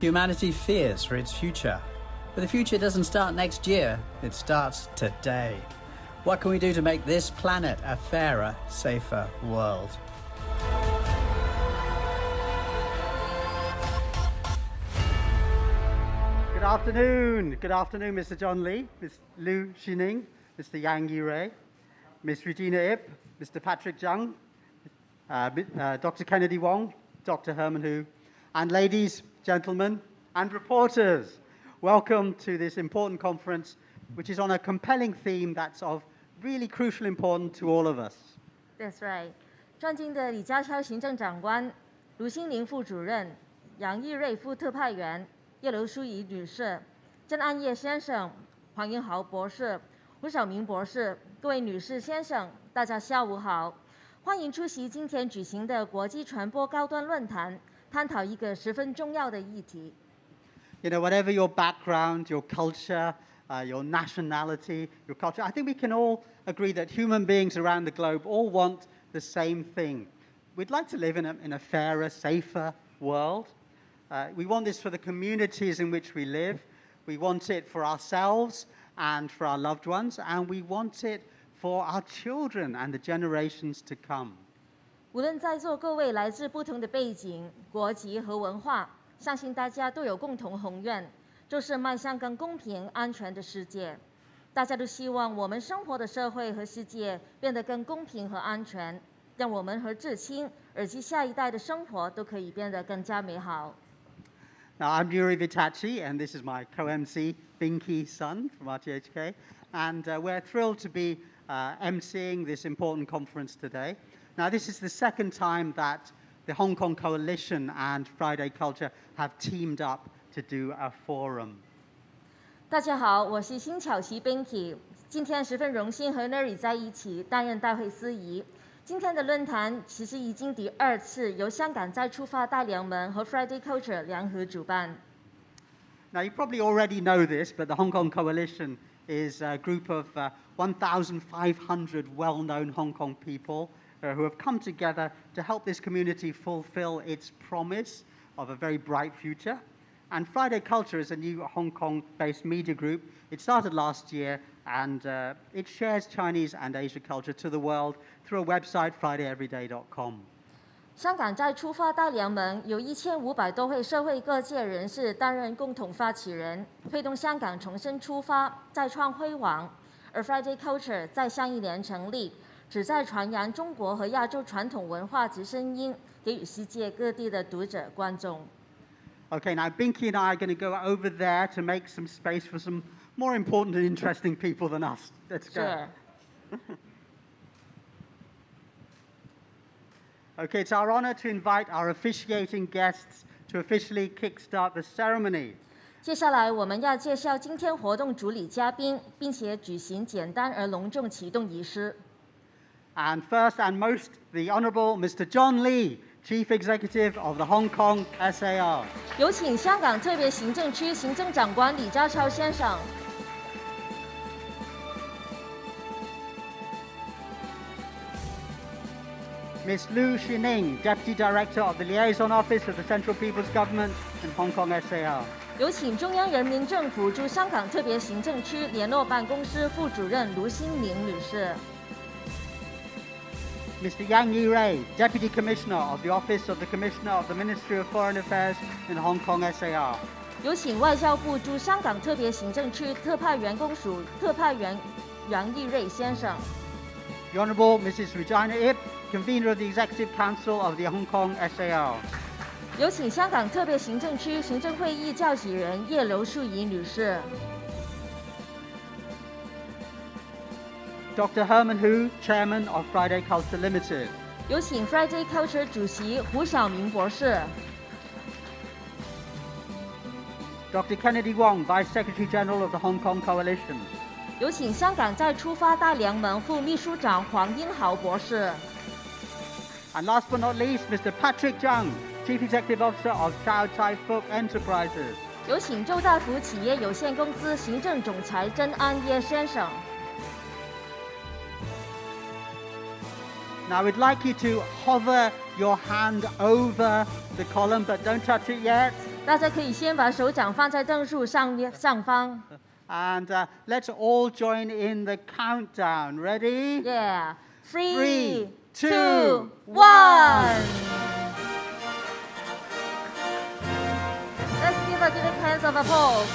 Humanity fears for its future. But the future doesn't start next year, it starts today. What can we do to make this planet a fairer, safer world? Good afternoon. Good afternoon, Mr. John Lee, Ms. Liu Xining, Mr. Yang Yirui, Ms. Regina Ip, Mr. Patrick Zhang, Dr. Kennedy Wong, Dr. Herman Hu, and ladies, gentlemen, and reporters. Welcome to this important conference, which is on a compelling theme that's of really crucial importance to all of us. That's right. 尊敬的李家超行政长官、卢新宁副主任、杨义瑞副特派员、叶刘淑仪女士、郑安业先生、黄英豪博士、胡晓明博士，各位女士先生，大家下午好，欢迎出席今天举行的国际传播高端论坛，探讨一个十分重要的议题。You know, whatever your background, your culture, your nationality, your culture, I think we can all agree that human beings around the globe all want the same thing. We'd like to live in a fairer, safer world. We want this for the communities in which we live. We want it for ourselves and for our loved ones, and we want it for our children and the generations to come. 无论在座各位来自不同的背景、国籍和文化，相信大家都有共同宏愿，就是迈向更公平、安全的世界。大家都希望我们生活的社会和世界变得更公平和安全，让我们和至亲以及下一代的生活都可以变得更加美好。Now, I'm Yirui and this is my co-MC, Binky's son from RTHK, and we're thrilled to be emceeing this important conference today. Now, this is the second time that the Hong Kong Coalition and Friday Culture have teamed up to do a forum. 大家好，我是辛巧琪 Binky， 今天十分荣幸和 Yirui 在一起担任大会司仪。今天的论坛其实已经第2次由香港再出发大联盟和 Friday Culture 联合主办。Now, you probably already know this, but the Hong Kong Coalition is a group of 1,500 well-known Hong Kong people who have come together to help this community fulfill its promise of a very bright future. And Friday Culture is a new Hong Kong-based media group. It started last year, and it shares Chinese and Asian culture to the world through a website, fridayeveryday.com. 香港再出发大联盟由1500多位社会各界人士担任共同发起人，推动香港重新出发，再创辉煌。而 Friday Culture 在上一年成立，旨在传扬中国和亚洲传统文化及声音，给予世界各地的读者观众。Okay, now Binky and I are going to go over there to make some space for some more important and interesting people than us. Let's go. Sure. Okay, it's our honor to invite our officiating guests to officially kickstart the ceremony. 接下来我们要介绍今天活动主礼嘉宾，并且举行简单而隆重启动仪式。And first and most, the Honourable Mr. John Lee, Chief Executive of the Hong Kong SAR. 有请香港特别行政区行政长官李家超先生。Ms. Liu Xining, Deputy Director of the Liaison Office of the Central People's Government in Hong Kong SAR. 有请中央人民政府驻香港特别行政区联络办公室副主任卢新宁女士。Mr. Yang Yirui, Deputy Commissioner of the Office of the Commissioner of the Ministry of Foreign Affairs in Hong Kong SAR. 有请外交部驻香港特别行政区特派员公署特派员杨义瑞先生。The Honourable Mrs. Regina Ip, Convenor of the Executive Council of the Hong Kong SAR. 有请香港特别行政区行政会议召集人叶刘淑仪女士。Dr. Herman Hu, Chairman of Friday Culture Limited. 有请 Friday Culture 主席胡晓明博士。Dr. Kennedy Wong, Vice Secretary General of the Hong Kong Coalition. 有请香港再出发大联盟副秘书长黄英豪博士。And last but not least, Mr. Patrick Zhang, Chief Executive Officer of Chow Fook Enterprises. 有请周大福企业有限公司行政总裁曾安业先生。Now, we'd like you to hover your hand over the column, but don't touch it yet. 大家可以先把手掌放在凳数上方。And let's all join in the countdown. Ready? Yeah. 3, 3, 2, 2, 1. Let's give a good hands of applause.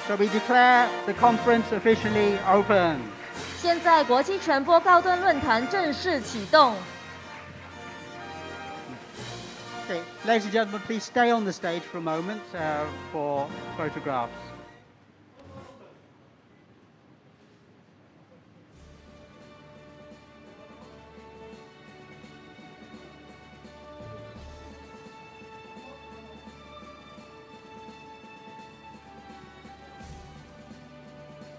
So we declare the conference officially open. 现在国际传播高端论坛正式启动。Okay, ladies and gentlemen, please stay on the stage for a moment for photographs.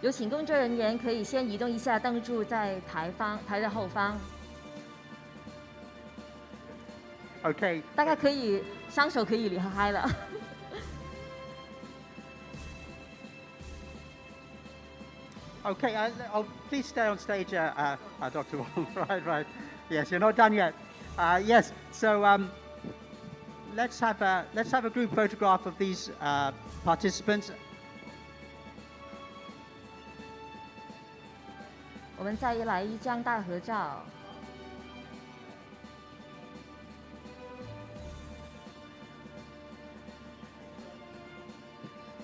有请工作人员可以先移动一下凳柱，在台的后方。 Okay. 大概可以，双手可以离开了。Okay, please stay on stage, Dr. Wong. Right. Yes, you're not done yet. Yes. So let's have a group photograph of these participants. 我们再来一张大合照。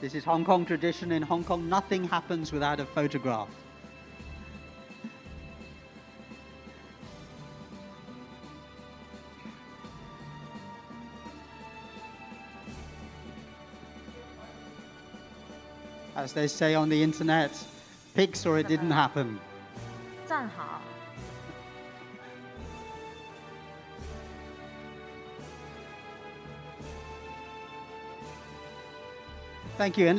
This is Hong Kong tradition. In Hong Kong, nothing happens without a photograph. As they say on the internet, pics or it didn't happen. 站好。 Thank you. And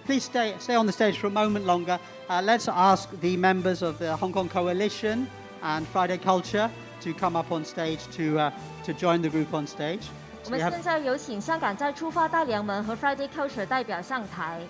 please stay on the stage for a moment longer. Let's ask the members of the Hong Kong Coalition and Friday Culture to come up on stage to join the group on stage. 我们现在有请香港再出发大联盟和 Friday Culture 代表上台。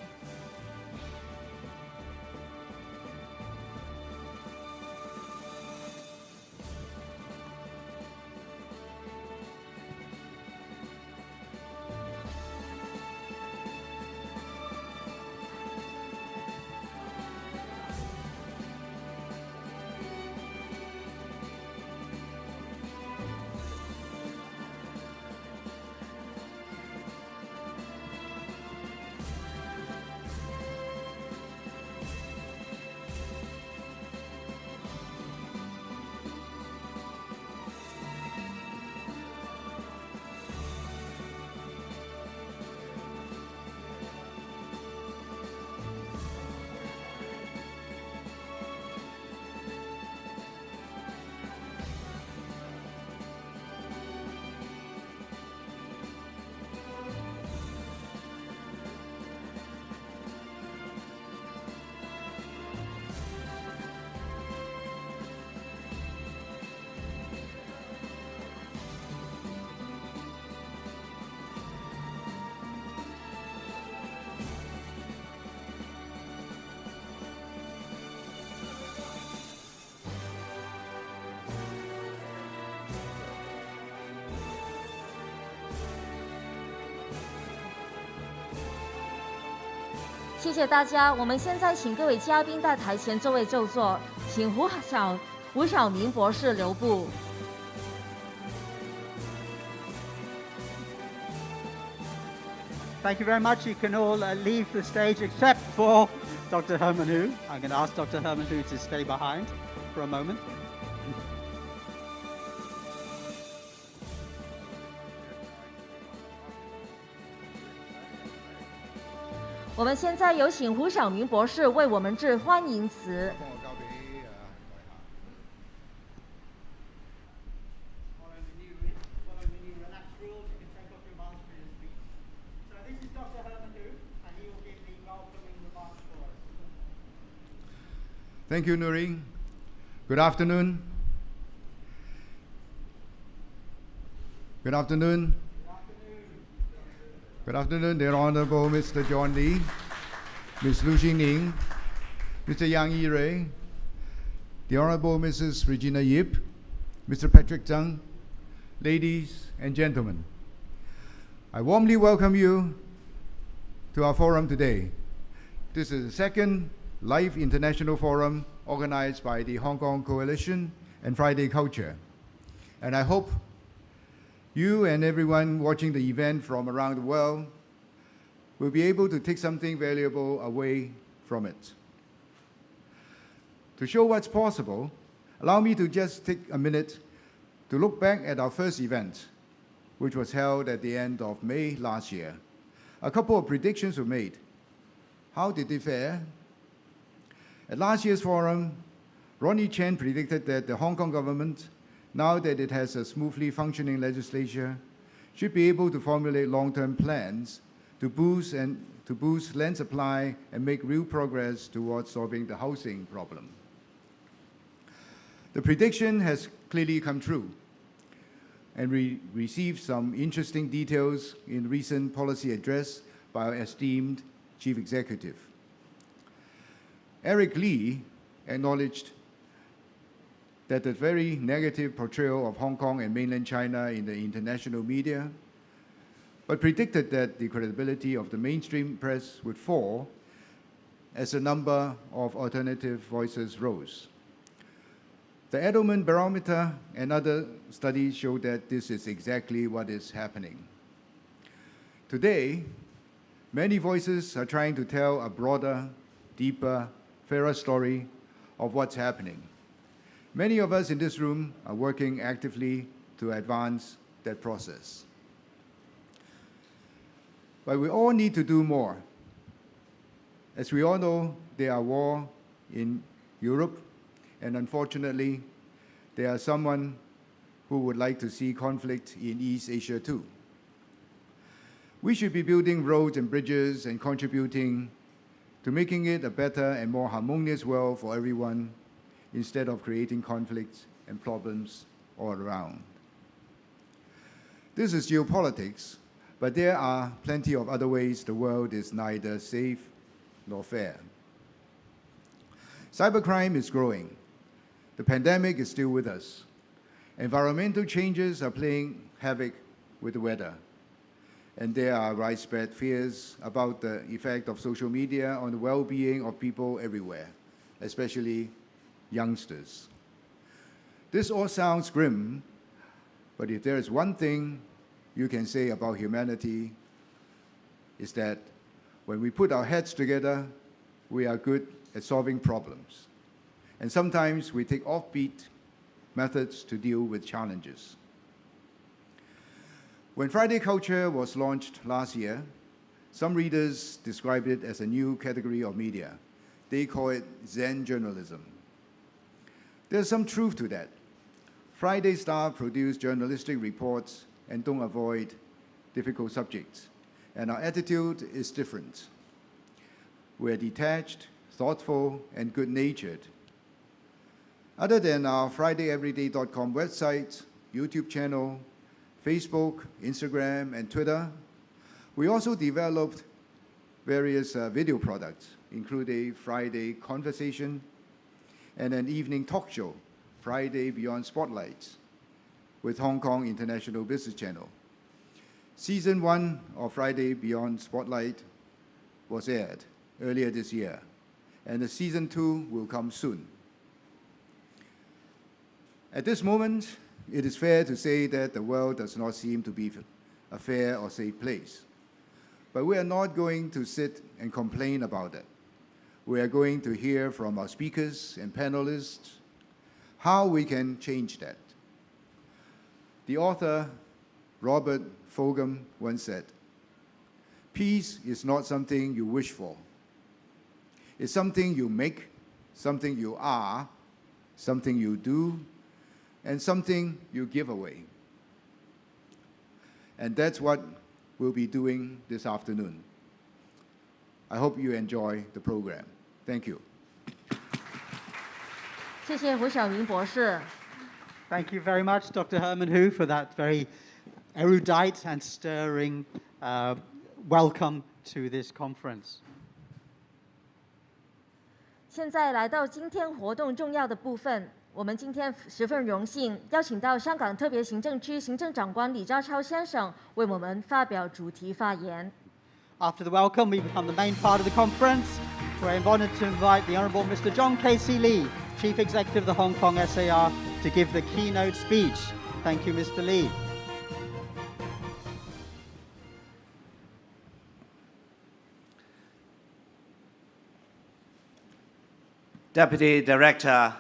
谢谢大家，我们现在请各位嘉宾到台前座位就座，请胡晓明博士留步。 Thank you very much. You can all leave the stage except for Dr. Herman Hu. I'm going to ask Dr. Herman Hu to stay behind for a moment. 我们现在有请胡晓明博士为我们致欢迎词。 Thank you, Nuri. Good afternoon. Good afternoon. Good afternoon, the Honorable Mr. John Lee, Ms. Lu Xingning, Mr. Yang Yirui, the Honorable Mrs. Regina Yip, Mr. Patrick Zhang, ladies and gentlemen. I warmly welcome you to our forum today. This is the second live international forum organized by the Hong Kong Coalition and Friday Culture. And I hope you and everyone watching the event from around the world will be able to take something valuable away from it. To show what's possible, allow me to just take a minute to look back at our first event, which was held at the end of May last year. A couple of predictions were made. How did they fare? At last year's forum, Ronnie Chen predicted that the Hong Kong government, now that it has a smoothly functioning legislature, should be able to formulate long-term plans to boost land supply and make real progress towards solving the housing problem. The prediction has clearly come true, and we received some interesting details in recent policy address by our esteemed Chief Executive. Eric Lee acknowledged that the very negative portrayal of Hong Kong and mainland China in the international media, but predicted that the credibility of the mainstream press would fall as the number of alternative voices rose. The Edelman Barometer and other studies show that this is exactly what is happening. Today, many voices are trying to tell a broader, deeper, fairer story of what's happening. Many of us in this room are working actively to advance that process. But we all need to do more. As we all know, there are wars in Europe, and unfortunately, there are someone who would like to see conflict in East Asia too. We should be building roads and bridges and contributing to making it a better and more harmonious world for everyone, instead of creating conflicts and problems all around. This is geopolitics, but there are plenty of other ways the world is neither safe nor fair. Cybercrime is growing. The pandemic is still with us. Environmental changes are playing havoc with the weather. And there are widespread fears about the effect of social media on the well-being of people everywhere, especially youngsters. This all sounds grim, but if there is one thing you can say about humanity, is that when we put our heads together, we are good at solving problems. And sometimes we take offbeat methods to deal with challenges. When Friday Culture was launched last year, some readers described it as a new category of media. They call it Zen journalism. There's some truth to that. Friday staff produce journalistic reports and don't avoid difficult subjects. And our attitude is different. We're detached, thoughtful, and good-natured. Other than our FridayEveryday.com website, YouTube channel, Facebook, Instagram, and Twitter, we also developed various video products, including a Friday Conversation and an evening talk show, Friday Beyond Spotlights, with Hong Kong International Business Channel. Season 1 of Friday Beyond Spotlight was aired earlier this year, and the Season 2 will come soon. At this moment, it is fair to say that the world does not seem to be a fair or safe place. But we are not going to sit and complain about it. We are going to hear from our speakers and panelists how we can change that. The author, Robert Fogum, once said, "Peace is not something you wish for. It's something you make, something you are, something you do, and something you give away." And that's what we'll be doing this afternoon. I hope you enjoy the program. Thank you. 谢谢胡晓明博士。 Thank you very much, Dr. Herman Hu, for that very erudite and stirring welcome to this conference. 现在来到今天活动重要的部分，我们今天十分荣幸邀请到香港特别行政区行政长官李家超先生为我们发表主题发言。After the welcome, we become the main part of the conference, where I'm honoured to invite the Honourable Mr. John K.C. Lee, Chief Executive of the Hong Kong SAR, to give the keynote speech. Thank you, Mr. Lee. Deputy Director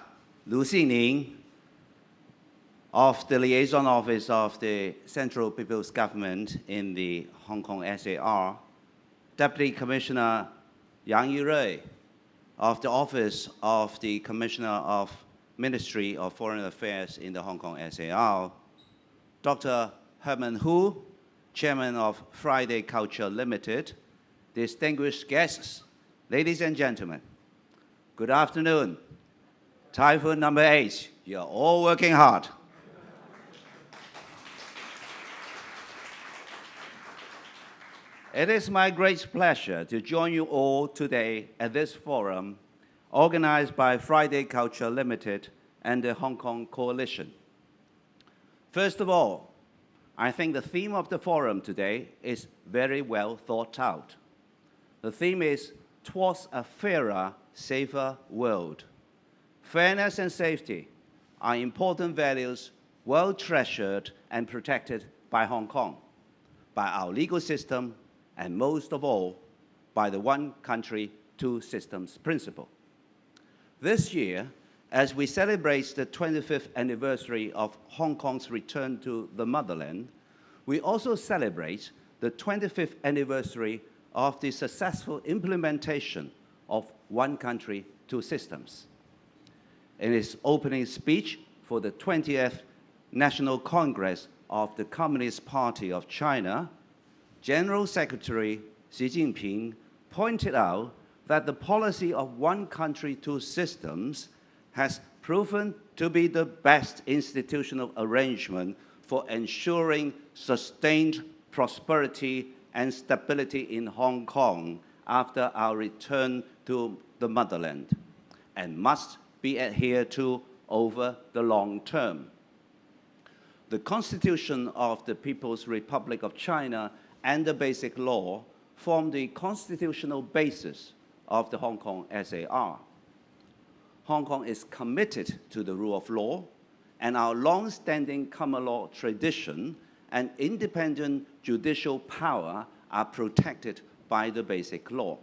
Lu Xingning of the Liaison Office of the Central People's Government in the Hong Kong SAR, Deputy Commissioner Yang Yirui of the Office of the Commissioner of Ministry of Foreign Affairs in the Hong Kong SAR, Dr. Herman Hu, Chairman of Friday Culture Limited, distinguished guests, ladies and gentlemen, good afternoon. Typhoon number 8, you're all working hard. It is my great pleasure to join you all today at this forum organized by Friday Culture Limited and the Hong Kong Coalition. First of all, I think the theme of the forum today is very well thought out. The theme is Towards a Fairer, Safer World. Fairness and safety are important values well treasured and protected by Hong Kong, by our legal system, and most of all, by the one country, two systems principle. This year, as we celebrate the 25th anniversary of Hong Kong's return to the motherland, we also celebrate the 25th anniversary of the successful implementation of one country, two systems. In his opening speech for the 20th National Congress of the Communist Party of China, General Secretary Xi Jinping pointed out that the policy of one country, two systems has proven to be the best institutional arrangement for ensuring sustained prosperity and stability in Hong Kong after our return to the motherland, and must be adhered to over the long term. The Constitution of the People's Republic of China and the Basic Law form the constitutional basis of the Hong Kong SAR. Hong Kong is committed to the rule of law, and our long-standing common law tradition and independent judicial power are protected by the Basic Law.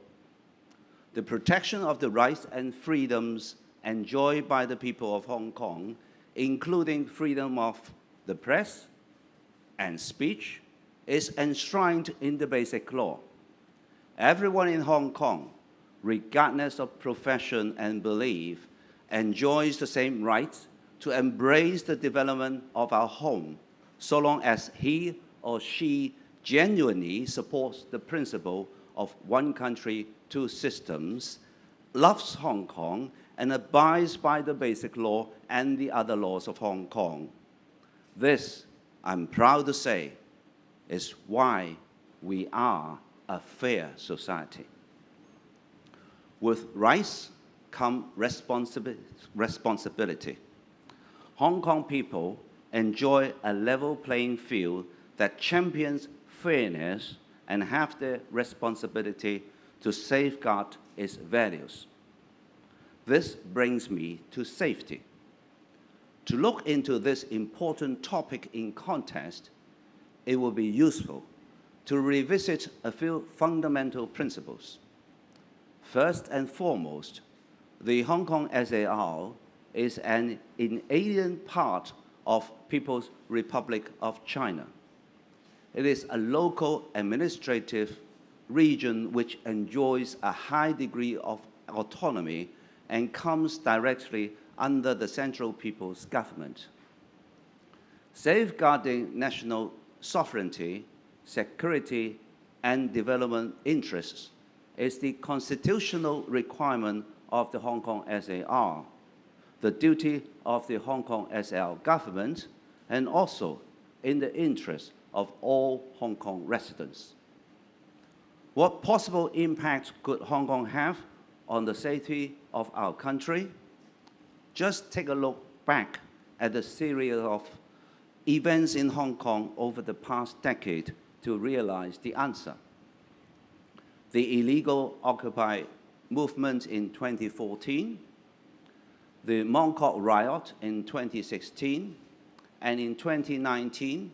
The protection of the rights and freedoms enjoyed by the people of Hong Kong, including freedom of the press and speech, is enshrined in the Basic Law. Everyone in Hong Kong, regardless of profession and belief, enjoys the same rights to embrace the development of our home, so long as he or she genuinely supports the principle of one country, two systems, loves Hong Kong, and abides by the Basic Law and the other laws of Hong Kong. This, I'm proud to say, is why we are a fair society. With rights come responsibility. Hong Kong people enjoy a level playing field that champions fairness and have the responsibility to safeguard its values. This brings me to safety. To look into this important topic in context, it will be useful to revisit a few fundamental principles. First and foremost, the Hong Kong SAR is an inalienable part of People's Republic of China. It is a local administrative region which enjoys a high degree of autonomy and comes directly under the Central People's Government. Safeguarding national sovereignty, security, and development interests is the constitutional requirement of the Hong Kong SAR, the duty of the Hong Kong SAR government, and also in the interest of all Hong Kong residents. What possible impact could Hong Kong have on the safety of our country? Just take a look back at a series of events in Hong Kong over the past decade to realize the answer. The illegal Occupy movement in 2014, the Mong Kok riot in 2016, and in 2019,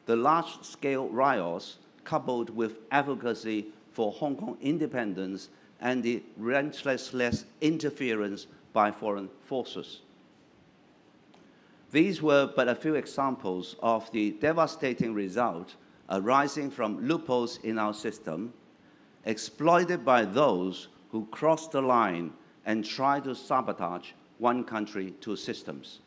the large-scale riots coupled with advocacy for Hong Kong independence and the relentless interference by foreign forces. These were but a few examples of the devastating result arising from loopholes in our system, exploited by those who cross the line and try to sabotage one country, two systems.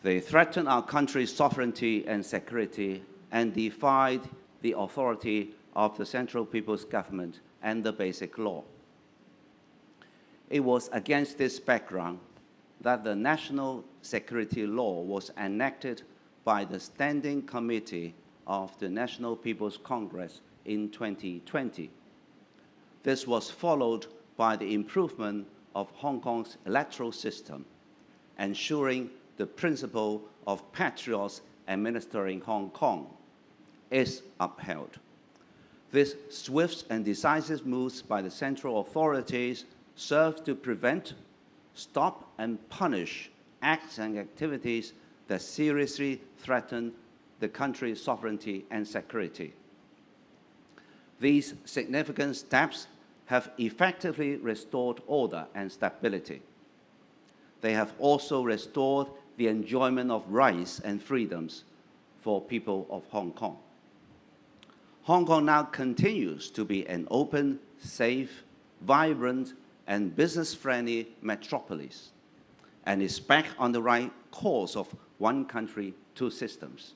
They threaten our country's sovereignty and security and defied the authority of the Central People's Government and the Basic Law. It was against this background that the National Security Law was enacted by the Standing Committee of the National People's Congress in 2020. This was followed by the improvement of Hong Kong's electoral system, ensuring the principle of patriots administering Hong Kong is upheld. These swift and decisive moves by the central authorities serve to prevent, stop, and punish acts and activities that seriously threaten the country's sovereignty and security. These significant steps have effectively restored order and stability. They have also restored the enjoyment of rights and freedoms for people of Hong Kong. Hong Kong now continues to be an open, safe, vibrant, and business-friendly metropolis, and is back on the right course of one country, two systems.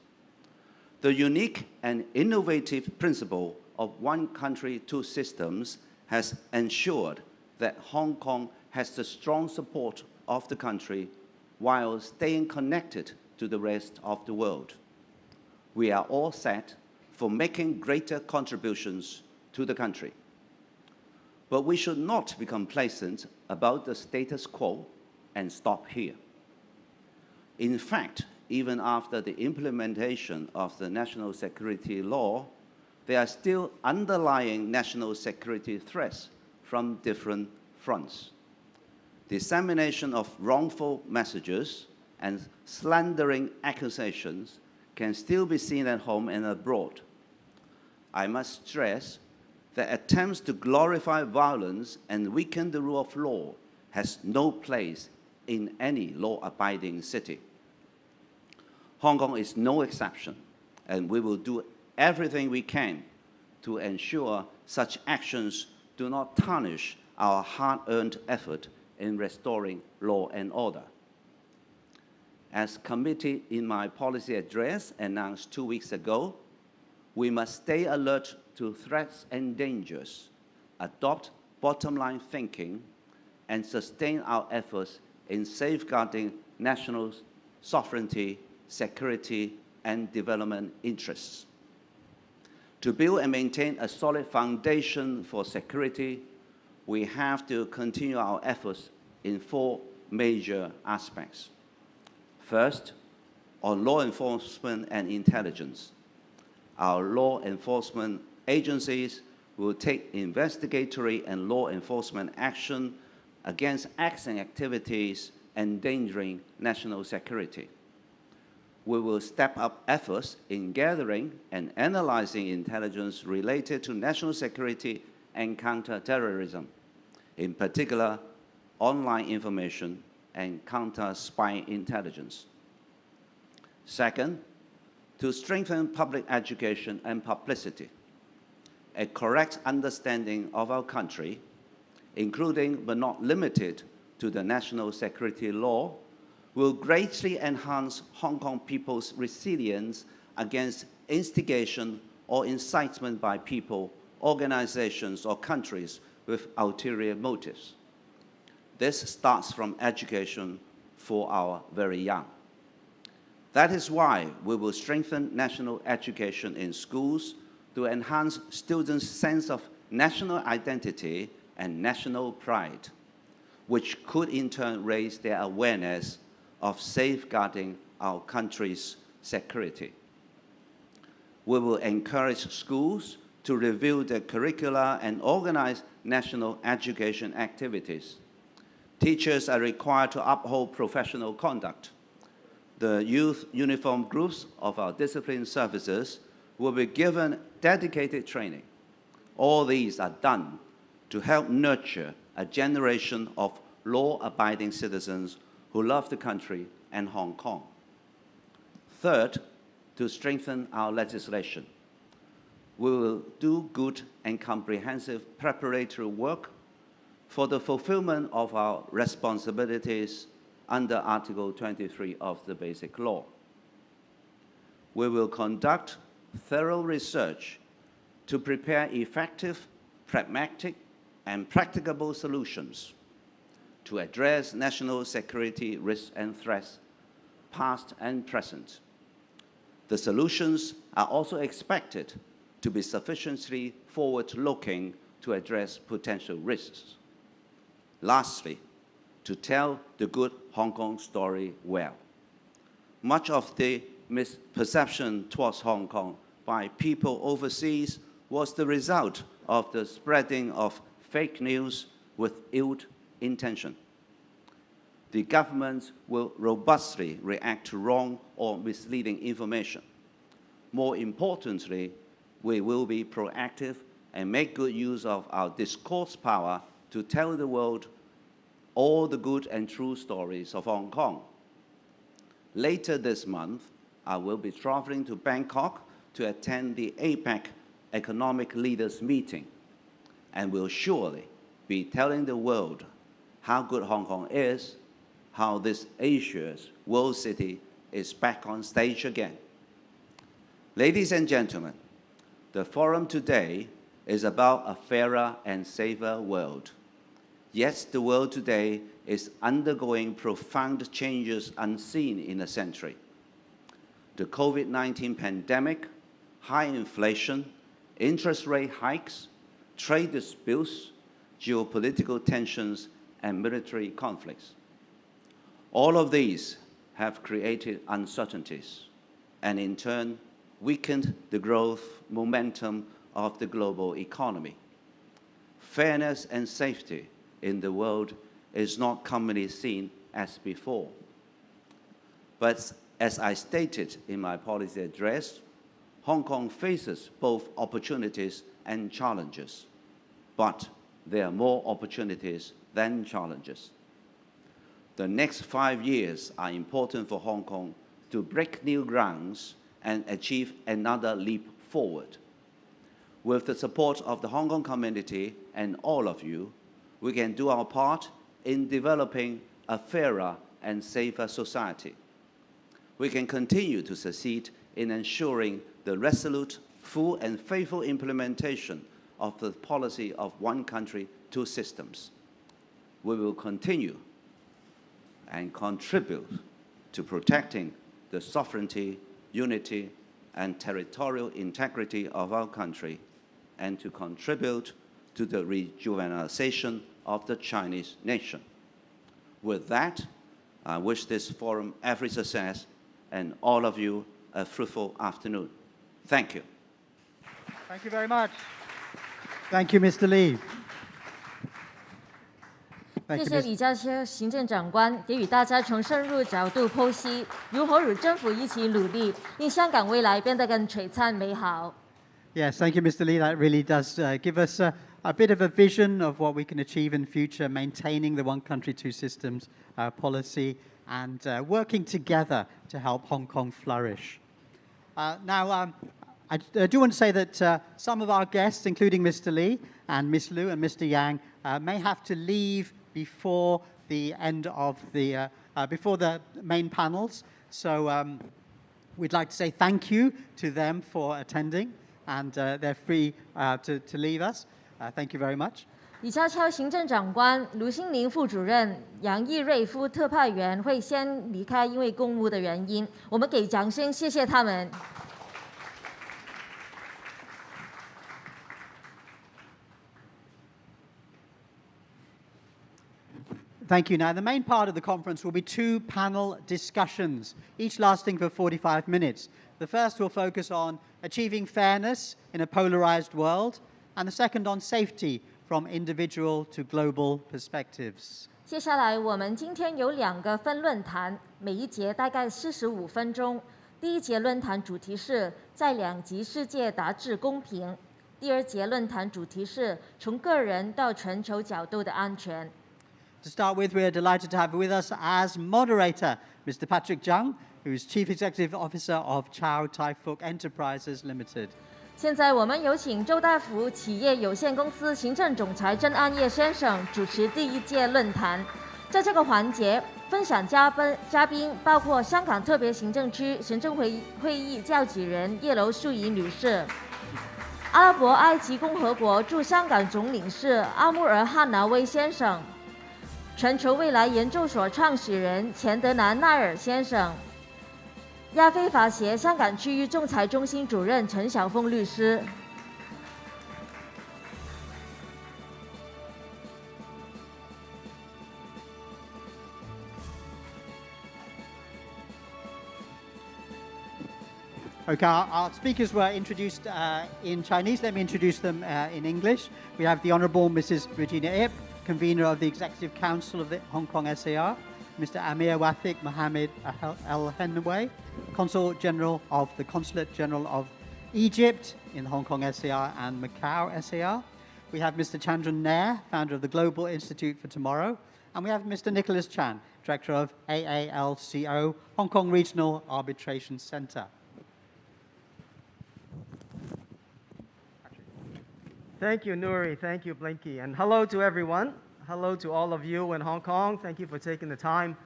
The unique and innovative principle of one country, two systems has ensured that Hong Kong has the strong support of the country while staying connected to the rest of the world. We are all set for making greater contributions to the country. But we should not be complacent about the status quo and stop here. In fact, even after the implementation of the national security law, there are still underlying national security threats from different fronts. Dissemination of wrongful messages and slandering accusations can still be seen at home and abroad. I must stress that attempts to glorify violence and weaken the rule of law has no place in any law-abiding city. Hong Kong is no exception, and we will do everything we can to ensure such actions do not tarnish our hard-earned effort in restoring law and order. As committee in my policy address announced 2 weeks ago, we must stay alert to threats and dangers, adopt bottom-line thinking, and sustain our efforts in safeguarding national sovereignty, security, and development interests. To build and maintain a solid foundation for security, we have to continue our efforts in 4 major aspects. First, on law enforcement and intelligence. Our law enforcement agencies will take investigatory and law enforcement action against acts and activities endangering national security. We will step up efforts in gathering and analyzing intelligence related to national security and counterterrorism, in particular, online information and counter-spy intelligence. Second, to strengthen public education and publicity. A correct understanding of our country, including but not limited to the national security law, will greatly enhance Hong Kong people's resilience against instigation or incitement by people, organizations, or countries with ulterior motives. This starts from education for our very young. That is why we will strengthen national education in schools to enhance students' sense of national identity and national pride. which could in turn raise their awareness of safeguarding our country's security. We will encourage schools to review their curricula and organize national education activities. Teachers are required to uphold professional conduct. The youth uniform groups of our discipline services will be given dedicated training. All these are done to help nurture a generation of law-abiding citizens who love the country and Hong Kong. Third, to strengthen our legislation. We will do good and comprehensive preparatory work for the fulfillment of our responsibilities under Article 23 of the Basic Law. We will conduct thorough research to prepare effective, pragmatic, and practicable solutions to address national security risks and threats, past and present. The solutions are also expected to be sufficiently forward-looking to address potential risks. Lastly, to tell the good Hong Kong story well. Much of the misperception towards Hong Kong by people overseas was the result of the spreading of fake news with ill intention. The government will robustly react to wrong or misleading information. More importantly, we will be proactive and make good use of our discourse power to tell the world all the good and true stories of Hong Kong. Later this month, I will be traveling to Bangkok to attend the APEC Economic Leaders Meeting, and will surely be telling the world how good Hong Kong is, how this Asia's world city is back on stage again. Ladies and gentlemen, the forum today is about a fairer and safer world. Yes, the world today is undergoing profound changes unseen in a century. The COVID-19 pandemic, high inflation, interest rate hikes, trade disputes, geopolitical tensions, and military conflicts. All of these have created uncertainties and in turn weakened the growth momentum of the global economy. Fairness and safety in the world is not commonly seen as before. But as I stated in my policy address, Hong Kong faces both opportunities and challenges, but there are more opportunities than challenges. The next 5 years are important for Hong Kong to break new grounds and achieve another leap forward. With the support of the Hong Kong community and all of you, we can do our part in developing a fairer and safer society. We can continue to succeed in ensuring the resolute, full and faithful implementation of the policy of one country, two systems. We will continue and contribute to protecting the sovereignty, unity, and territorial integrity of our country, and to contribute to the rejuvenation of the Chinese nation. With that, I wish this forum every success and all of you a fruitful afternoon. Thank you. Thank you very much. Thank you, Mr. Lee. 谢谢李家超行政长官给予大家从深入角度剖析如何与政府一起努力，令香港未来变得更璀璨美好。Yes, thank you, Mr. Lee. That really does give us a bit of a vision of what we can achieve in future, maintaining the one country, two systems policy and working together to help Hong Kong flourish. Now, I do want to say that some of our guests, including Mr. Lee and Ms. Liu and Mr. Yang, may have to leave before the end of the before the main panels. So we'd like to say thank you to them for attending, and they're free to leave us. Thank you very much. 李家超行政长官、卢新宁副主任、杨义瑞副特派员会先离开，因为公务的原因，我们给掌声，谢谢他们。Thank you. Now, the main part of the conference will be 2 panel discussions, each lasting for 45 minutes. The first will focus on achieving fairness in a polarized world, and the second on safety from individual to global perspectives. 接下来我们今天有2个分论坛，每一节大概45分钟。第一节论坛主题是在2极世界达至公平，第2节论坛主题是从个人到全球角度的安全。To start with, we are delighted to have with us as moderator Mr. Patrick Zhang, who is Chief Executive Officer of Chow Fook Enterprises Limited. 现在我们有请周大福企业有限公司行政总裁郑安业先生主持第1届论坛。在这个环节，分享嘉宾包括香港特别行政区行政会议召集人叶刘淑仪女士，阿拉伯埃及共和国驻香港总领事阿穆尔汉拿威先生，全球未来研究所创始人钱德南奈尔先生，亚非法协香港区域仲裁中心主任陈晓峰律师。Okay, our speakers were introduced in Chinese. Let me introduce them in English. We have the Honourable Mrs. Regina Ip, Convenor of the Executive Council of the Hong Kong SAR, Mr. Amir Wathik Mohammed El Henway, Consul General of the Consulate General of Egypt in the Hong Kong SAR and Macau SAR. We have Mr. Chandran Nair, founder of the Global Institute for Tomorrow. And we have Mr. Nicholas Chan, Director of AALCO, Hong Kong Regional Arbitration Centre. Thank you, Nuri. Thank you, Blinky. And hello to everyone. Hello to all of you in Hong Kong. Thank you for taking the time.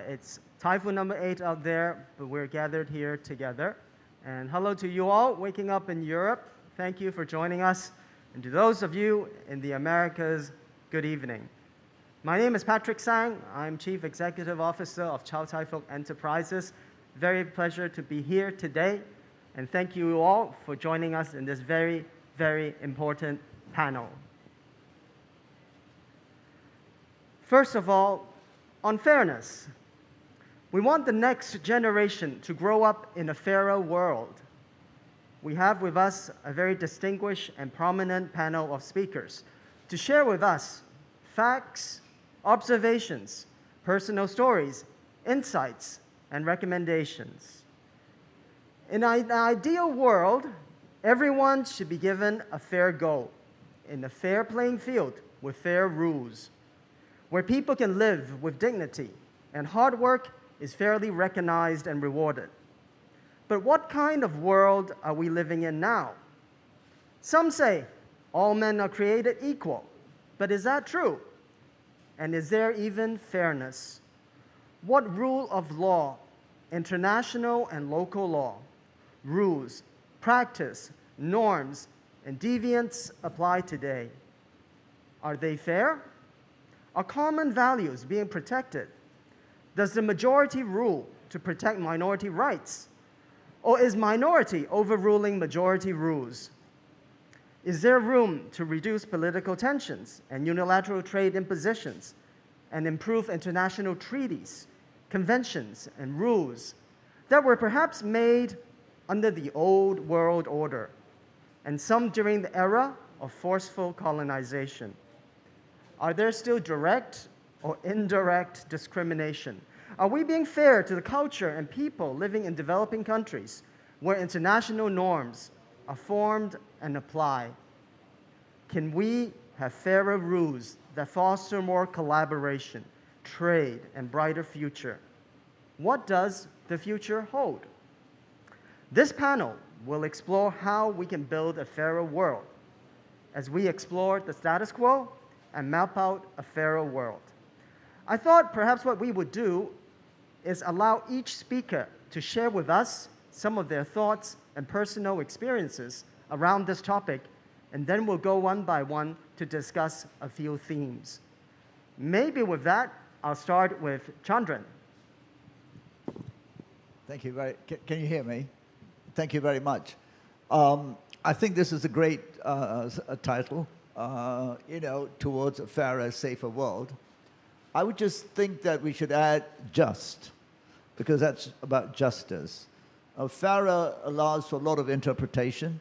It's typhoon number 8 out there, but we're gathered here together. And hello to you all waking up in Europe. Thank you for joining us. And to those of you in the Americas, good evening. My name is Patrick Zhang. I'm Chief Executive Officer of Chow Fook Enterprises. Very pleasure to be here today. And thank you all for joining us in this very important panel. First of all, on fairness. We want the next generation to grow up in a fairer world. We have with us a very distinguished and prominent panel of speakers to share with us facts, observations, personal stories, insights, and recommendations. In an ideal world, everyone should be given a fair go in a fair playing field with fair rules, where people can live with dignity and hard work is fairly recognized and rewarded. But what kind of world are we living in now? Some say all men are created equal, but is that true? And is there even fairness? What rule of law, international and local law, rules, practice, norms, and deviance apply today? Are they fair? Are common values being protected? Does the majority rule to protect minority rights? Or is minority overruling majority rules? Is there room to reduce political tensions and unilateral trade impositions and improve international treaties, conventions, and rules that were perhaps made under the old world order, and some during the era of forceful colonization? Are there still direct or indirect discrimination? Are we being fair to the culture and people living in developing countries where international norms are formed and applied? Can we have fairer rules that foster more collaboration, trade, and brighter future? What does the future hold? This panel will explore how we can build a fairer world as we explore the status quo and map out a fairer world. I thought perhaps what we would do is allow each speaker to share with us some of their thoughts and personal experiences around this topic, and then we'll go one by one to discuss a few themes. Maybe with that, I'll start with Chandran. Thank you can you hear me? Thank you very much. I think this is a great title, towards a fairer, safer world. I would just think that we should add just, because that's about justice. FARA allows for a lot of interpretation,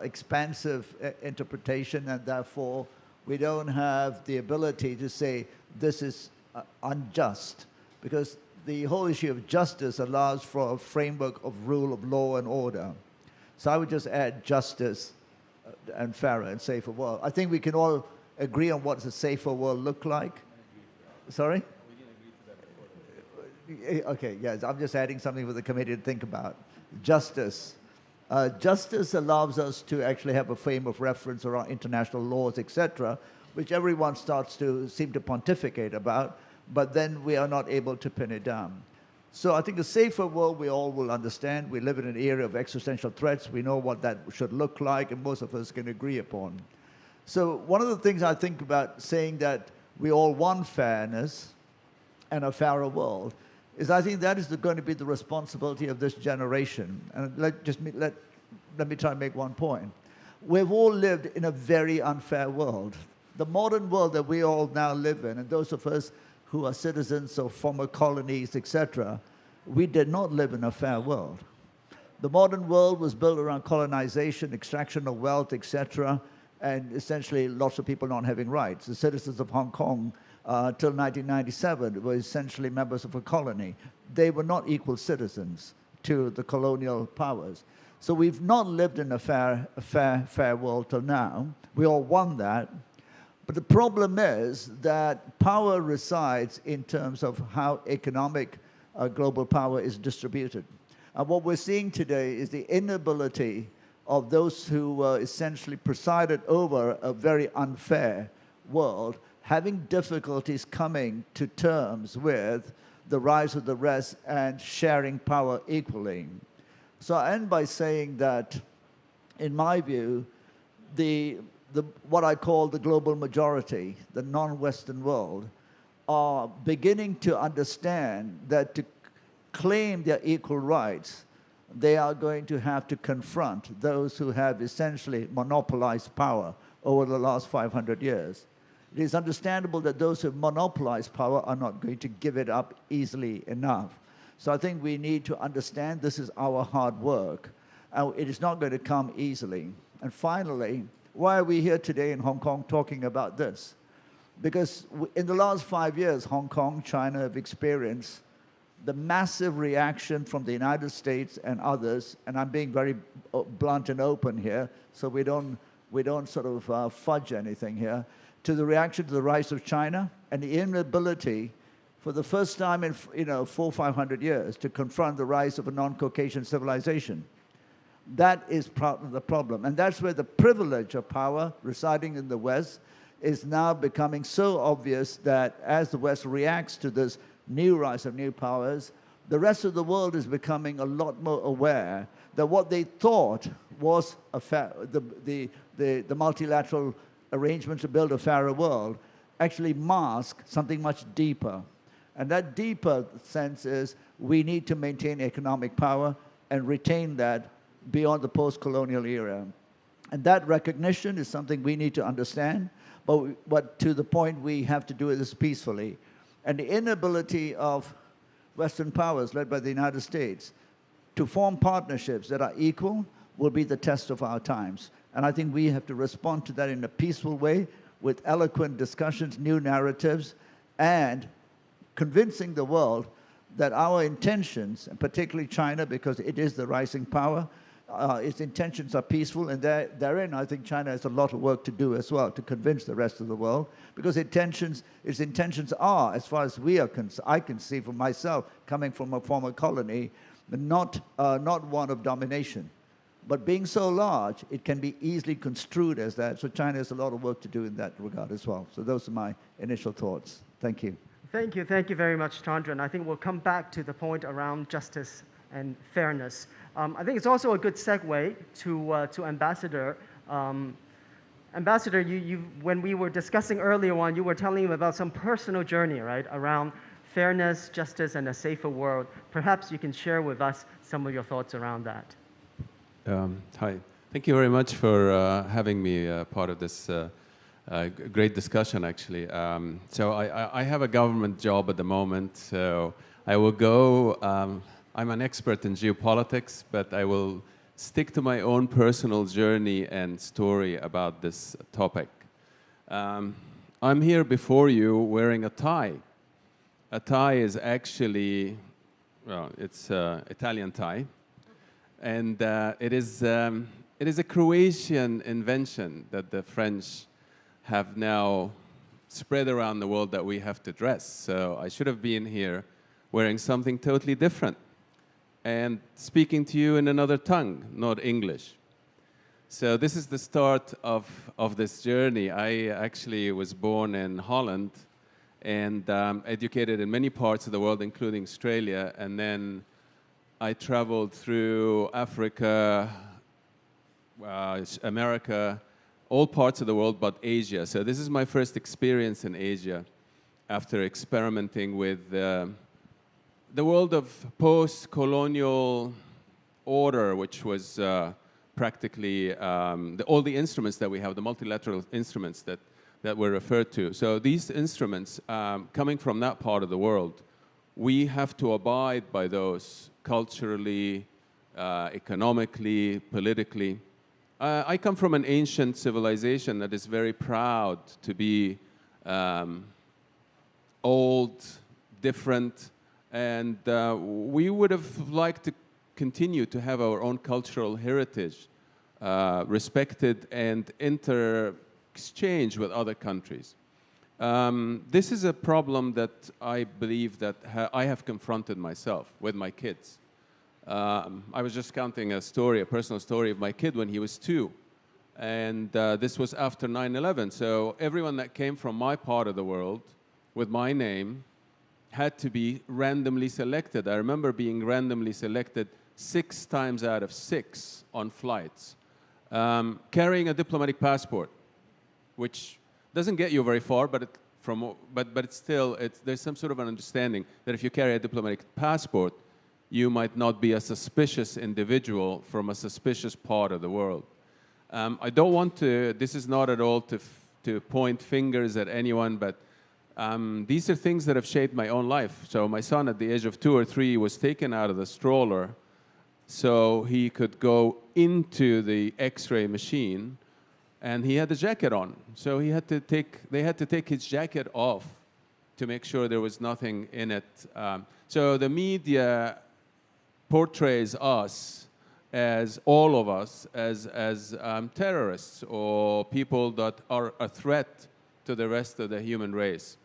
expansive interpretation, and therefore we don't have the ability to say this is unjust, because the whole issue of justice allows for a framework of rule of law and order. So I would just add justice and fairer and safer world. I think we can all agree on what does a safer world look like. Sorry? Okay, yes, I'm just adding something for the committee to think about. Justice. Justice allows us to actually have a frame of reference around international laws, etc., which everyone starts to seem to pontificate about, but then we are not able to pin it down. So I think a safer world we all will understand. We live in an era of existential threats. We know what that should look like, and most of us can agree upon. So one of the things I think about saying that we all want fairness and a fairer world is I think that is going to be the responsibility of this generation. And let me try and make one point. We've all lived in a very unfair world. The modern world that we all now live in, and those of us who are citizens of former colonies, etc., we did not live in a fair world. The modern world was built around colonization, extraction of wealth, etc., and essentially lots of people not having rights. The citizens of Hong Kong till 1997 were essentially members of a colony. They were not equal citizens to the colonial powers. So we've not lived in a fair world till now. We all want that. But the problem is that power resides in terms of how economic global power is distributed. And what we're seeing today is the inability of those who essentially presided over a very unfair world having difficulties coming to terms with the rise of the rest and sharing power equally. So I end by saying that, in my view, what I call the global majority, the non-Western world, are beginning to understand that to claim their equal rights, they are going to have to confront those who have essentially monopolized power over the last 500 years. It is understandable that those who have monopolized power are not going to give it up easily enough. So I think we need to understand this is our hard work, and it is not going to come easily. And finally, why are we here today in Hong Kong talking about this? Because in the last 5 years, Hong Kong, China have experienced the massive reaction from the United States and others, and I'm being very blunt and open here, so we don't sort of fudge anything here, to the reaction to the rise of China and the inability for the first time in 400 or 500 years to confront the rise of a non-Caucasian civilization. That is the problem. And that's where the privilege of power residing in the West is now becoming so obvious that as the West reacts to this new rise of new powers, the rest of the world is becoming a lot more aware that what they thought was the multilateral arrangement to build a fairer world actually mask something much deeper. And that deeper sense is we need to maintain economic power and retain that beyond the post-colonial era. And that recognition is something we need to understand, but to the point we have to do this peacefully. And the inability of Western powers, led by the United States, to form partnerships that are equal will be the test of our times. And I think we have to respond to that in a peaceful way with eloquent discussions, new narratives, and convincing the world that our intentions, and particularly China, because it is the rising power, its intentions are peaceful, and therein I think China has a lot of work to do as well to convince the rest of the world, because its intentions are, as far as I can see for myself, coming from a former colony, not one of domination. But being so large, it can be easily construed as that, so China has a lot of work to do in that regard as well. So those are my initial thoughts. Thank you. Thank you very much, Chandran. I think we'll come back to the point around justice and fairness. I think it's also a good segue to Ambassador. Ambassador, when we were discussing earlier on, you were telling him about some personal journey, right, around fairness, justice, and a safer world. Perhaps you can share with us some of your thoughts around that. Hi. Thank you very much for having me part of this Great discussion, actually. So I have a government job at the moment, so I will go, I'm an expert in geopolitics, but I will stick to my own personal journey and story about this topic. I'm here before you wearing a tie. A tie is actually, well, it's Italian tie, and it is a Croatian invention that the French have now spread around the world that we have to dress. So I should have been here wearing something totally different and speaking to you in another tongue, not English. So this is the start of this journey. I actually was born in Holland and educated in many parts of the world, including Australia, and then I traveled through Africa, America, all parts of the world but Asia. So this is my first experience in Asia after experimenting with the world of post-colonial order, which was practically all the instruments that we have, the multilateral instruments that were referred to. So these instruments, coming from that part of the world, we have to abide by those culturally, economically, politically. I come from an ancient civilization that is very proud to be old, different, and we would have liked to continue to have our own cultural heritage respected and inter-exchange with other countries. This is a problem that I believe that I have confronted myself with my kids. I was just counting a personal story of my kid when he was 2. And this was after 9/11. So everyone that came from my part of the world with my name had to be randomly selected. I remember being randomly selected 6 times out of 6 on flights. Carrying a diplomatic passport, which doesn't get you very far, but it's still, there's some sort of an understanding that if you carry a diplomatic passport, you might not be a suspicious individual from a suspicious part of the world. I don't want to, this is not at all to point fingers at anyone, but these are things that have shaped my own life. So my son at the age of 2 or 3 was taken out of the stroller so he could go into the X-ray machine, and he had a jacket on. So they had to take his jacket off to make sure there was nothing in it. So the media portrays us as all of us as terrorists or people that are a threat to the rest of the human race.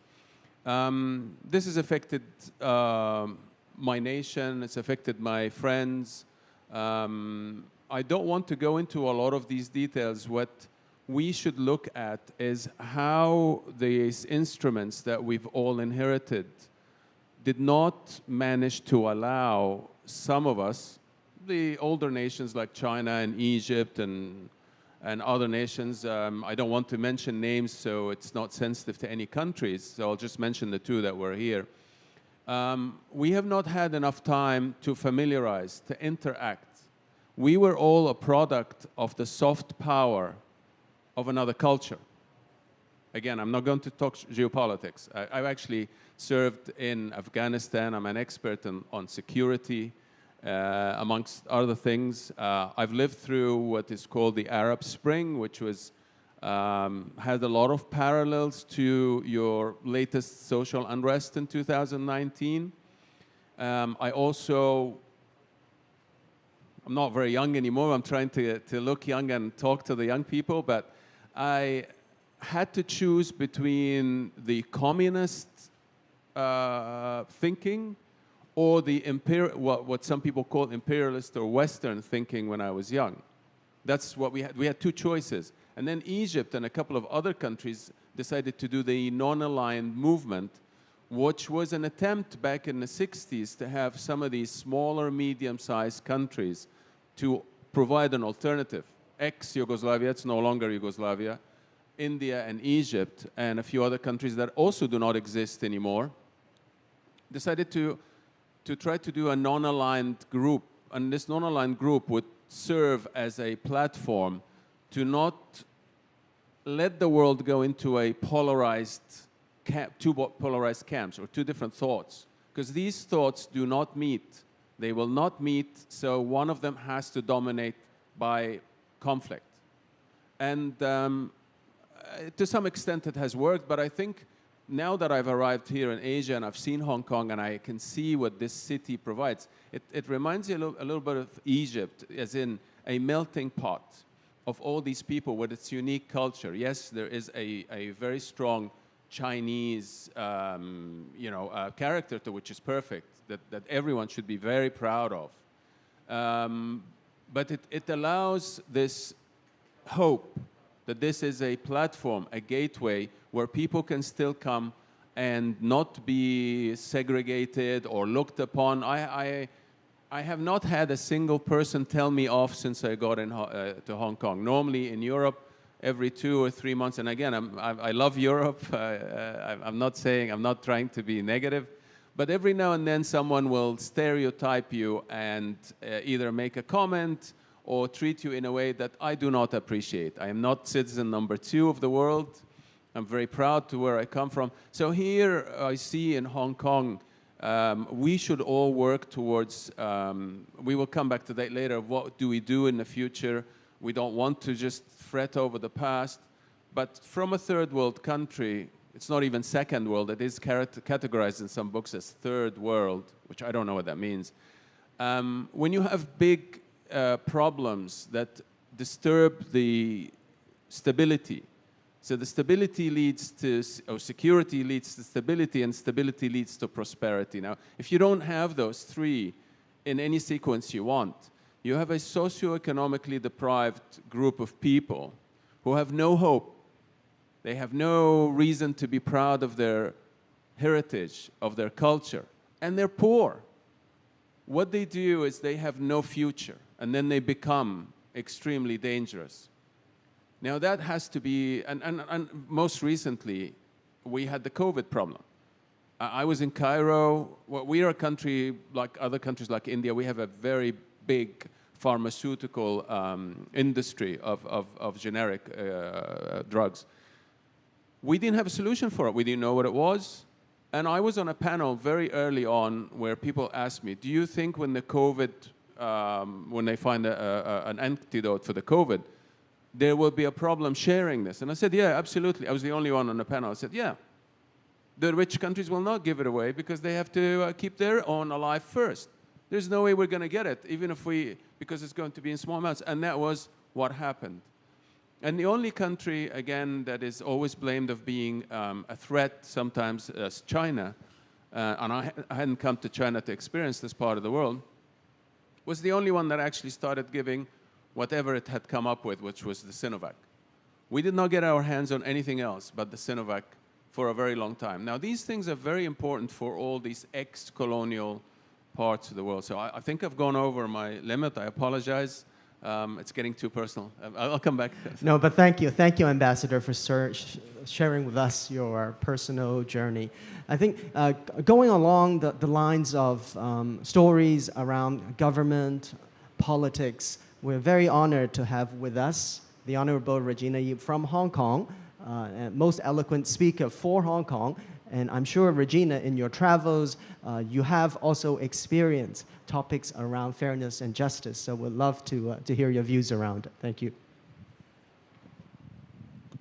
This has affected my nation, it's affected my friends. I don't want to go into a lot of these details. What we should look at is how these instruments that we've all inherited did not manage to allow some of us, the older nations like China and Egypt and other nations, I don't want to mention names so it's not sensitive to any countries, so I'll just mention the 2 that were here. We have not had enough time to familiarize, to interact. We were all a product of the soft power of another culture. Again, I'm not going to talk geopolitics. I've actually served in Afghanistan. I'm an expert on security, amongst other things. I've lived through what is called the Arab Spring, which was had a lot of parallels to your latest social unrest in 2019. I'm not very young anymore. I'm trying to look young and talk to the young people, but I had to choose between the communist thinking or the what some people call imperialist or Western thinking when I was young. That's what we had. We had 2 choices. And then Egypt and a couple of other countries decided to do the non-aligned movement, which was an attempt back in the 60s to have some of these smaller, medium-sized countries to provide an alternative. Ex-Yugoslavia, it's no longer Yugoslavia, India and Egypt, and a few other countries that also do not exist anymore, decided to try to do a non-aligned group. And this non-aligned group would serve as a platform to not let the world go into a two polarized camps or two different thoughts, because these thoughts do not meet. They will not meet, so one of them has to dominate by conflict. And to some extent it has worked, but I think now that I've arrived here in Asia and I've seen Hong Kong and I can see what this city provides, it reminds you a little bit of Egypt, as in a melting pot of all these people with its unique culture. Yes, there is a very strong Chinese character to which is perfect, that everyone should be very proud of. But it allows this hope that this is a platform, a gateway, where people can still come and not be segregated or looked upon. I have not had a single person tell me off since I got to Hong Kong. Normally in Europe, every 2 or 3 months, and again, I love Europe. I'm not trying to be negative, but every now and then someone will stereotype you and either make a comment or treat you in a way that I do not appreciate. I am not citizen number 2 of the world. I'm very proud to where I come from. So here I see in Hong Kong, we should all work towards, we will come back to that later, what do we do in the future? We don't want to just fret over the past, but from a third world country, it's not even second world, it is categorized in some books as third world, which I don't know what that means. When you have big problems that disturb the stability, so the stability leads to, or security leads to stability, and stability leads to prosperity. Now, if you don't have those three in any sequence you want, you have a socioeconomically deprived group of people who have no hope. They have no reason to be proud of their heritage, of their culture, and they're poor. What they do is they have no future, and then they become extremely dangerous. Now that has to be, and most recently, we had the COVID problem. I was in Cairo. Well, we are a country like other countries like India. We have a very big pharmaceutical industry of generic drugs. We didn't have a solution for it. We didn't know what it was. And I was on a panel very early on where people asked me, do you think when the COVID, when they find an antidote for the COVID, there will be a problem sharing this? And I said, yeah, absolutely. I was the only one on the panel. I said, yeah. The rich countries will not give it away because they have to keep their own alive first. There's no way we're going to get it, even if because it's going to be in small amounts. And that was what happened. And the only country, again, that is always blamed of being a threat sometimes as China, and I hadn't come to China to experience this part of the world, was the only one that actually started giving whatever it had come up with, which was the Sinovac. We did not get our hands on anything else but the Sinovac for a very long time. Now, these things are very important for all these ex-colonial parts of the world. So I think I've gone over my limit. I apologize. It's getting too personal. I'll come back. No, but thank you. Thank you, Ambassador, for sharing with us your personal journey. I think going along the lines of stories around government, politics, we're very honored to have with us the Honorable Regina from Hong Kong, most eloquent speaker for Hong Kong. And I'm sure, Regina, in your travels, you have also experienced topics around fairness and justice. So we'd love to hear your views around it. Thank you.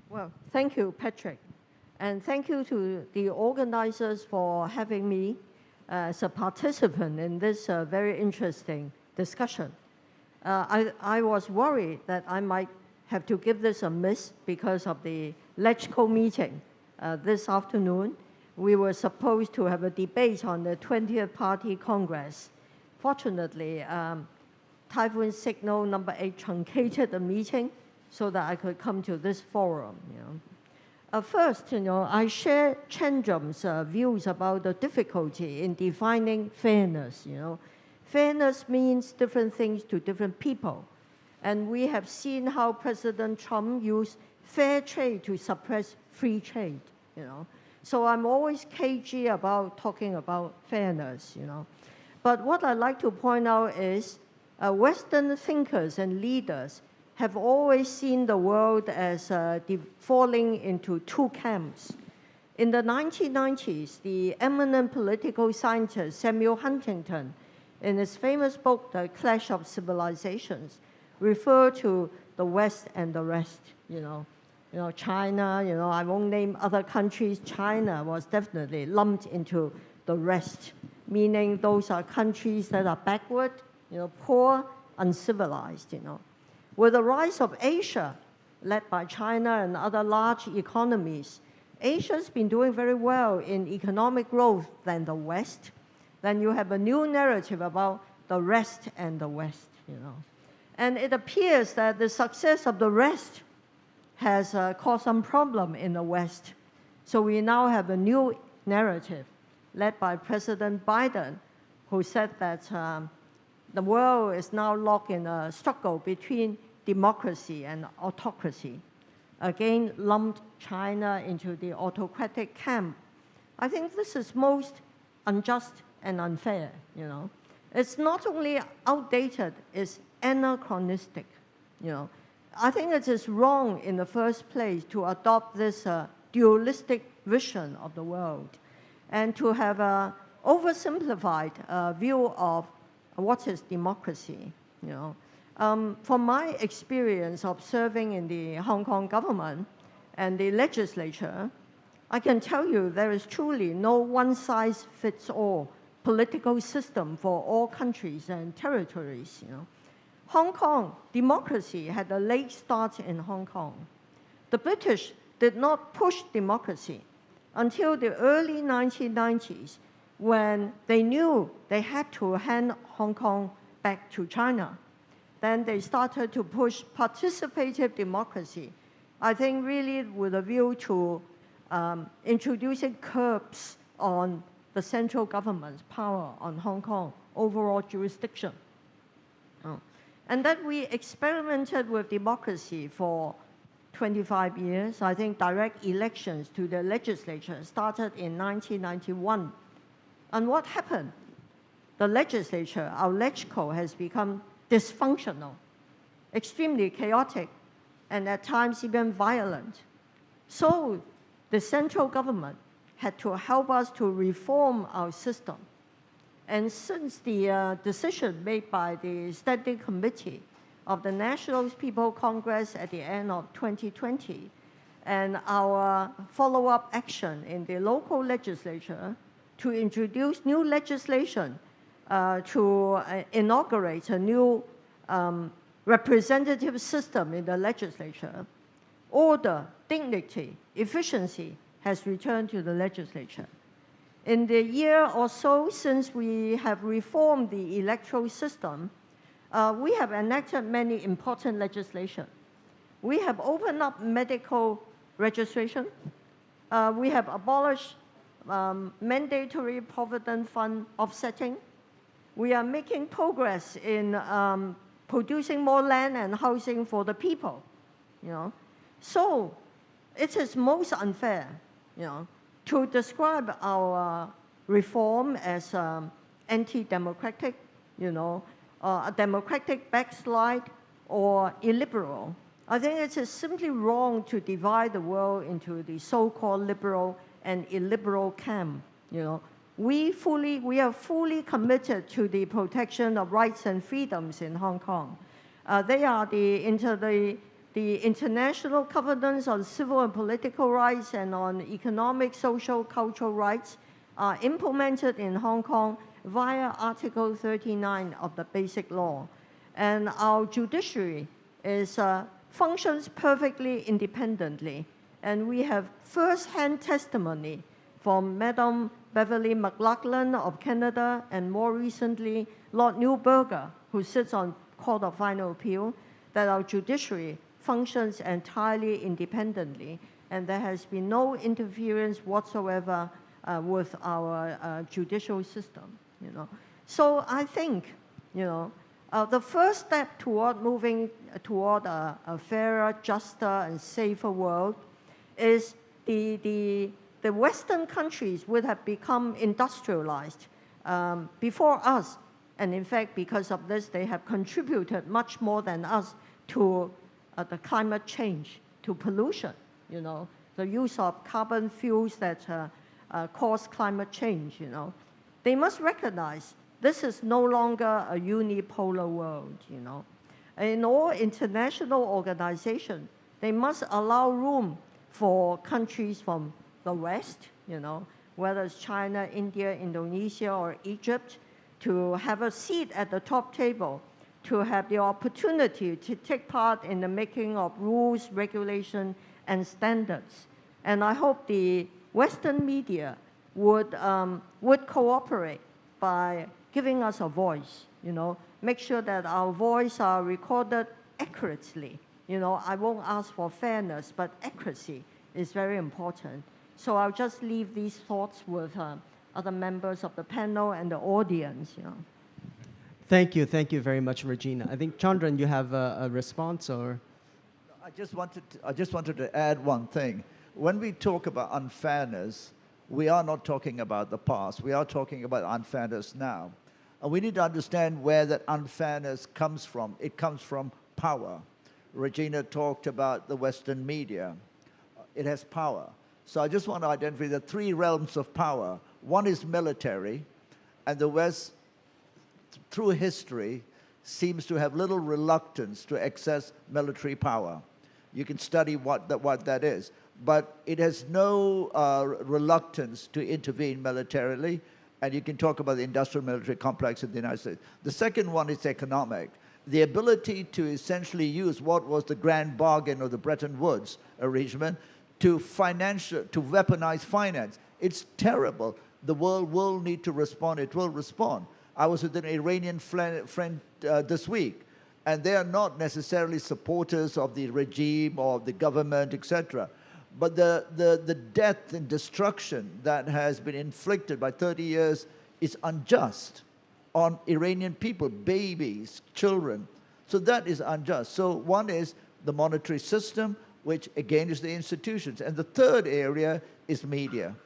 Well, thank you, Patrick. And thank you to the organizers for having me as a participant in this very interesting discussion. I was worried that I might have to give this a miss because of the LegCo meeting this afternoon. We were supposed to have a debate on the 20th Party Congress. Fortunately, Typhoon Signal number 8 truncated the meeting so that I could come to this forum. First, I share Chen Zhom's views about the difficulty in defining fairness. Fairness means different things to different people. And we have seen how President Trump used fair trade to suppress free trade. So I'm always cagey about talking about fairness. But what I'd like to point out is Western thinkers and leaders have always seen the world as falling into two camps. In the 1990s, the eminent political scientist Samuel Huntington, in his famous book, The Clash of Civilizations, referred to the West and the rest, China, I won't name other countries. China was definitely lumped into the rest, meaning those are countries that are backward, poor, uncivilized, With the rise of Asia, led by China and other large economies, Asia's been doing very well in economic growth than the West. Then you have a new narrative about the rest and the West, And it appears that the success of the rest has caused some problem in the West. So we now have a new narrative led by President Biden, who said that the world is now locked in a struggle between democracy and autocracy. Again, lumped China into the autocratic camp. I think this is most unjust and unfair, It's not only outdated, it's anachronistic, I think it is wrong in the first place to adopt this dualistic vision of the world and to have an oversimplified view of what is democracy, From my experience of serving in the Hong Kong government and the legislature, I can tell you there is truly no one-size-fits-all political system for all countries and territories, Hong Kong democracy had a late start in Hong Kong. The British did not push democracy until the early 1990s, when they knew they had to hand Hong Kong back to China. Then they started to push participative democracy, I think really with a view to introducing curbs on the central government's power on Hong Kong overall jurisdiction. And that we experimented with democracy for 25 years. I think direct elections to the legislature started in 1991. And what happened? The legislature, our LegCo, has become dysfunctional, extremely chaotic, and at times even violent. So the central government had to help us to reform our system. And since the decision made by the Standing Committee of the National People's Congress at the end of 2020, and our follow-up action in the local legislature to introduce new legislation to inaugurate a new representative system in the legislature, order, dignity, efficiency has returned to the legislature. In the year or so since we have reformed the electoral system, we have enacted many important legislation. We have opened up medical registration. We have abolished mandatory provident fund offsetting. We are making progress in producing more land and housing for the people. So it is most unfair, to describe our reform as anti-democratic, a democratic backslide or illiberal. I think it is simply wrong to divide the world into the so-called liberal and illiberal camp. We are fully committed to the protection of rights and freedoms in Hong Kong. They are the international covenants on civil and political rights and on economic, social, cultural rights are implemented in Hong Kong via Article 39 of the Basic Law. And our judiciary functions perfectly independently. And we have first-hand testimony from Madam Beverly McLachlan of Canada and more recently Lord Neuberger, who sits on Court of Final Appeal, that our judiciary functions entirely independently, and there has been no interference whatsoever with our judicial system. So I think, the first step toward moving toward a fairer, juster, and safer world is the Western countries would have become industrialized before us, and in fact, because of this, they have contributed much more than us to the climate change to pollution, you know, the use of carbon fuels that cause climate change, you know. They must recognize this is no longer a unipolar world, you know. In all international organizations, they must allow room for countries from the West, you know, whether it's China, India, Indonesia, or Egypt, to have a seat at the top table, to have the opportunity to take part in the making of rules, regulation, and standards. And I hope the Western media would cooperate by giving us a voice, you know, make sure that our voice are recorded accurately. You know, I won't ask for fairness, but accuracy is very important. So I'll just leave these thoughts with other members of the panel and the audience, you know. Thank you very much, Regina. I think, Chandran, you have a response, or? I just wanted to add one thing. When we talk about unfairness, we are not talking about the past. We are talking about unfairness now. And we need to understand where that unfairness comes from. It comes from power. Regina talked about the Western media. It has power. So I just want to identify the three realms of power. One is military, and the West, through history, seems to have little reluctance to access military power. You can study what that is. But it has no reluctance to intervene militarily, and you can talk about the industrial military complex in the United States. The second one is economic. The ability to essentially use what was the grand bargain of the Bretton Woods arrangement to weaponize finance. It's terrible. The world will need to respond. It will respond. I was with an Iranian friend this week, and they are not necessarily supporters of the regime or of the government, etc. But the death and destruction that has been inflicted by 30 years is unjust on Iranian people, babies, children. So that is unjust. So one is the monetary system, which again is the institutions. And the third area is media,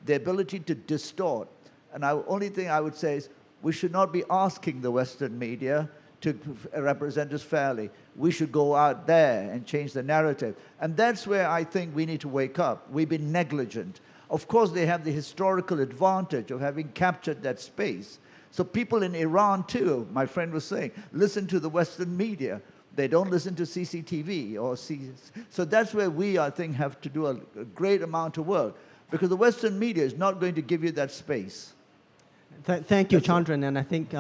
the ability to distort. And the only thing I would say is we should not be asking the Western media to represent us fairly. We should go out there and change the narrative. And that's where I think we need to wake up. We've been negligent. Of course, they have the historical advantage of having captured that space. So people in Iran, too, my friend was saying, listen to the Western media. They don't listen to CCTV or So that's where we, I think, have to do a great amount of work, because the Western media is not going to give you that space. Thank you, Chandran. And I think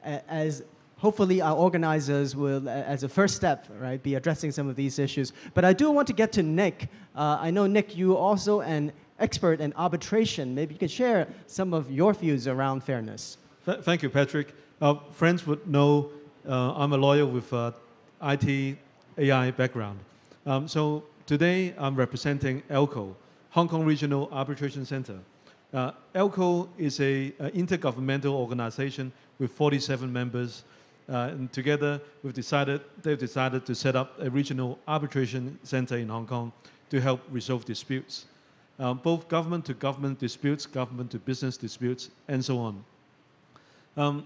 as hopefully our organizers will, as a first step, right, be addressing some of these issues. But I do want to get to Nick. I know, Nick, you also an expert in arbitration. Maybe you can share some of your views around fairness. Thank you, Patrick. Friends would know I'm a lawyer with IT, AI background. So today I'm representing ELCO, Hong Kong Regional Arbitration Center. ELCO is an intergovernmental organization with 47 members. And together, they've decided to set up a regional arbitration center in Hong Kong to help resolve disputes, both government-to-government disputes, government-to-business disputes, and so on.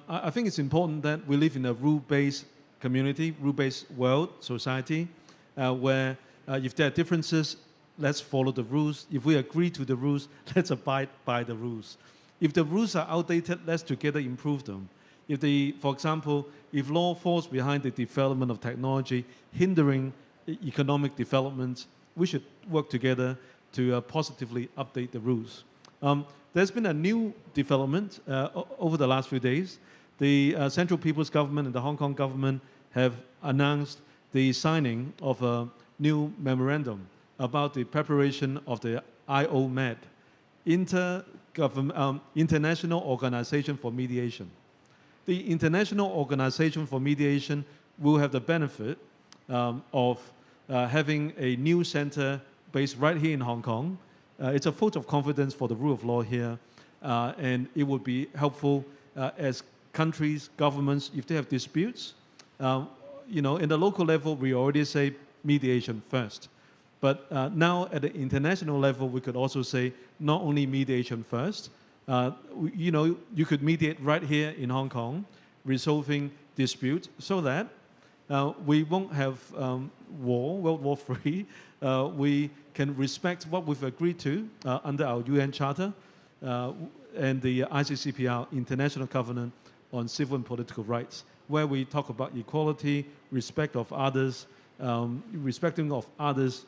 I think it's important that we live in a rule-based community, rule-based world, society, where if there are differences, let's follow the rules. If we agree to the rules, let's abide by the rules. If the rules are outdated, let's together improve them. For example, if law falls behind the development of technology, hindering economic development, we should work together to positively update the rules. There's been a new development over the last few days. The Central People's Government and the Hong Kong government have announced the signing of a new memorandum about the preparation of the IOMED, International Organization for Mediation. The International Organization for Mediation will have the benefit of having a new center based right here in Hong Kong. It's a vote of confidence for the rule of law here, and it would be helpful as countries, governments, if they have disputes. In the local level, we already say mediation first. But now at the international level, we could also say not only mediation first. You could mediate right here in Hong Kong, resolving disputes, so that we won't have World War III. We can respect what we've agreed to under our UN Charter and the ICCPR, International Covenant on Civil and Political Rights, where we talk about equality, respect of others, respecting of others'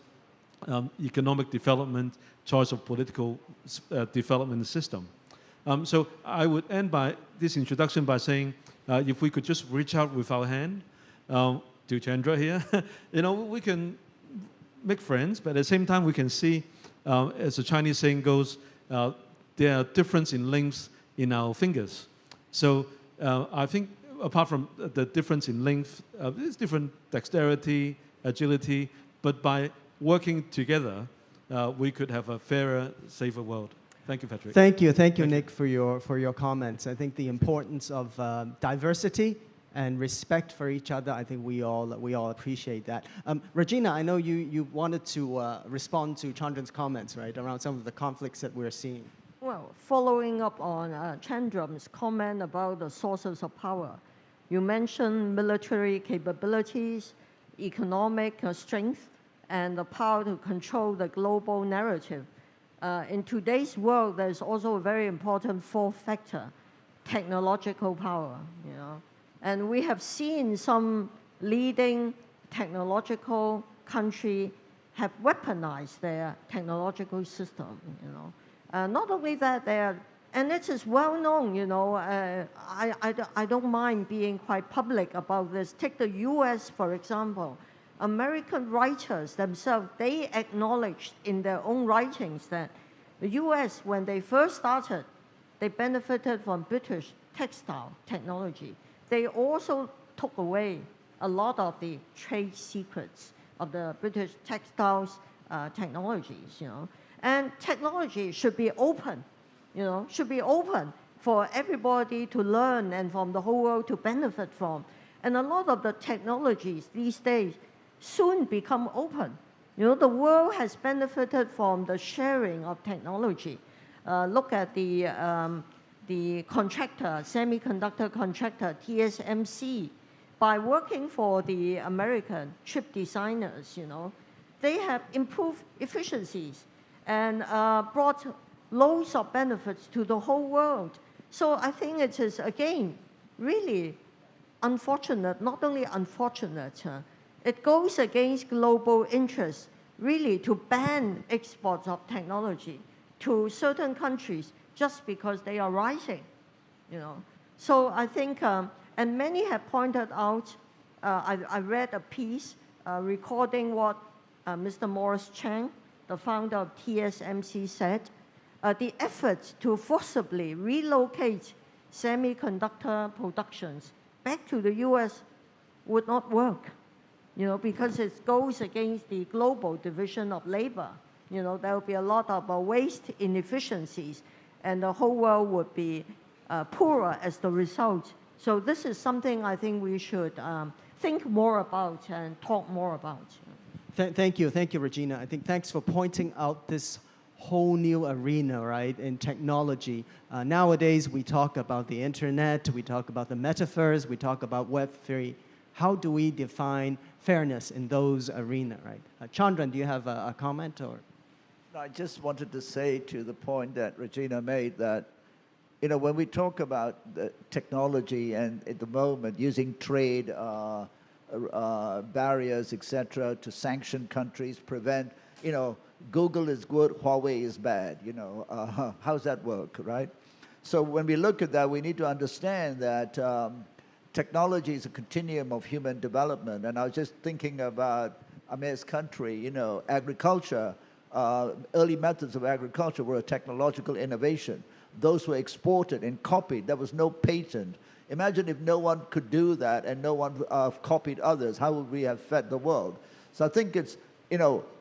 economic development, choice of political development system. So I would end by this introduction by saying, if we could just reach out with our hand to Chandra here, we can make friends, but at the same time we can see, as the Chinese saying goes, there are difference in lengths in our fingers. So I think apart from the difference in length, there's different dexterity, agility, but by working together, we could have a fairer, safer world. Thank you, Patrick. Thank you, Nick, for your comments. I think the importance of diversity and respect for each other, I think we all appreciate that. Regina, I know you wanted to respond to Chandran's comments, right, around some of the conflicts that we're seeing. Well, following up on Chandram's comment about the sources of power, you mentioned military capabilities, economic strength, and the power to control the global narrative. In today's world, there's also a very important fourth factor, technological power. And we have seen some leading technological country have weaponized their technological system. Not only that, and it is well known. I don't mind being quite public about this. Take the U.S. for example. American writers themselves, they acknowledged in their own writings that the U.S., when they first started, they benefited from British textile technology. They also took away a lot of the trade secrets of the British textiles technologies, And technology should be open, should be open for everybody to learn and from the whole world to benefit from. And a lot of the technologies these days soon become open. The world has benefited from the sharing of technology. Look at the contractor, semiconductor contractor, TSMC. By working for the American chip designers, they have improved efficiencies and brought loads of benefits to the whole world. So I think it is, again, really unfortunate, not only unfortunate, it goes against global interests, really, to ban exports of technology to certain countries just because they are rising, So I think, and many have pointed out, I read a piece recording what Mr. Morris Chang, the founder of TSMC, said, the efforts to forcibly relocate semiconductor productions back to the US would not work, because it goes against the global division of labor. There will be a lot of waste, inefficiencies, and the whole world would be poorer as the result. So this is something I think we should think more about and talk more about. Thank you, Regina. I think thanks for pointing out this whole new arena, right, in technology. Nowadays, we talk about the internet, we talk about the metaverse, we talk about Web3. How do we define fairness in those arenas, right? Chandran, do you have a comment? Or? I just wanted to say to the point that Regina made that, when we talk about the technology and at the moment using trade barriers, etc., to sanction countries, prevent, Google is good, Huawei is bad, how's that work, right? So when we look at that, we need to understand that technology is a continuum of human development. And I was just thinking about Amir's country, agriculture, early methods of agriculture were a technological innovation. Those were exported and copied. There was no patent. Imagine if no one could do that and no one copied others. How would we have fed the world? So I think it's,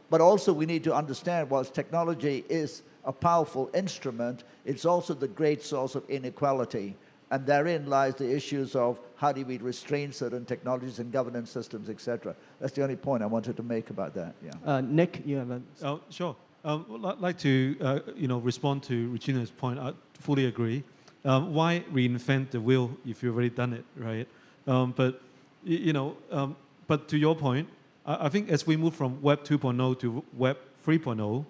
but also we need to understand whilst technology is a powerful instrument, it's also the great source of inequality. And therein lies the issues of how do we restrain certain technologies and governance systems, etc. That's the only point I wanted to make about that. Yeah. Nick, you have a... Oh, sure. I'd like to respond to Regina's point. I fully agree. Why reinvent the wheel if you've already done it, right? But but to your point, I think as we move from Web 2.0 to Web 3.0,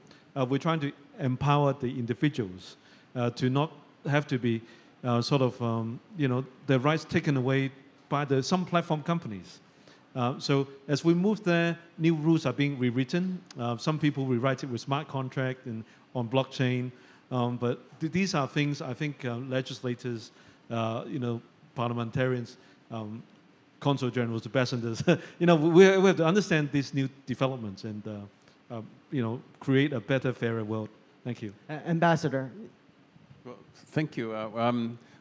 we're trying to empower the individuals to not have to be their rights taken away by some platform companies. So as we move there, new rules are being rewritten. Some people rewrite it with smart contract and on blockchain. But these are things I think legislators, parliamentarians, consul generals, ambassadors, we have to understand these new developments and create a better, fairer world. Thank you. Ambassador. Well, thank you.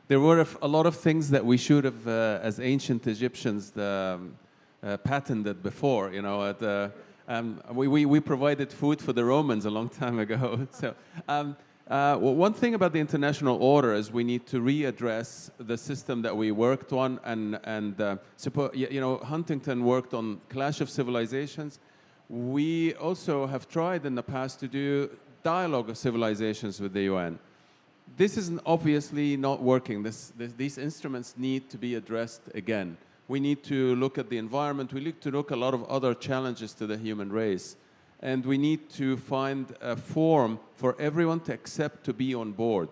There were a lot of things that we should have, as ancient Egyptians, patented before. We provided food for the Romans a long time ago. So, one thing about the international order is we need to readdress the system that we worked on, and Huntington worked on Clash of Civilizations. We also have tried in the past to do dialogue of civilizations with the UN. This is obviously not working. These instruments need to be addressed again. We need to look at the environment. We need to look at a lot of other challenges to the human race. And we need to find a forum for everyone to accept to be on board.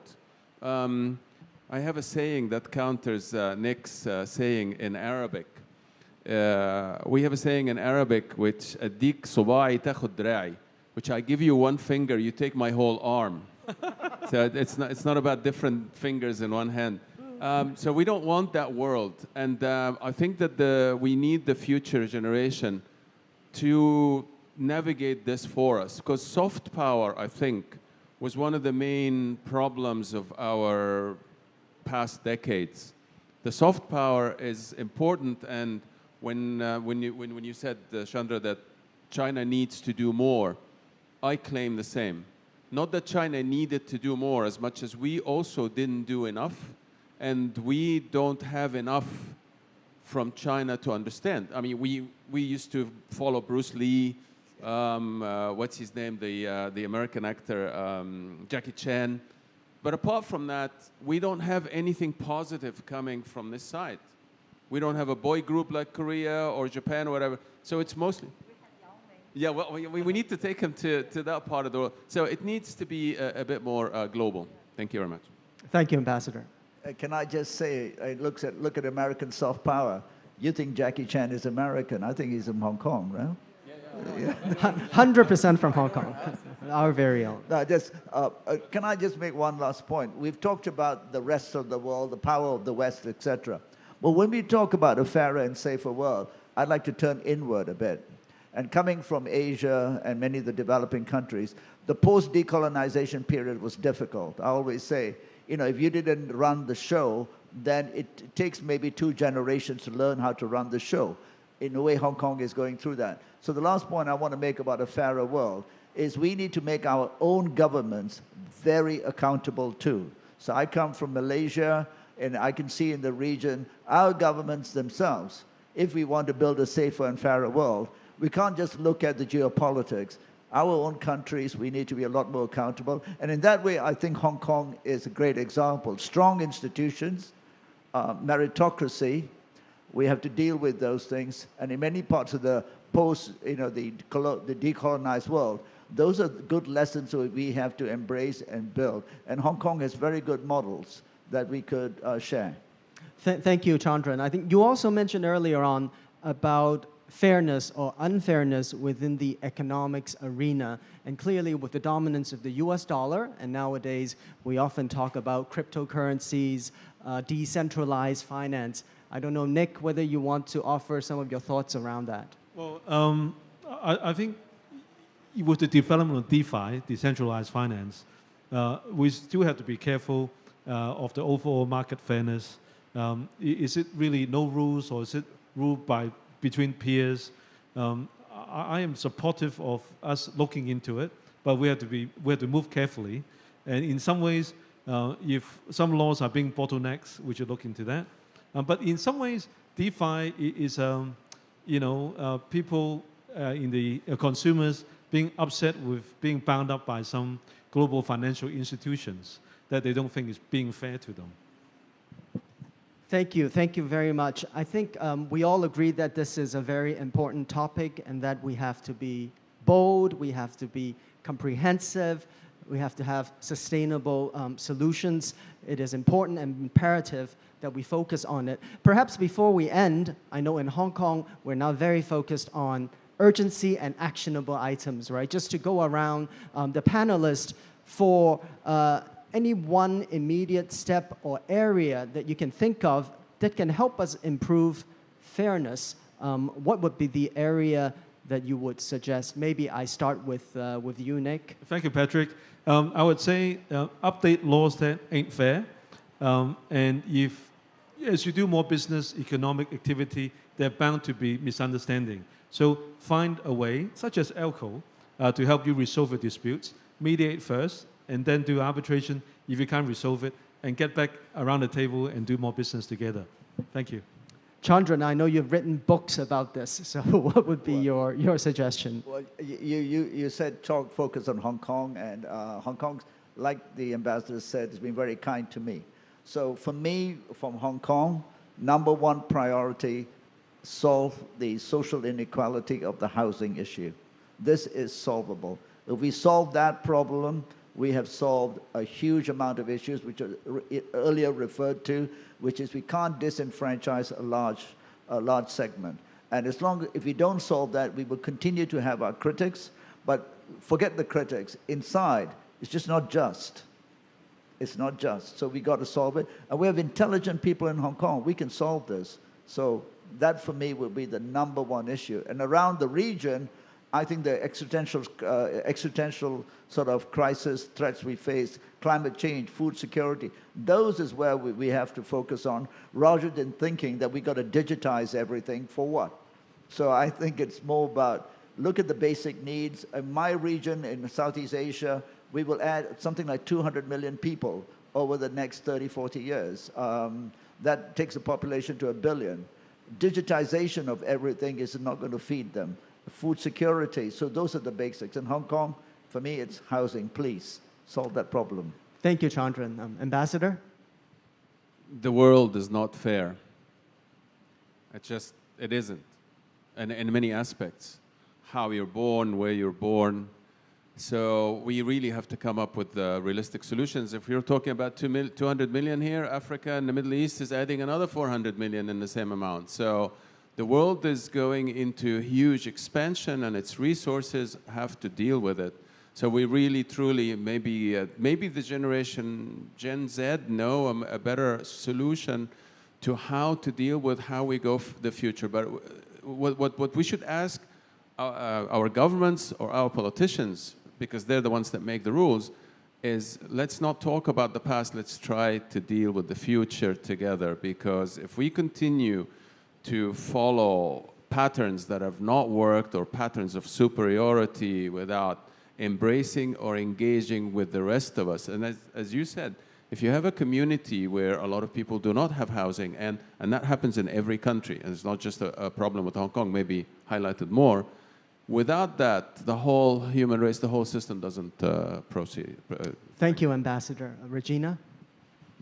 I have a saying that counters Nick's saying in Arabic. We have a saying in Arabic, which أديك صباعي تاخد دراعي, which I give you one finger, you take my whole arm. So it's not about different fingers in one hand. So we don't want that world. And I think that we need the future generation to navigate this for us. Because soft power, I think, was one of the main problems of our past decades. The soft power is important, and when you said, Chandra, that China needs to do more, I claim the same. Not that China needed to do more as much as we also didn't do enough, and we don't have enough from China to understand. I mean, we used to follow Bruce Lee, what's his name, the American actor, Jackie Chan. But apart from that, we don't have anything positive coming from this side. We don't have a boy group like Korea or Japan or whatever. So it's mostly... Yeah, well, we need to take him to that part of the world. So it needs to be a bit more global. Thank you very much. Thank you, Ambassador. Can I just say, look at American soft power. You think Jackie Chan is American. I think he's from Hong Kong, right? Yeah. 100% from Hong Kong, our very own. No, can I just make one last point? We've talked about the rest of the world, the power of the West, etc. But when we talk about a fairer and safer world, I'd like to turn inward a bit. And coming from Asia and many of the developing countries, the post-decolonization period was difficult. I always say, if you didn't run the show, then it takes maybe 2 generations to learn how to run the show. In a way, Hong Kong is going through that. So the last point I want to make about a fairer world is we need to make our own governments very accountable too. So I come from Malaysia, and I can see in the region, our governments themselves, if we want to build a safer and fairer world, we can't just look at the geopolitics. Our own countries, we need to be a lot more accountable. And in that way, I think Hong Kong is a great example. Strong institutions, meritocracy, we have to deal with those things. And in many parts of the the decolonized world, those are good lessons that we have to embrace and build. And Hong Kong has very good models that we could share. Thank you, Chandra. And I think you also mentioned earlier on about fairness or unfairness within the economics arena. And clearly with the dominance of the US dollar, and nowadays we often talk about cryptocurrencies, decentralized finance. I don't know, Nick, whether you want to offer some of your thoughts around that. Well, I think with the development of DeFi, decentralized finance, we still have to be careful of the overall market fairness. Is it really no rules, or is it ruled between peers? I am supportive of us looking into it, but we have to move carefully. And in some ways, if some laws are being bottlenecks, we should look into that. But in some ways, DeFi is people in the consumers being upset with being bound up by some global financial institutions that they don't think is being fair to them. Thank you very much. I think we all agree that this is a very important topic and that we have to be bold, we have to be comprehensive, we have to have sustainable solutions. It is important and imperative that we focus on it. Perhaps before we end, I know in Hong Kong, we're now very focused on urgency and actionable items, right? Just to go around the panelists for any one immediate step or area that you can think of that can help us improve fairness, what would be the area that you would suggest? Maybe I start with you, Nick. Thank you, Patrick. I would say update laws that ain't fair. And as you do more business, economic activity, there are bound to be misunderstanding. So find a way, such as ELCO, to help you resolve your disputes, mediate first, and then do arbitration if you can't resolve it, and get back around the table and do more business together. Thank you. Chandran, I know you've written books about this, so what would be your suggestion? Well, you said focus on Hong Kong, and Hong Kong, like the ambassador said, has been very kind to me. So for me, from Hong Kong, number one priority, solve the social inequality of the housing issue. This is solvable. If we solve that problem, we have solved a huge amount of issues which are earlier referred to, which is we can't disenfranchise a large segment. And if we don't solve that, we will continue to have our critics, but forget the critics. Inside, it's just not just. It's not just. So we got to solve it. And we have intelligent people in Hong Kong. We can solve this. So that, for me, will be the number one issue. And around the region, I think the existential sort of crisis threats we face, climate change, food security, those is where we have to focus on, rather than thinking that we got to digitize everything for what. So I think it's more about look at the basic needs. In my region, in Southeast Asia, we will add something like 200 million people over the next 30, 40 years. That takes the population to 1 billion. Digitization of everything is not going to feed them. Food security. So those are the basics. In Hong Kong, for me, it's housing. Please solve that problem. Thank you, Chandran. Ambassador? The world is not fair. It isn't. And in many aspects. How you're born, where you're born. So we really have to come up with realistic solutions. If you're talking about 200 million here, Africa and the Middle East is adding another 400 million in the same amount. So the world is going into huge expansion, and its resources have to deal with it. So we really, truly, maybe the generation Gen Z know a better solution to how to deal with how we go the future. But what we should ask our governments or our politicians, because they're the ones that make the rules, is let's not talk about the past, let's try to deal with the future together. Because if we continue to follow patterns that have not worked or patterns of superiority without embracing or engaging with the rest of us. And as you said, if you have a community where a lot of people do not have housing, and that happens in every country, and it's not just a problem with Hong Kong, maybe highlighted more, without that, the whole human race, the whole system doesn't proceed. Thank you, Ambassador. Regina?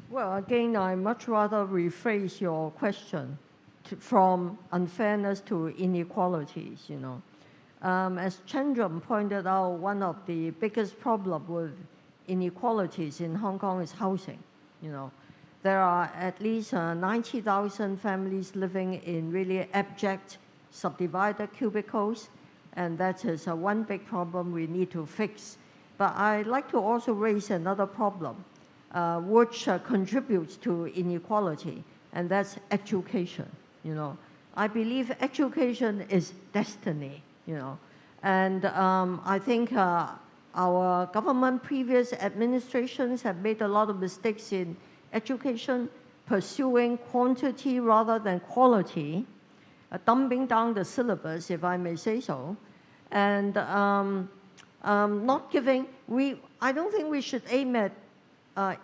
Well, again, I much rather rephrase your question from unfairness to inequalities, you know. As Chandran pointed out, one of the biggest problems with inequalities in Hong Kong is housing, you know. There are at least 90,000 families living in really abject subdivided cubicles, and that is one big problem we need to fix. But I'd like to also raise another problem, which contributes to inequality, and that's education. You know, I believe education is destiny, you know. And I think our government, previous administrations have made a lot of mistakes in education, pursuing quantity rather than quality, dumbing down the syllabus, if I may say so, and not giving, I don't think we should aim at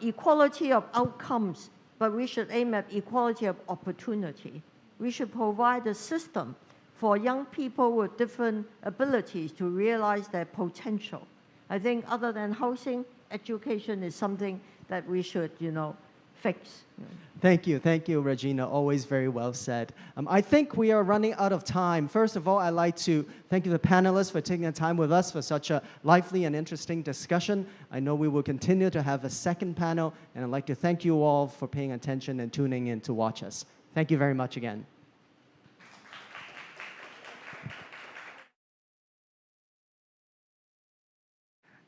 equality of outcomes, but we should aim at equality of opportunity. We should provide a system for young people with different abilities to realize their potential. I think other than housing, education is something that we should, you know, fix. Thank you, Regina. Always very well said. I think we are running out of time. First of all, I'd like to thank you, the panelists, for taking the time with us for such a lively and interesting discussion. I know we will continue to have a second panel, and I'd like to thank you all for paying attention and tuning in to watch us. Thank you very much again.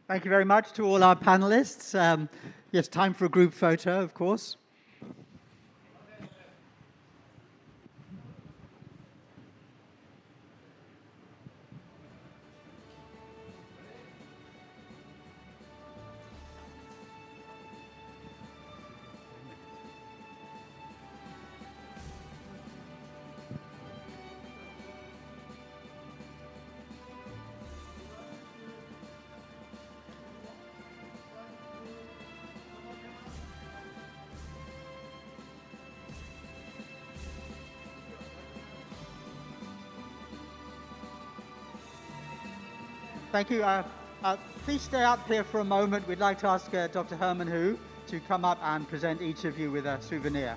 Thank you very much to all our panelists. Yes, time for a group photo, of course. Thank you. Please stay up here for a moment. We'd like to ask Dr. Herman Hu to come up and present each of you with a souvenir.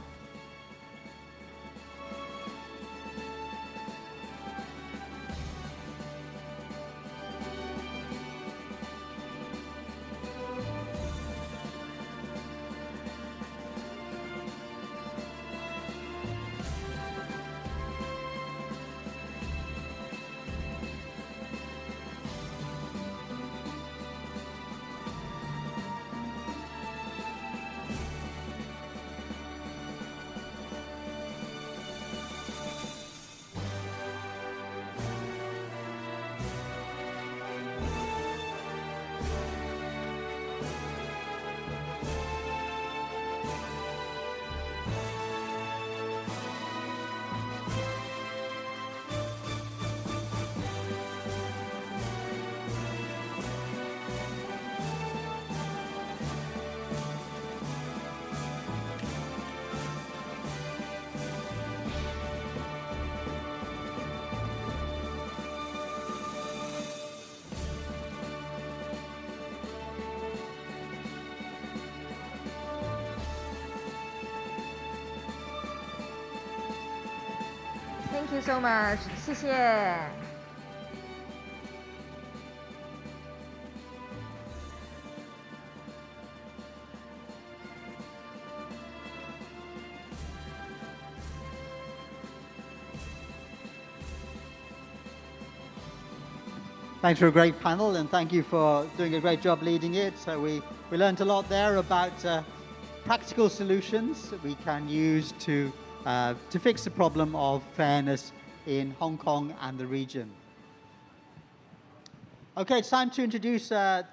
Thank you so much， 谢谢。Thanks for a great panel, and thank you for doing a great job leading it. So we learned a lot there about practical solutions that we can use to fix the problem of fairness in Hong Kong and the region. Okay, it's time to introduce the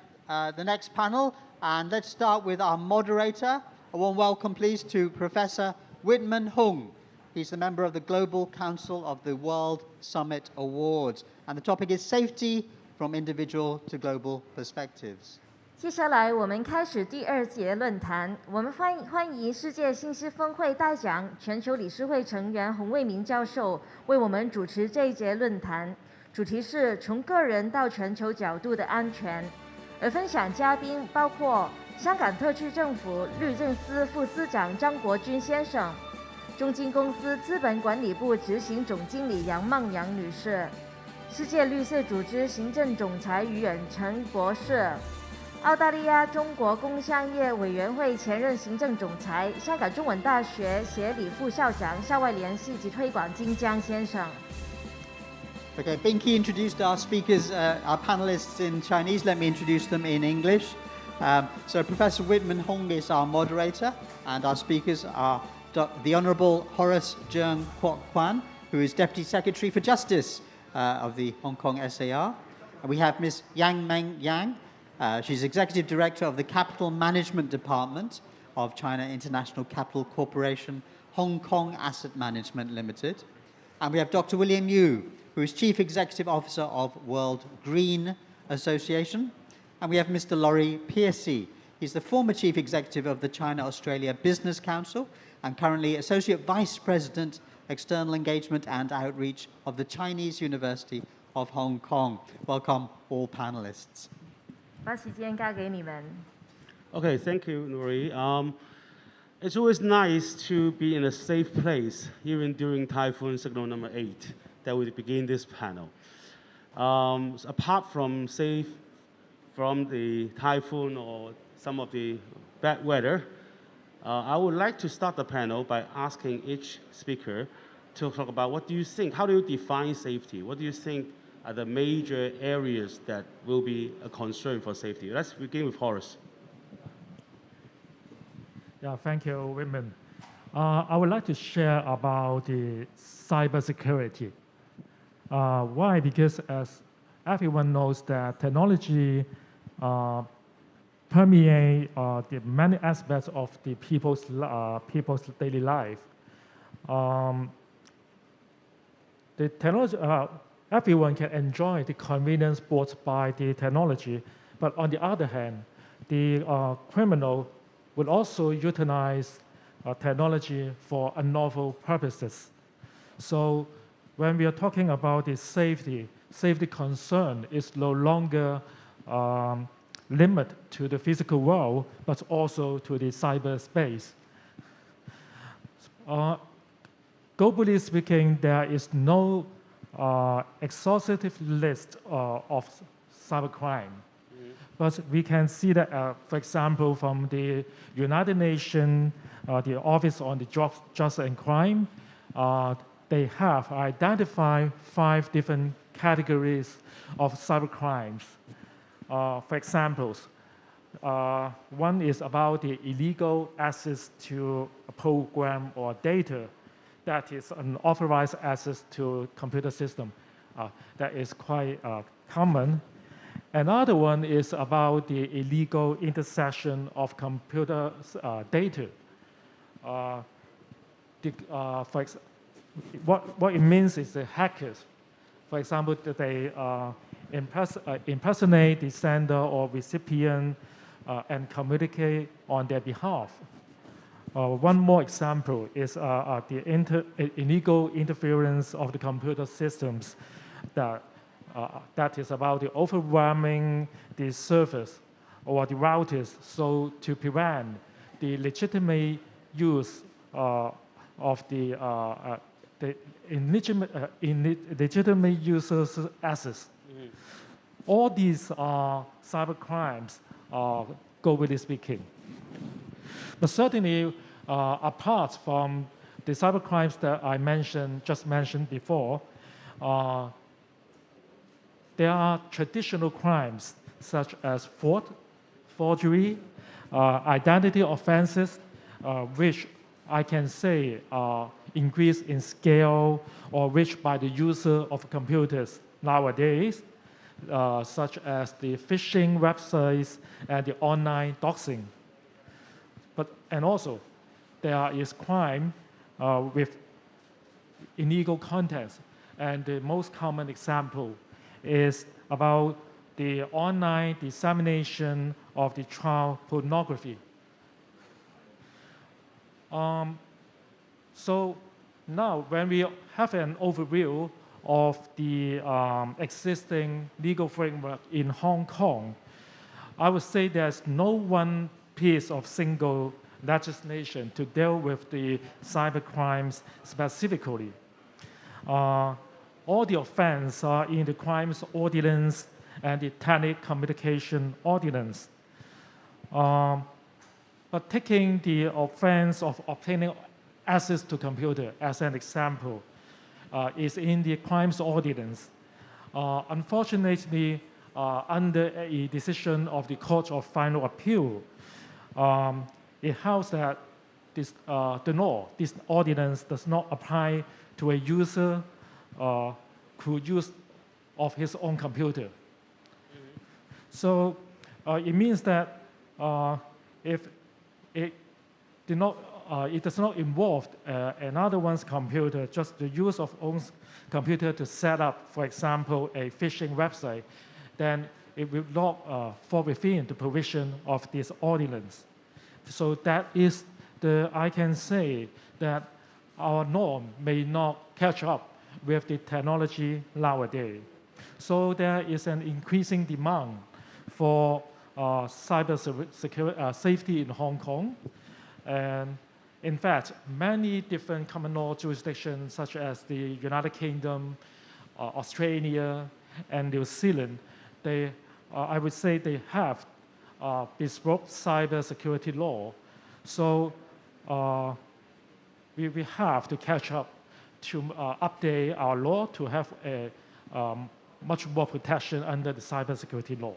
next panel, and let's start with our moderator. A warm welcome, please, to Professor Whitman Hung. He's a member of the Global Council of the World Summit Awards, and the topic is safety from individual to global perspectives. 接下来我们开始第二节论坛，我们欢迎世界信息峰会代奖全球理事会成员洪为民教授为我们主持这一节论坛，主题是从个人到全球角度的安全。而分享嘉宾包括香港特区政府律政司副司长张国军先生、中金公司资本管理部执行总经理杨梦阳女士、世界绿色组织行政总裁于远成博士、澳大利亚中国工商业委员会前任行政总裁、香港中文大学协理副校长、校外联系及推广金江先生。Okay, Binky introduced our speakers, our panelists in Chinese. Let me introduce them in English. So Professor Whitman Hung is our moderator, and our speakers are the Honourable Horace Jeung Kwok Kwan, who is Deputy Secretary for Justice of the Hong Kong SAR. And we have Ms. Yang Meng Yang. She's Executive Director of the Capital Management Department of China International Capital Corporation, Hong Kong Asset Management Limited. And we have Dr. William Yu, who is Chief Executive Officer of World Green Association. And we have Mr. Laurie Piercy. He's the former Chief Executive of the China-Australia Business Council and currently Associate Vice President, External Engagement and Outreach of the Chinese University of Hong Kong. Welcome, all panelists. 把时间交给你们。 Okay, thank you, Nuri. It's always nice to be in a safe place, even during Typhoon Signal number 8, that we begin this panel. Apart from safe from the typhoon or some of the bad weather, I would like to start the panel by asking each speaker to talk about what do you think, how do you define safety? What do you think are the major areas that will be a concern for safety? Let's begin with Horace. Yeah, thank you, Whitman. I would like to share about the cybersecurity. Why? Because as everyone knows that technology permeate the many aspects of the people's daily life. The technology, everyone can enjoy the convenience brought by the technology, but on the other hand, the criminal will also utilize technology for unlawful purposes. So when we are talking about the safety concern is no longer limited to the physical world, but also to the cyberspace. Globally speaking, there is no exhaustive list of cybercrime. But we can see that, for example, from the United Nations, the Office on the Justice and Crime, they have identified 5 different categories of cybercrimes. For example, one is about the illegal access to a program or data. That is unauthorized access to computer system. That is quite common. Another one is about the illegal interception of computer data. What it means is the hackers, for example, that they impersonate the sender or recipient and communicate on their behalf. One more example is the illegal interference of the computer systems that is about the overwhelming the servers or the routers, so to prevent the legitimate use of the illegitimate users' access. All these are cyber crimes, globally speaking. But certainly, apart from the cyber crimes that I just mentioned before, there are traditional crimes such as fraud, forgery, identity offenses, which I can say increase in scale or reached by the user of computers nowadays, such as the phishing websites and the online doxing. And also, there is crime with illegal contents. And the most common example is about the online dissemination of the child pornography. So now, when we have an overview of the existing legal framework in Hong Kong, I would say there's no one piece of single legislation to deal with the cyber crimes specifically. All the offenses are in the crimes ordinance and the telecommunication ordinance. But taking the offense of obtaining access to computer as an example is in the crimes ordinance. Unfortunately, under a decision of the Court of Final Appeal, it held that this ordinance does not apply to a user who use of his own computer. So it means that if it does not involve another one's computer, just the use of own computer to set up, for example, a phishing website, then it will not fall within the provision of this ordinance. So that is I can say that our norm may not catch up with the technology nowadays. So there is an increasing demand for cyber safety in Hong Kong. And In fact, many different common law jurisdictions, such as the United Kingdom, Australia, and New Zealand, I would say they have bespoke cybersecurity law. So we have to catch up to update our law to have a much more protection under the cybersecurity law.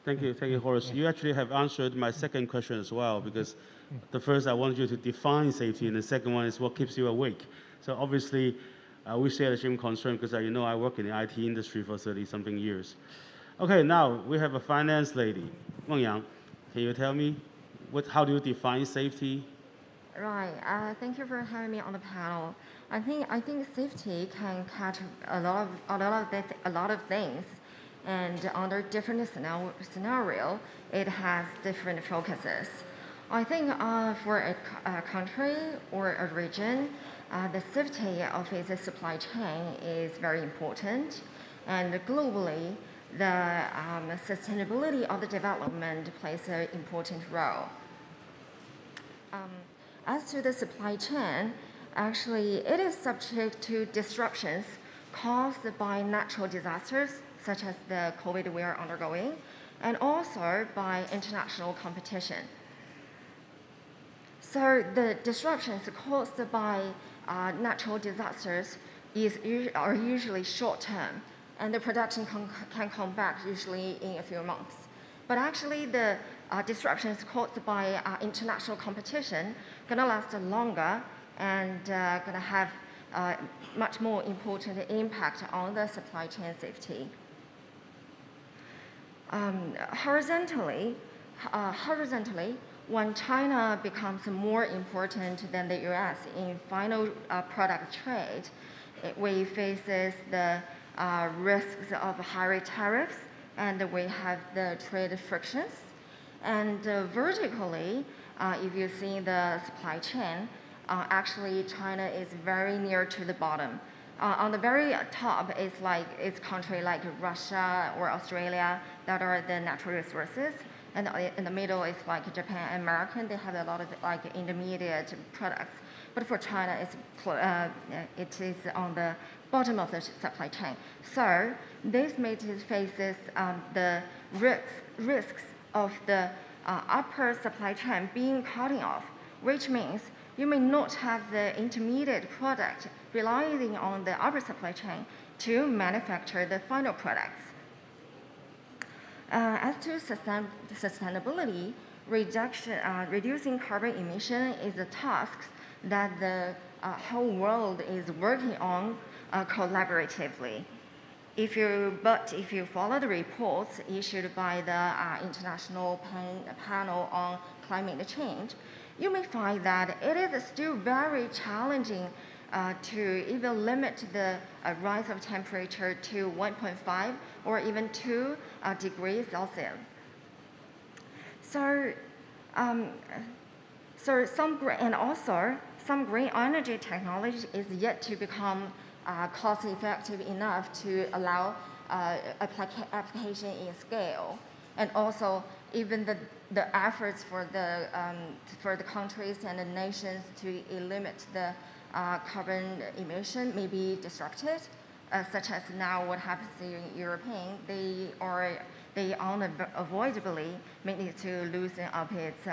Thank you, Horace. You actually have answered my second question as well, because the first I wanted you to define safety, and the second one is what keeps you awake. So obviously, we share the same concern, because you know I work in the IT industry for 30-something years. Okay, now we have a finance lady. Wang Yang, can you tell me how do you define safety? Right. Thank you for having me on the panel. I think safety can catch a lot of things, and under different scenario, it has different focuses. I think for a country or a region, the safety of its supply chain is very important, and globally, the sustainability of the development plays an important role. As to the supply chain, actually, it is subject to disruptions caused by natural disasters, such as the COVID we are undergoing, and also by international competition. So the disruptions caused by natural disasters are usually short-term, and the production can come back usually in a few months. But actually, the disruptions caused by international competition gonna last longer and gonna have much more important impact on the supply chain safety. Horizontally, when China becomes more important than the US in final product trade, we faces the risks of higher tariffs, and we have the trade frictions. And vertically, if you see the supply chain, actually China is very near to the bottom. On the very top, it's country like Russia or Australia that are the natural resources. And in the middle is like Japan and American. They have a lot of like intermediate products. But for China, it is on the bottom of the supply chain. So this makes it faces the risks of the upper supply chain being cut off, which means you may not have the intermediate product relying on the upper supply chain to manufacture the final products. As to sustainability, reducing carbon emission is a task that the whole world is working on collaboratively. If you follow the reports issued by the International Panel on Climate Change, you may find that it is still very challenging to even limit the rise of temperature to 1.5 or even 2 degrees Celsius. So some green energy technology is yet to become cost-effective enough to allow application in scale, and also even the efforts for the countries and the nations to limit the carbon emission may be disrupted, such as now what happens in Europe. They unavoidably may need to loosen up its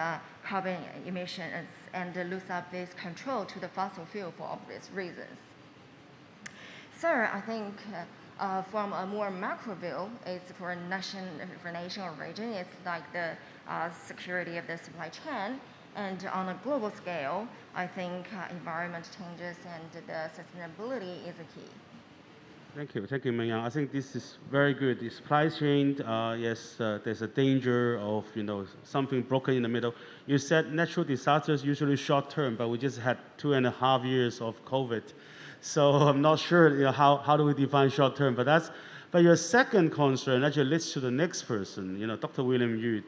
carbon emissions and lose up this control to the fossil fuel for obvious reasons. So I think from a more macro view, it's for nation or region, it's like the security of the supply chain. And on a global scale, I think environment changes and the sustainability is a key. Thank you, Meng Yang. I think this is very good. The supply chain, yes, there's a danger of something broken in the middle. You said natural disasters usually short term, but we just had 2.5 years of COVID, so I'm not sure how do we define short term. But your second concern actually leads to the next person. Dr. William Yu,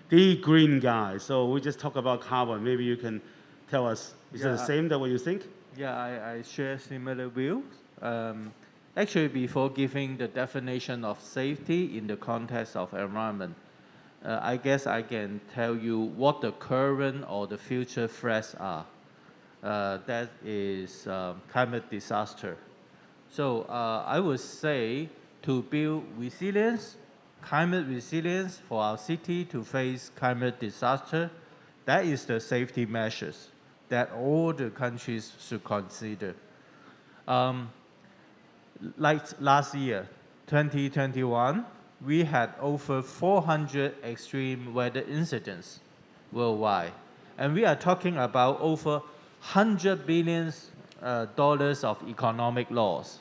the green guy. So we just talk about carbon. Maybe you can tell us, is it the same that what you think? Yeah, I share similar views. Actually, before giving the definition of safety in the context of environment, I guess I can tell you what the current or the future threats are. that is climate disaster. So I would say to build resilience, climate resilience for our city to face climate disaster, that is the safety measures that all the countries should consider. Like last year, 2021, we had over 400 extreme weather incidents worldwide. And we are talking about over $100 billion of economic loss.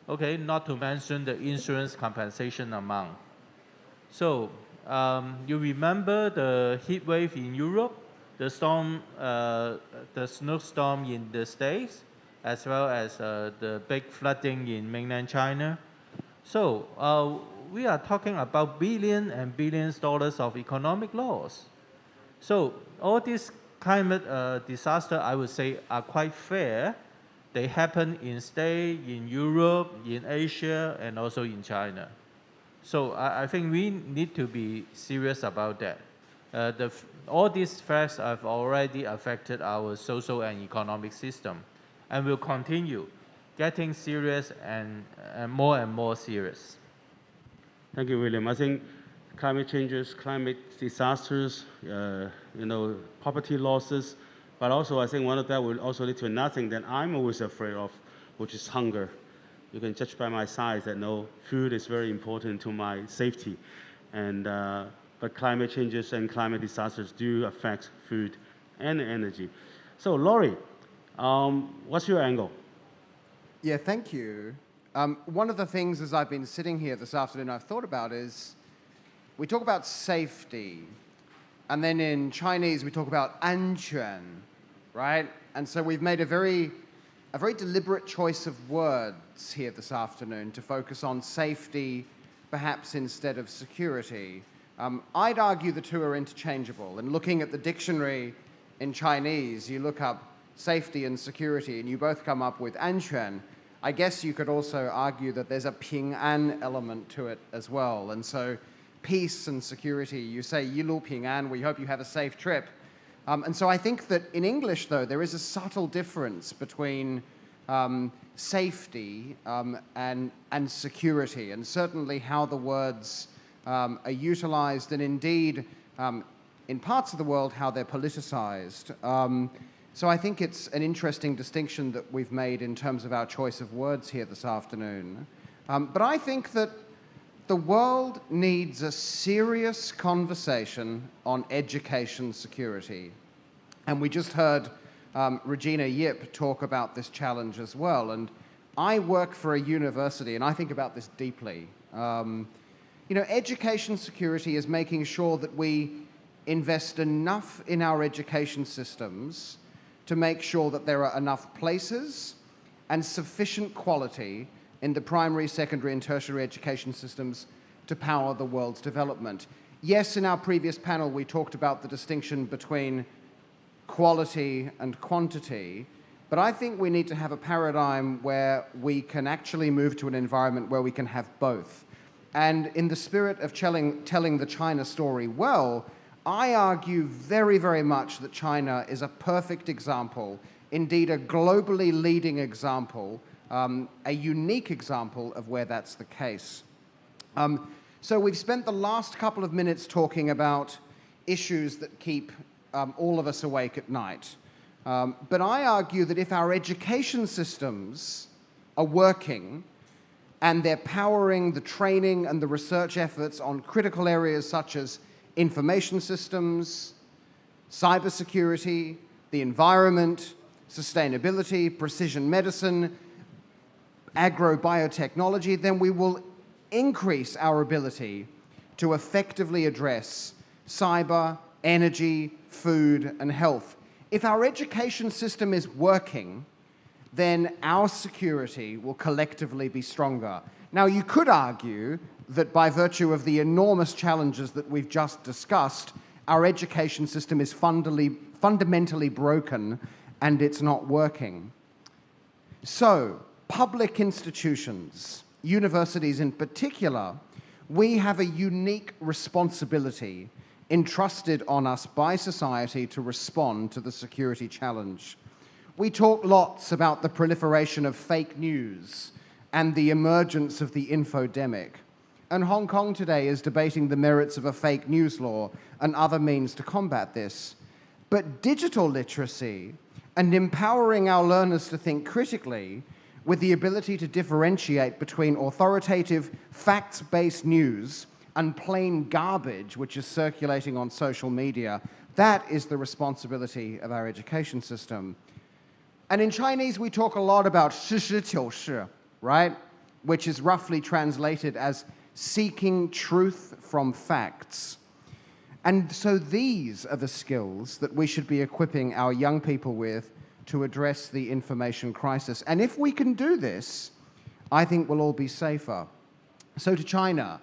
Okay, not to mention the insurance compensation amount. So you remember the heat wave in Europe, the storm, the snowstorm in the States, as well as the big flooding in mainland China. So we are talking about billions and billions dollars of economic loss. So all these climate disasters, I would say, are quite fair. They happen in states, in Europe, in Asia, and also in China. So I think we need to be serious about that. All these facts have already affected our social and economic system, and will continue getting serious and more serious. Thank you, William. I think climate changes, climate disasters, property losses, but also I think one of that will also lead to another thing that I'm always afraid of, which is hunger. You can judge by my size that food is very important to my safety, but climate changes and climate disasters do affect food and energy. So, Laurie, what's your angle? Yeah, thank you. One of the things as I've been sitting here this afternoon I've thought about is we talk about safety, and then in Chinese we talk about 安全, right? And so we've made a very deliberate choice of words here this afternoon to focus on safety, perhaps instead of security. I'd argue the two are interchangeable. And looking at the dictionary in Chinese, you look up safety and security, and you both come up with 安全. I guess you could also argue that there's a 平安 element to it as well. And so peace and security, you say 一路平安, we hope you have a safe trip. And so I think that in English, though, there is a subtle difference between safety and security, and certainly how the words are utilized, and indeed, in parts of the world, how they're politicized. So I think it's an interesting distinction that we've made in terms of our choice of words here this afternoon. But I think that the world needs a serious conversation on education security. And we just heard Regina Yip talk about this challenge as well. And I work for a university, and I think about this deeply. Education security is making sure that we invest enough in our education systems to make sure that there are enough places and sufficient quality in the primary, secondary, and tertiary education systems to power the world's development. Yes, in our previous panel, we talked about the distinction between quality and quantity, but I think we need to have a paradigm where we can actually move to an environment where we can have both. And in the spirit of telling the China story well, I argue very, very much that China is a perfect example, indeed a globally leading example, a unique example of where that's the case. So we've spent the last couple of minutes talking about issues that keep all of us awake at night. But I argue that if our education systems are working and they're powering the training and the research efforts on critical areas such as information systems, cybersecurity, the environment, sustainability, precision medicine, agrobiotechnology, then we will increase our ability to effectively address cyber, energy, food, and health. If our education system is working, then our security will collectively be stronger. Now, you could argue that by virtue of the enormous challenges that we've just discussed, our education system is fundamentally broken and it's not working. So, public institutions, universities in particular, we have a unique responsibility entrusted on us by society to respond to the security challenge. We talk lots about the proliferation of fake news and the emergence of the infodemic. And Hong Kong today is debating the merits of a fake news law and other means to combat this. But digital literacy and empowering our learners to think critically with the ability to differentiate between authoritative, facts-based news and plain garbage, which is circulating on social media, that is the responsibility of our education system. And in Chinese, we talk a lot about 实事求是, right? Which is roughly translated as seeking truth from facts. And so these are the skills that we should be equipping our young people with to address the information crisis. And if we can do this, I think we'll all be safer. So to China,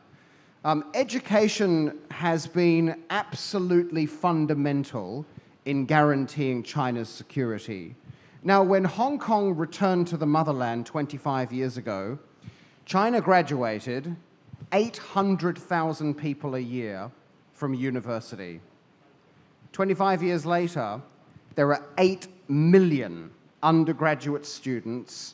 education has been absolutely fundamental in guaranteeing China's security. Now, when Hong Kong returned to the motherland 25 years ago, China graduated 800,000 people a year from university. 25 years later, there are 8 million undergraduate students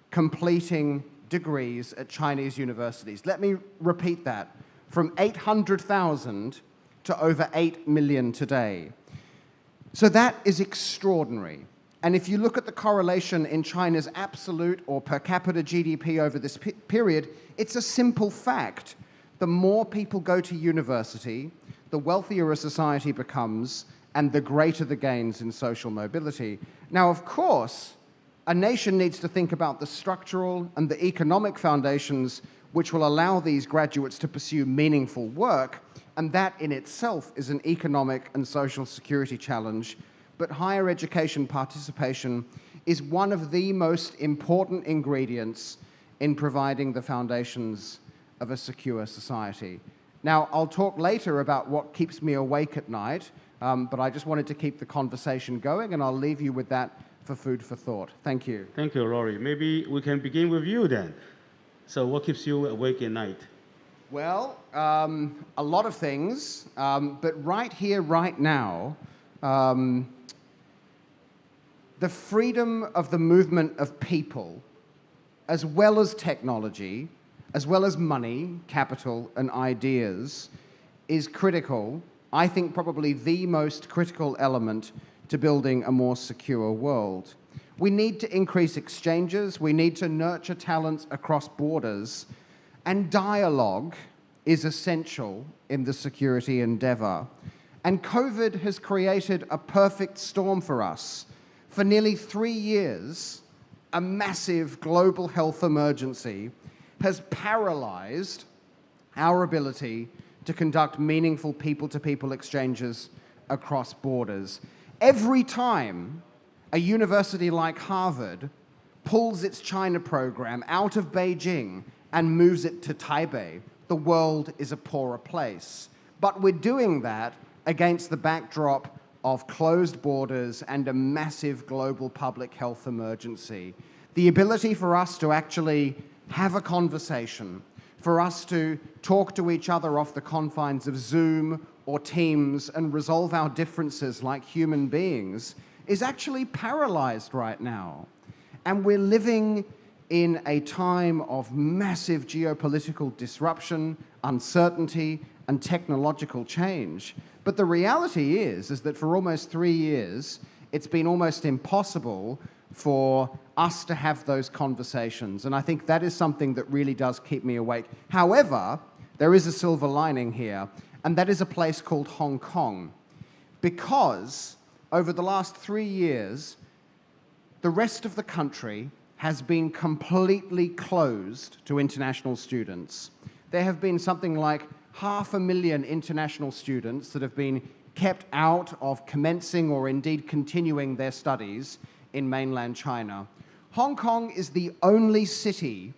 completing degrees at Chinese universities. Let me repeat that. From 800,000 to over 8 million today. So that is extraordinary. And if you look at the correlation in China's absolute or per capita GDP over this period, it's a simple fact. The more people go to university, the wealthier a society becomes, and the greater the gains in social mobility. Now, of course, a nation needs to think about the structural and the economic foundations which will allow these graduates to pursue meaningful work, and that in itself is an economic and social security challenge. But higher education participation is one of the most important ingredients in providing the foundations of a secure society. Now, I'll talk later about what keeps me awake at night, but I just wanted to keep the conversation going, and I'll leave you with that for food for thought. Thank you. Thank you, Rory. Maybe we can begin with you then. So what keeps you awake at night? Well, a lot of things, but right here, right now, the freedom of the movement of people, as well as technology, as well as money, capital, and ideas, is critical. I think probably the most critical element to building a more secure world. We need to increase exchanges, we need to nurture talents across borders, and dialogue is essential in the security endeavor. And COVID has created a perfect storm for us. For nearly 3 years, a massive global health emergency has paralyzed our ability to conduct meaningful people-to-people exchanges across borders. Every time a university like Harvard pulls its China program out of Beijing and moves it to Taipei, the world is a poorer place. But we're doing that against the backdrop of closed borders and a massive global public health emergency. The ability for us to actually have a conversation, for us to talk to each other off the confines of Zoom or Teams and resolve our differences like human beings is actually paralyzed right now. And we're living in a time of massive geopolitical disruption, uncertainty, and technological change. But the reality is that for almost 3 years, it's been almost impossible for us to have those conversations. And I think that is something that really does keep me awake. However, there is a silver lining here, and that is a place called Hong Kong. Because over the last 3 years, the rest of the country has been completely closed to international students. There have been something like 500,000 international students that have been kept out of commencing or indeed continuing their studies in mainland China. Hong Kong is the only city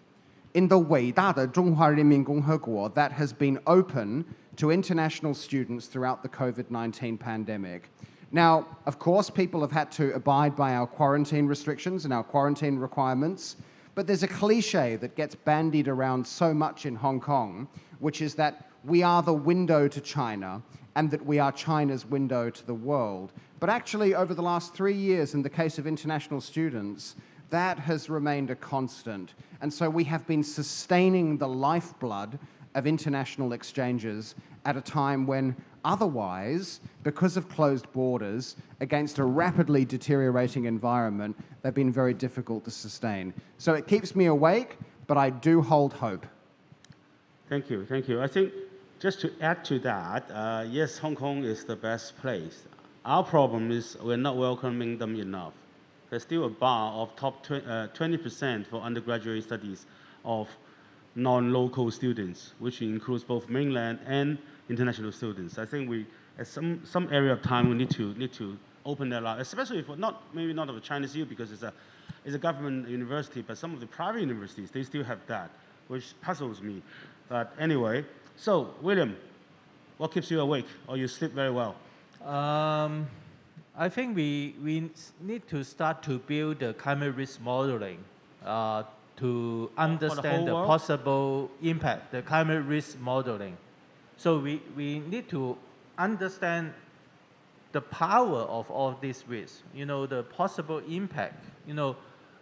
in the 伟大的中华人民共和国 that has been open to international students throughout the COVID-19 pandemic. Now, of course, people have had to abide by our quarantine restrictions and our quarantine requirements, But there's a cliche that gets bandied around so much in Hong Kong, which is that we are the window to China and that we are China's window to the world. But actually, over the last 3 years, in the case of international students, that has remained a constant. And so we have been sustaining the lifeblood of international exchanges at a time when otherwise, because of closed borders, against a rapidly deteriorating environment, they've been very difficult to sustain. So it keeps me awake, but I do hold hope. Thank you, thank you. I think just to add to that, yes, Hong Kong is the best place. Our problem is we're not welcoming them enough. There's still a bar of top 20% for undergraduate studies of non-local students, which includes both mainland and international students. I think we, at some area of time, we need to open that up, especially for maybe not of a Chinese view because it's a government university, but some of the private universities, they still have that, which puzzles me. But anyway, so William, what keeps you awake, or you sleep very well? I think we need to start to build the climate risk modeling to understand the possible impact, the climate risk modeling. So we need to understand the power of all these risks, the possible impact,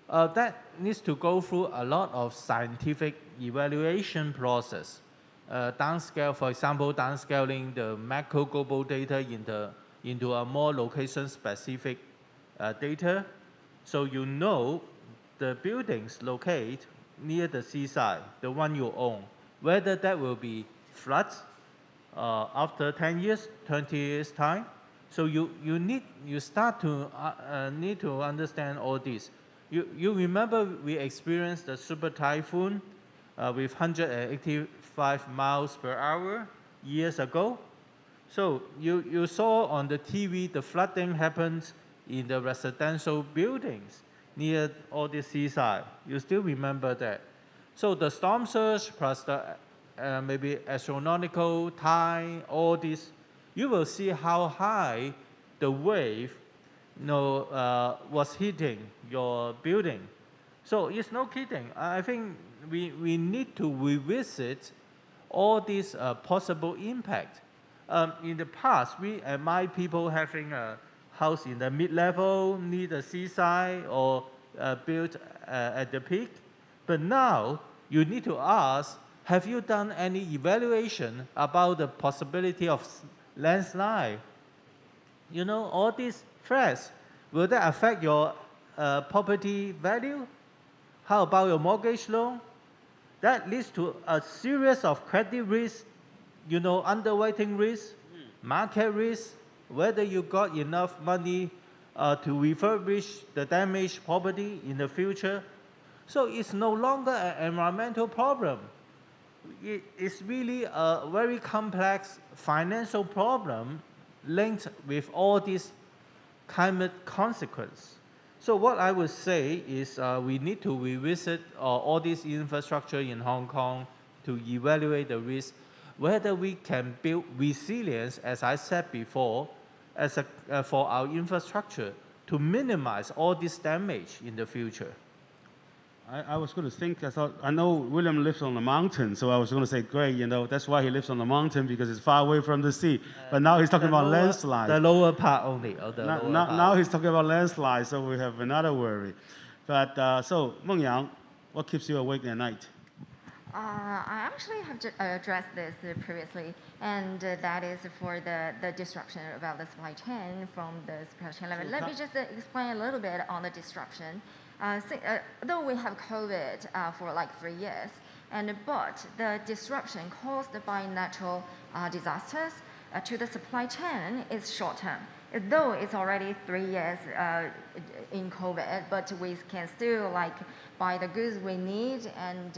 that needs to go through a lot of scientific evaluation process. Downscale, for example, downscaling the macro global data into a more location-specific data. So the buildings located near the seaside, the one you own, whether that will be floods after 10 years, 20 years time. So you need to understand all this. You remember we experienced the super typhoon with 185 miles per hour years ago. So you saw on the TV the flooding happens in the residential buildings near all the seaside. You still remember that. So the storm surge plus the maybe astronomical time, all this, you will see how high the wave was hitting your building. So it's no kidding. I think we need to revisit all these possible impact. In the past, we admire people having a house in the mid-level, near the seaside, or built at the peak. But now, you need to ask, have you done any evaluation about the possibility of landslide? All these threats, will that affect your property value? How about your mortgage loan? That leads to a series of credit risks, underwriting risk, market risk, whether you got enough money to refurbish the damaged property in the future. So it's no longer an environmental problem. It's really a very complex financial problem linked with all these climate consequences. So what I would say is we need to revisit all this infrastructure in Hong Kong to evaluate the risk, whether we can build resilience, as I said before, for our infrastructure to minimize all this damage in the future. I was going to think, I know William lives on the mountain, so I was going to say, great, that's why he lives on the mountain, because it's far away from the sea. But now he's talking about landslides. The lower part only. Now he's talking about landslides, so we have another worry. But so, Meng Yang, what keeps you awake at night? I actually have addressed this previously, and that is for the disruption about the supply chain from the supply chain level. Let me just explain a little bit on the disruption. Though we have COVID for like 3 years, but the disruption caused by natural disasters to the supply chain is short term. Though it's already 3 years in COVID, but we can still buy the goods we need, and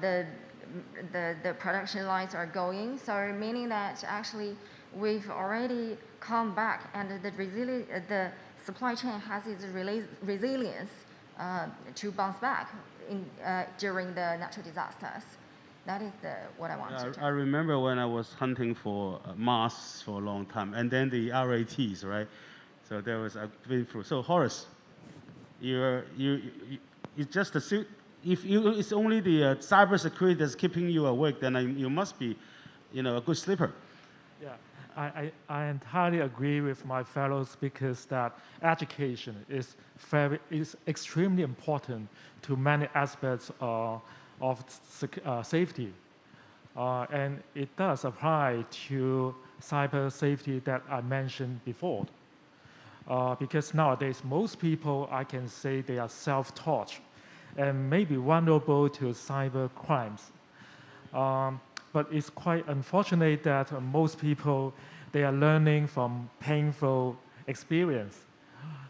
the production lines are going. So meaning that actually we've already come back, and the supply chain has its resilience to bounce back during the natural disasters. That is what I want to. I remember when I was hunting for masks for a long time, and then the RATs, right? So there was a been through. So Horace, it's just it's only the cybersecurity that's keeping you awake, then you must be, a good sleeper. Yeah, I entirely agree with my fellow speakers that education is extremely important to many aspects of safety. And it does apply to cyber safety that I mentioned before. Because nowadays, most people, I can say they are self-taught and may be vulnerable to cyber crimes. But it's quite unfortunate that most people, they are learning from painful experience,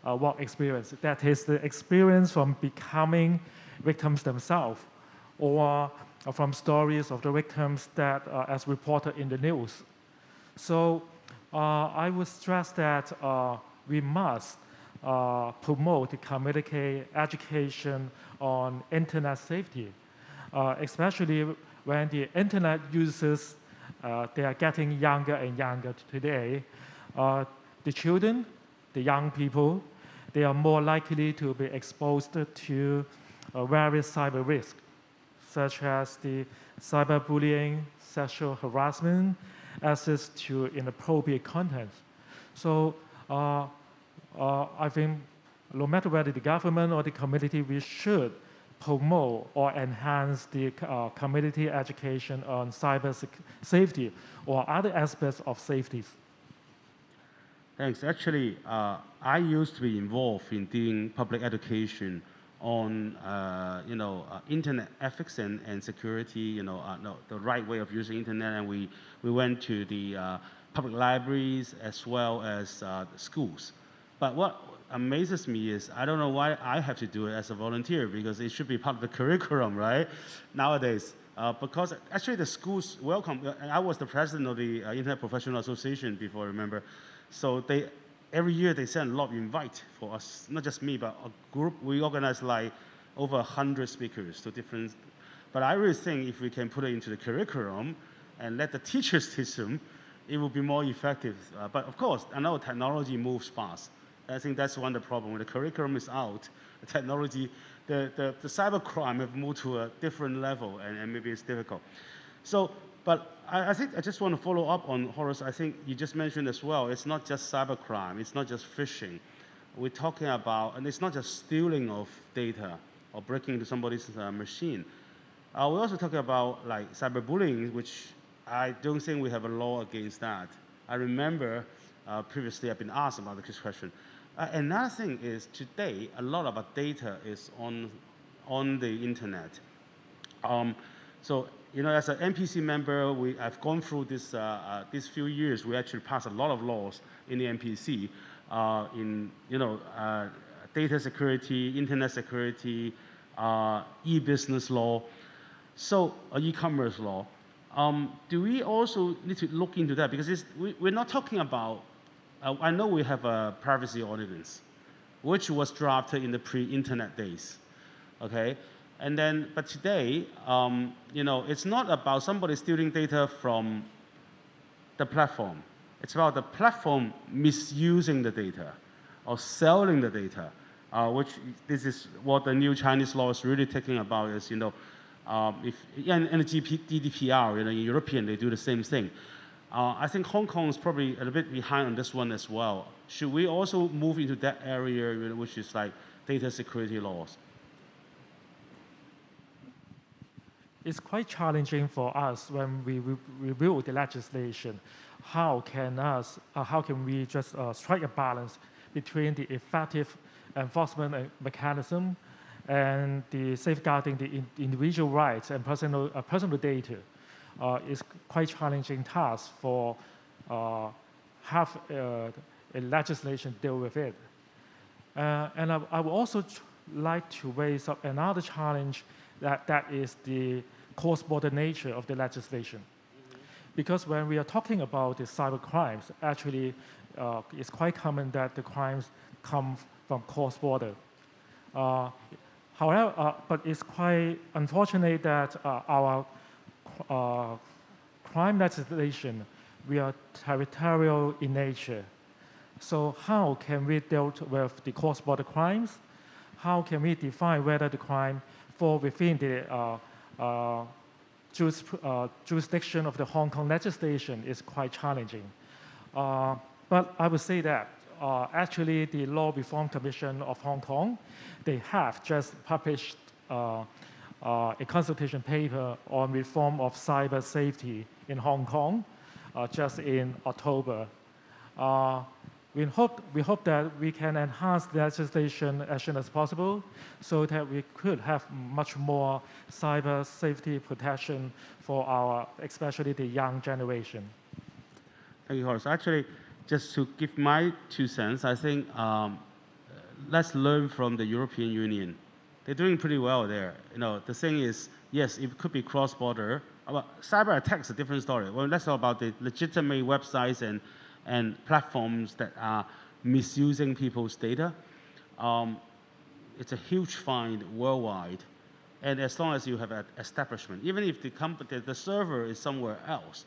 work experience. That is the experience from becoming victims themselves, or from stories of the victims that as reported in the news. So I would stress that we must promote the community education on internet safety, especially when the internet users, they are getting younger and younger today. The children, the young people, they are more likely to be exposed to various cyber risks, such as the cyberbullying, sexual harassment, access to inappropriate content. So I think no matter whether the government or the community, we should promote or enhance the community education on cyber safety or other aspects of safety. Thanks. Actually, I used to be involved in doing public education on internet ethics and security, the right way of using internet, and we went to the public libraries as well as the schools. But what amazes me is I don't know why I have to do it as a volunteer, because it should be part of the curriculum, right? Nowadays, because actually the schools welcome. I was the president of the Internet Professional Association before, remember? So every year they send a lot of invite for us, not just me, but a group. We organize like over 100 speakers to different. But I really think if we can put it into the curriculum and let the teachers teach them, it will be more effective. But of course, I know technology moves fast. I think that's one of the problems. When the curriculum is out, the technology, the cybercrime have moved to a different level, and maybe it's difficult. So, but I think I just want to follow up on Horace. I think you just mentioned as well, it's not just cybercrime, it's not just phishing. We're talking about, and it's not just stealing of data or breaking into somebody's machine. We're also talking about like cyberbullying, which I don't think we have a law against that. I remember previously I've been asked about this question. Another thing is today, a lot of our data is on the internet. So, as an NPC member, I've gone through this these few years. We actually passed a lot of laws in the NPC, in data security, internet security, e-business law, so e-commerce law. Do we also need to look into that? Because we're not talking about. I know we have a privacy ordinance, which was drafted in the pre-internet days, okay? And then, but today, it's not about somebody stealing data from the platform. It's about the platform misusing the data or selling the data, which this is what the new Chinese law is really taking about is, in the GDPR, in European, they do the same thing. I think Hong Kong is probably a little bit behind on this one as well. Should we also move into that area, which is like data security laws? It's quite challenging for us when we review the legislation. How can we just strike a balance between the effective enforcement mechanism and the safeguarding the individual rights and personal data? Is quite challenging task for have a legislation deal with it. And I would also like to raise up another challenge that is the cross-border nature of the legislation. Because when we are talking about the cyber crimes, actually it's quite common that the crimes come from cross-border. However, but it's quite unfortunate that our crime legislation, we are territorial in nature. So how can we deal with the cross-border crimes? how can we define whether the crime fall within the jurisdiction of the Hong Kong legislation is quite challenging. But I would say that actually the Law Reform Commission of Hong Kong, they have just published a consultation paper on reform of cyber safety in Hong Kong just in October. We hope that we can enhance the legislation as soon as possible so that we could have much more cyber safety protection for our, especially the young generation. Thank you, Horace. Actually, just to give my 2 cents, I think let's learn from the European Union. They're doing pretty well there. The thing is, yes, it could be cross-border. Cyber attacks is a different story. Well, let's talk about the legitimate websites and platforms that are misusing people's data. It's a huge find worldwide. And as long as you have an establishment, even if the server is somewhere else,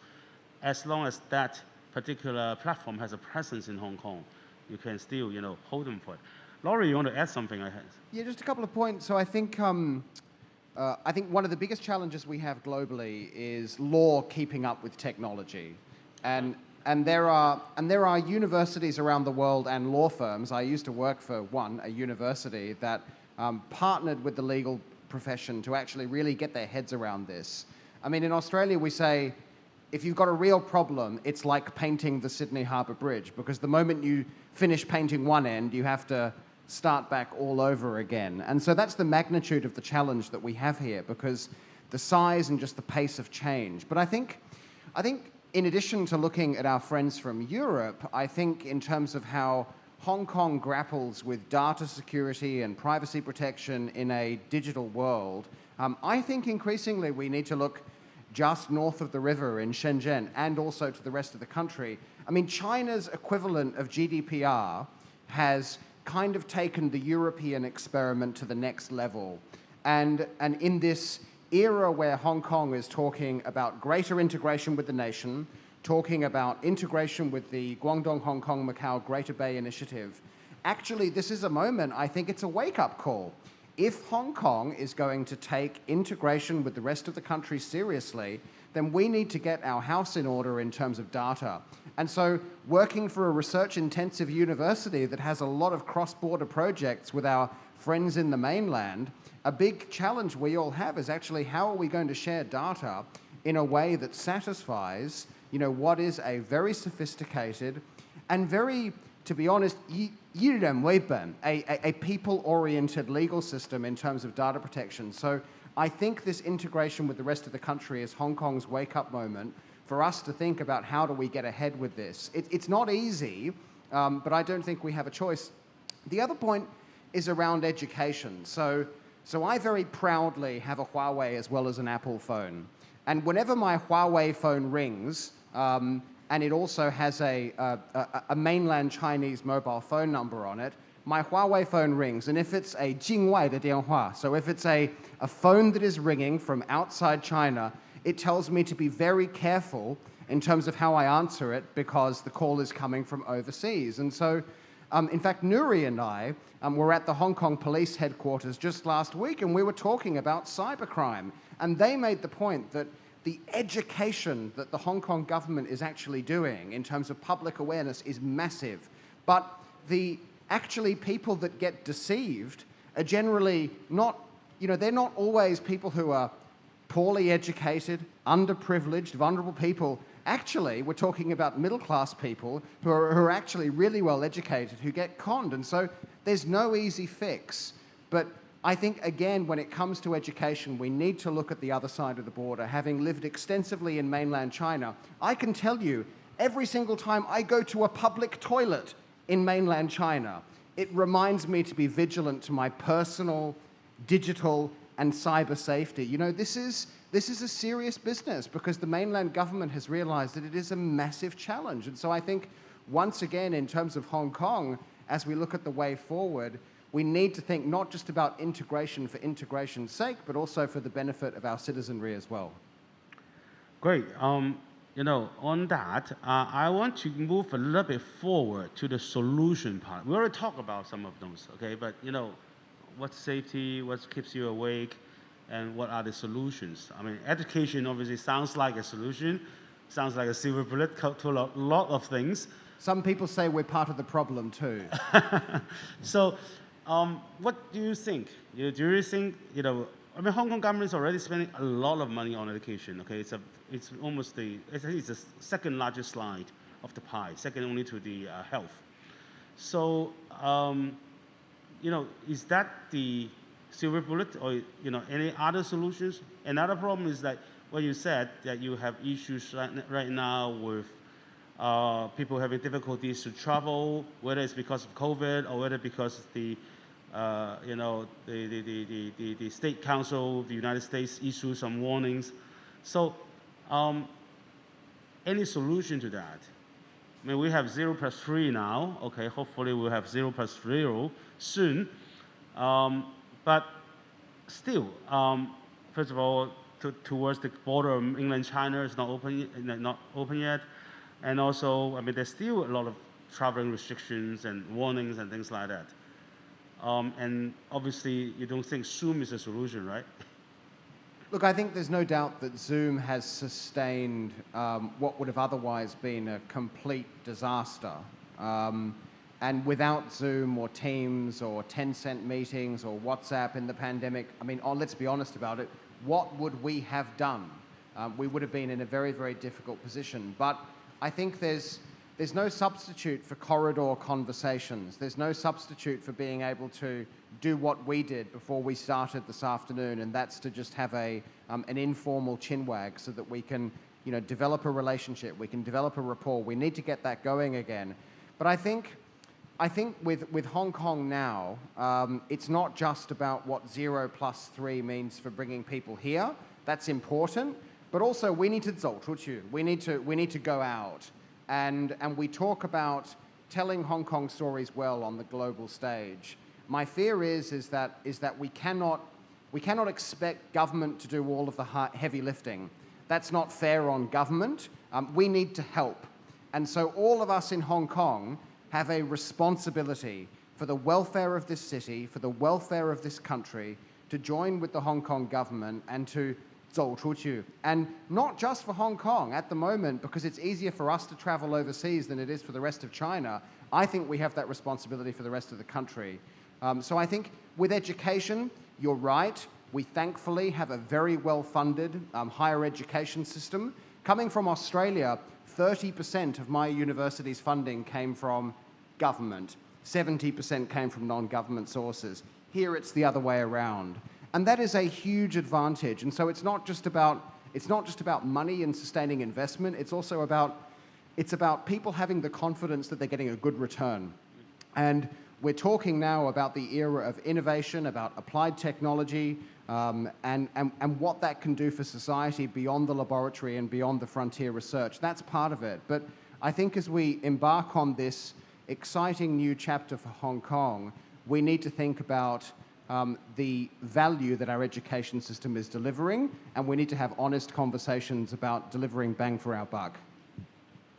as long as that particular platform has a presence in Hong Kong, you can still, hold them for it. Laurie, you want to add something? Yeah, just a couple of points. So I think one of the biggest challenges we have globally is law keeping up with technology, and there are universities around the world and law firms. I used to work for a university that partnered with the legal profession to actually really get their heads around this. I mean, in Australia we say, if you've got a real problem, it's like painting the Sydney Harbour Bridge, because the moment you finish painting one end, you have to start back all over again. And so that's the magnitude of the challenge that we have here, because the size and just the pace of change. But I think in addition to looking at our friends from Europe, I think in terms of how Hong Kong grapples with data security and privacy protection in a digital world, I think increasingly we need to look just north of the river in Shenzhen and also to the rest of the country. I mean, China's equivalent of GDPR has kind of taken the European experiment to the next level. And in this era where Hong Kong is talking about greater integration with the nation, talking about integration with the Guangdong, Hong Kong, Macau Greater Bay Initiative, actually this is a moment, I think it's a wake-up call. If Hong Kong is going to take integration with the rest of the country seriously, then we need to get our house in order in terms of data. And so working for a research-intensive university that has a lot of cross-border projects with our friends in the mainland, a big challenge we all have is actually how are we going to share data in a way that satisfies, what is a very sophisticated and very, to be honest, a people-oriented legal system in terms of data protection. So I think this integration with the rest of the country is Hong Kong's wake-up moment for us to think about how do we get ahead with this. It's not easy, but I don't think we have a choice. The other point is around education. So I very proudly have a Huawei as well as an Apple phone. And whenever my Huawei phone rings, and it also has a mainland Chinese mobile phone number on it, my Huawei phone rings. And if it's a 境外的电话, so if it's a phone that is ringing from outside China, it tells me to be very careful in terms of how I answer it because the call is coming from overseas. And so, in fact, Yirui and I were at the Hong Kong police headquarters just last week, and we were talking about cybercrime. And they made the point that the education that the Hong Kong government is actually doing in terms of public awareness is massive. But the actually people that get deceived are generally not, they're not always people who are poorly educated, underprivileged, vulnerable people. Actually, we're talking about middle-class people who are actually really well educated, who get conned. And so there's no easy fix. But I think, again, when it comes to education, we need to look at the other side of the border. Having lived extensively in mainland China, I can tell you, every single time I go to a public toilet in mainland China, it reminds me to be vigilant to my personal, digital, and cyber safety. This is a serious business because the mainland government has realized that it is a massive challenge. And so I think, once again, in terms of Hong Kong, as we look at the way forward, we need to think not just about integration for integration's sake, but also for the benefit of our citizenry as well. Great. On that, I want to move a little bit forward to the solution part. We already talked about some of those, okay? But, what's safety, what keeps you awake, and what are the solutions. I mean, education obviously sounds like a solution, sounds like a silver bullet to a lot of things. Some people say we're part of the problem too. So, what do you think? Do you think, I mean, Hong Kong government is already spending a lot of money on education, okay? It's almost I think it's the second largest slide of the pie, second only to the health. So, is that the silver bullet or, any other solutions? Another problem is that what you said, that you have issues right now with people having difficulties to travel, whether it's because of COVID or whether because of the State Council of the United States issued some warnings. So, any solution to that? I mean, we have 0+3 now. Okay, hopefully we'll have 0+0 soon. But still, first of all, towards the border of England, China is not open yet. And also, I mean, there's still a lot of traveling restrictions and warnings and things like that. And obviously, you don't think Zoom is a solution, right? Look, I think there's no doubt that Zoom has sustained what would have otherwise been a complete disaster. And without Zoom or Teams or Tencent meetings or WhatsApp in the pandemic, I mean, let's be honest about it, what would we have done? We would have been in a very, very difficult position. But I think there's no substitute for corridor conversations. There's no substitute for being able to do what we did before we started this afternoon, and that's to just have an informal chinwag so that we can, develop a relationship, we can develop a rapport. We need to get that going again. But I think with Hong Kong now, it's not just about what 0+3 means for bringing people here. That's important, but also we need to 走出去. We need to go out. And we talk about telling Hong Kong stories well on the global stage. My fear is that we cannot expect government to do all of the heavy lifting. That's not fair on government. We need to help. And so all of us in Hong Kong have a responsibility for the welfare of this city, for the welfare of this country, to join with the Hong Kong government and to 走出去. And not just for Hong Kong at the moment, because it's easier for us to travel overseas than it is for the rest of China. I think we have that responsibility for the rest of the country. So I think with education, you're right. We thankfully have a very well-funded higher education system. Coming from Australia, 30% of my university's funding came from government. 70% came from non-government sources. Here it's the other way around. And that is a huge advantage. And so it's not just about money and sustaining investment. It's also about people having the confidence that they're getting a good return. And we're talking now about the era of innovation, about applied technology, and what that can do for society beyond the laboratory and beyond the frontier research. That's part of it. But I think as we embark on this exciting new chapter for Hong Kong, we need to think about the value that our education system is delivering, and we need to have honest conversations about delivering bang for our buck.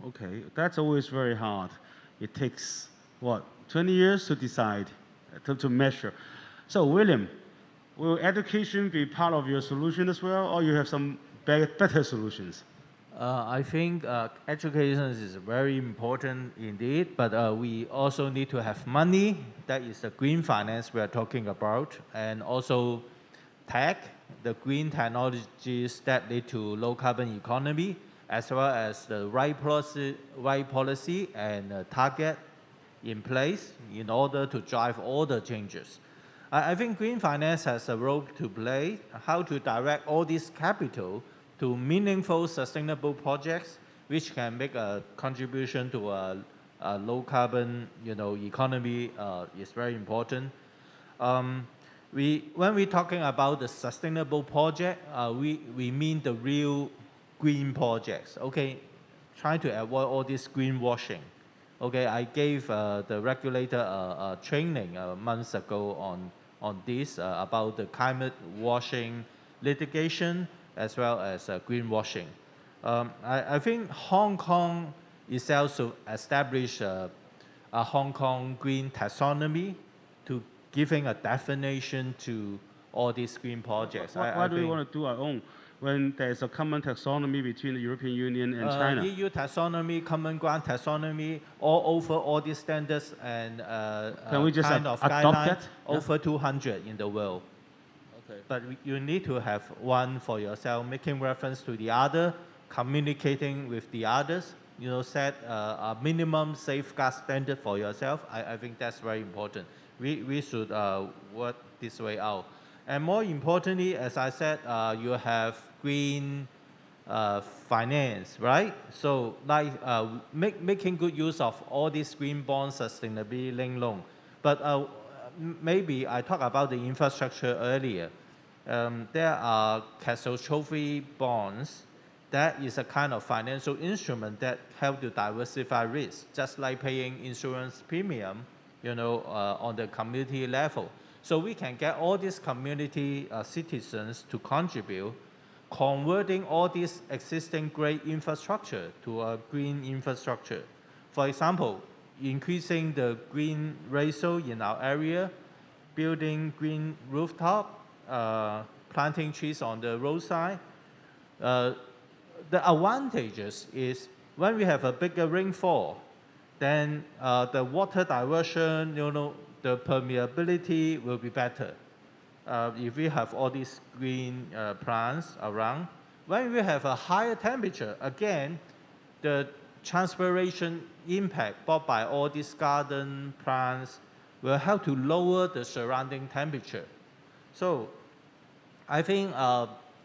Okay, that's always very hard. It takes, 20 years to decide, to measure. So, William, will education be part of your solution as well, or you have some better solutions? I think education is very important indeed, but we also need to have money. That is the green finance we are talking about, and also tech, the green technologies that lead to low carbon economy, as well as the right policy and target in place in order to drive all the changes. I think green finance has a role to play, how to direct all this capital to meaningful, sustainable projects, which can make a contribution to a low carbon, economy is very important. When we're talking about the sustainable project, we mean the real green projects. Okay, try to avoid all this greenwashing. Okay, I gave the regulator a training months ago on this about the climate washing litigation, as well as greenwashing. I think Hong Kong is also established a Hong Kong green taxonomy to giving a definition to all these green projects. Why do we want to do our own when there's a common taxonomy between the European Union and China? EU taxonomy, common ground taxonomy, all over all these standards and can we just kind of adopt guidelines, that? over 200 in the world. Okay. But you need to have one for yourself, making reference to the other, communicating with the others, you know, set a minimum safeguard standard for yourself. I think that's very important. We should work this way out. And more importantly, as I said, you have green finance, right? So like making good use of all these green bonds, sustainability linked loan. But maybe I talked about the infrastructure earlier. There are catastrophe bonds. That is a kind of financial instrument that help to diversify risk, just like paying insurance premium, you know, on the community level. So we can get all these community citizens to contribute, converting all this existing great infrastructure to a green infrastructure. For example, increasing the green ratio in our area, building green rooftop, planting trees on the roadside. The advantages is when we have a bigger rainfall, then the water diversion, you know, the permeability will be better. If we have all these green plants around. When we have a higher temperature, again, the transpiration impact brought by all these garden plants will help to lower the surrounding temperature. So I think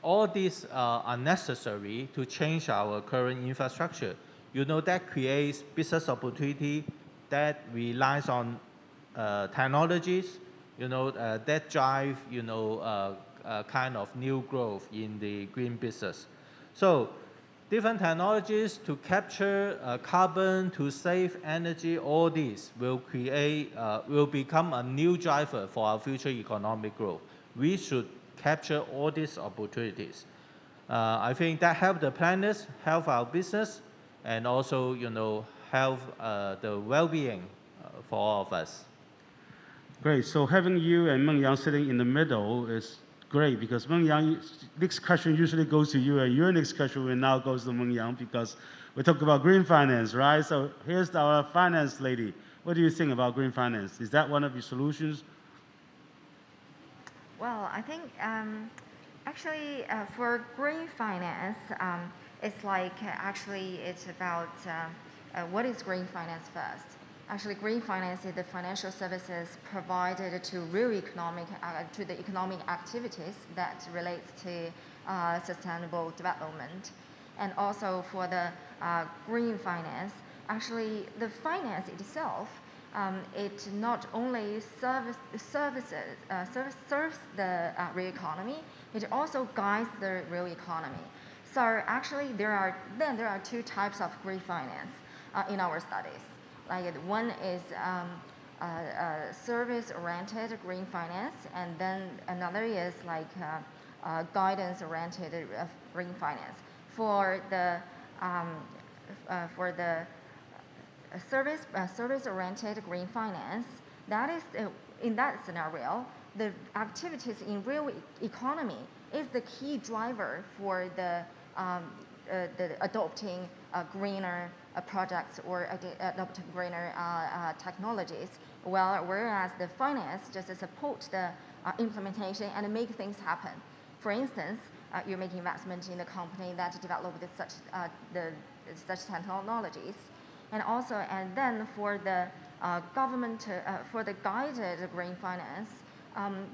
all these are necessary to change our current infrastructure. You know, that creates business opportunity that relies on technologies, you know, that drive, you know, kind of new growth in the green business. So different technologies to capture carbon, to save energy, all these will create, will become a new driver for our future economic growth. We should capture all these opportunities. I think that help the planners, help our business, and also, you know, help the well-being for all of us. Great. So having you and Meng Yang sitting in the middle is great because Meng Yang, next question usually goes to you, and your next question will now goes to Meng Yang because we talk about green finance, right? So here's our finance lady. What do you think about green finance? Is that one of your solutions? Well, I think actually for green finance, it's like actually it's about what is green finance first. Actually, green finance is the financial services provided to real economic, to the economic activities that relates to sustainable development. And also for the green finance, actually the finance itself, it not only serves the real economy, it also guides the real economy. So actually there are two types of green finance in our studies. Like one is service-oriented green finance, and then another is like guidance-oriented green finance. For the service-oriented green finance, that is in that scenario, the activities in real economy is the key driver for the adopting greener projects or adopting greener technologies, whereas the finance just support the implementation and make things happen. For instance, you make investment in the company that developed such technologies, and then for the government for the guided green finance,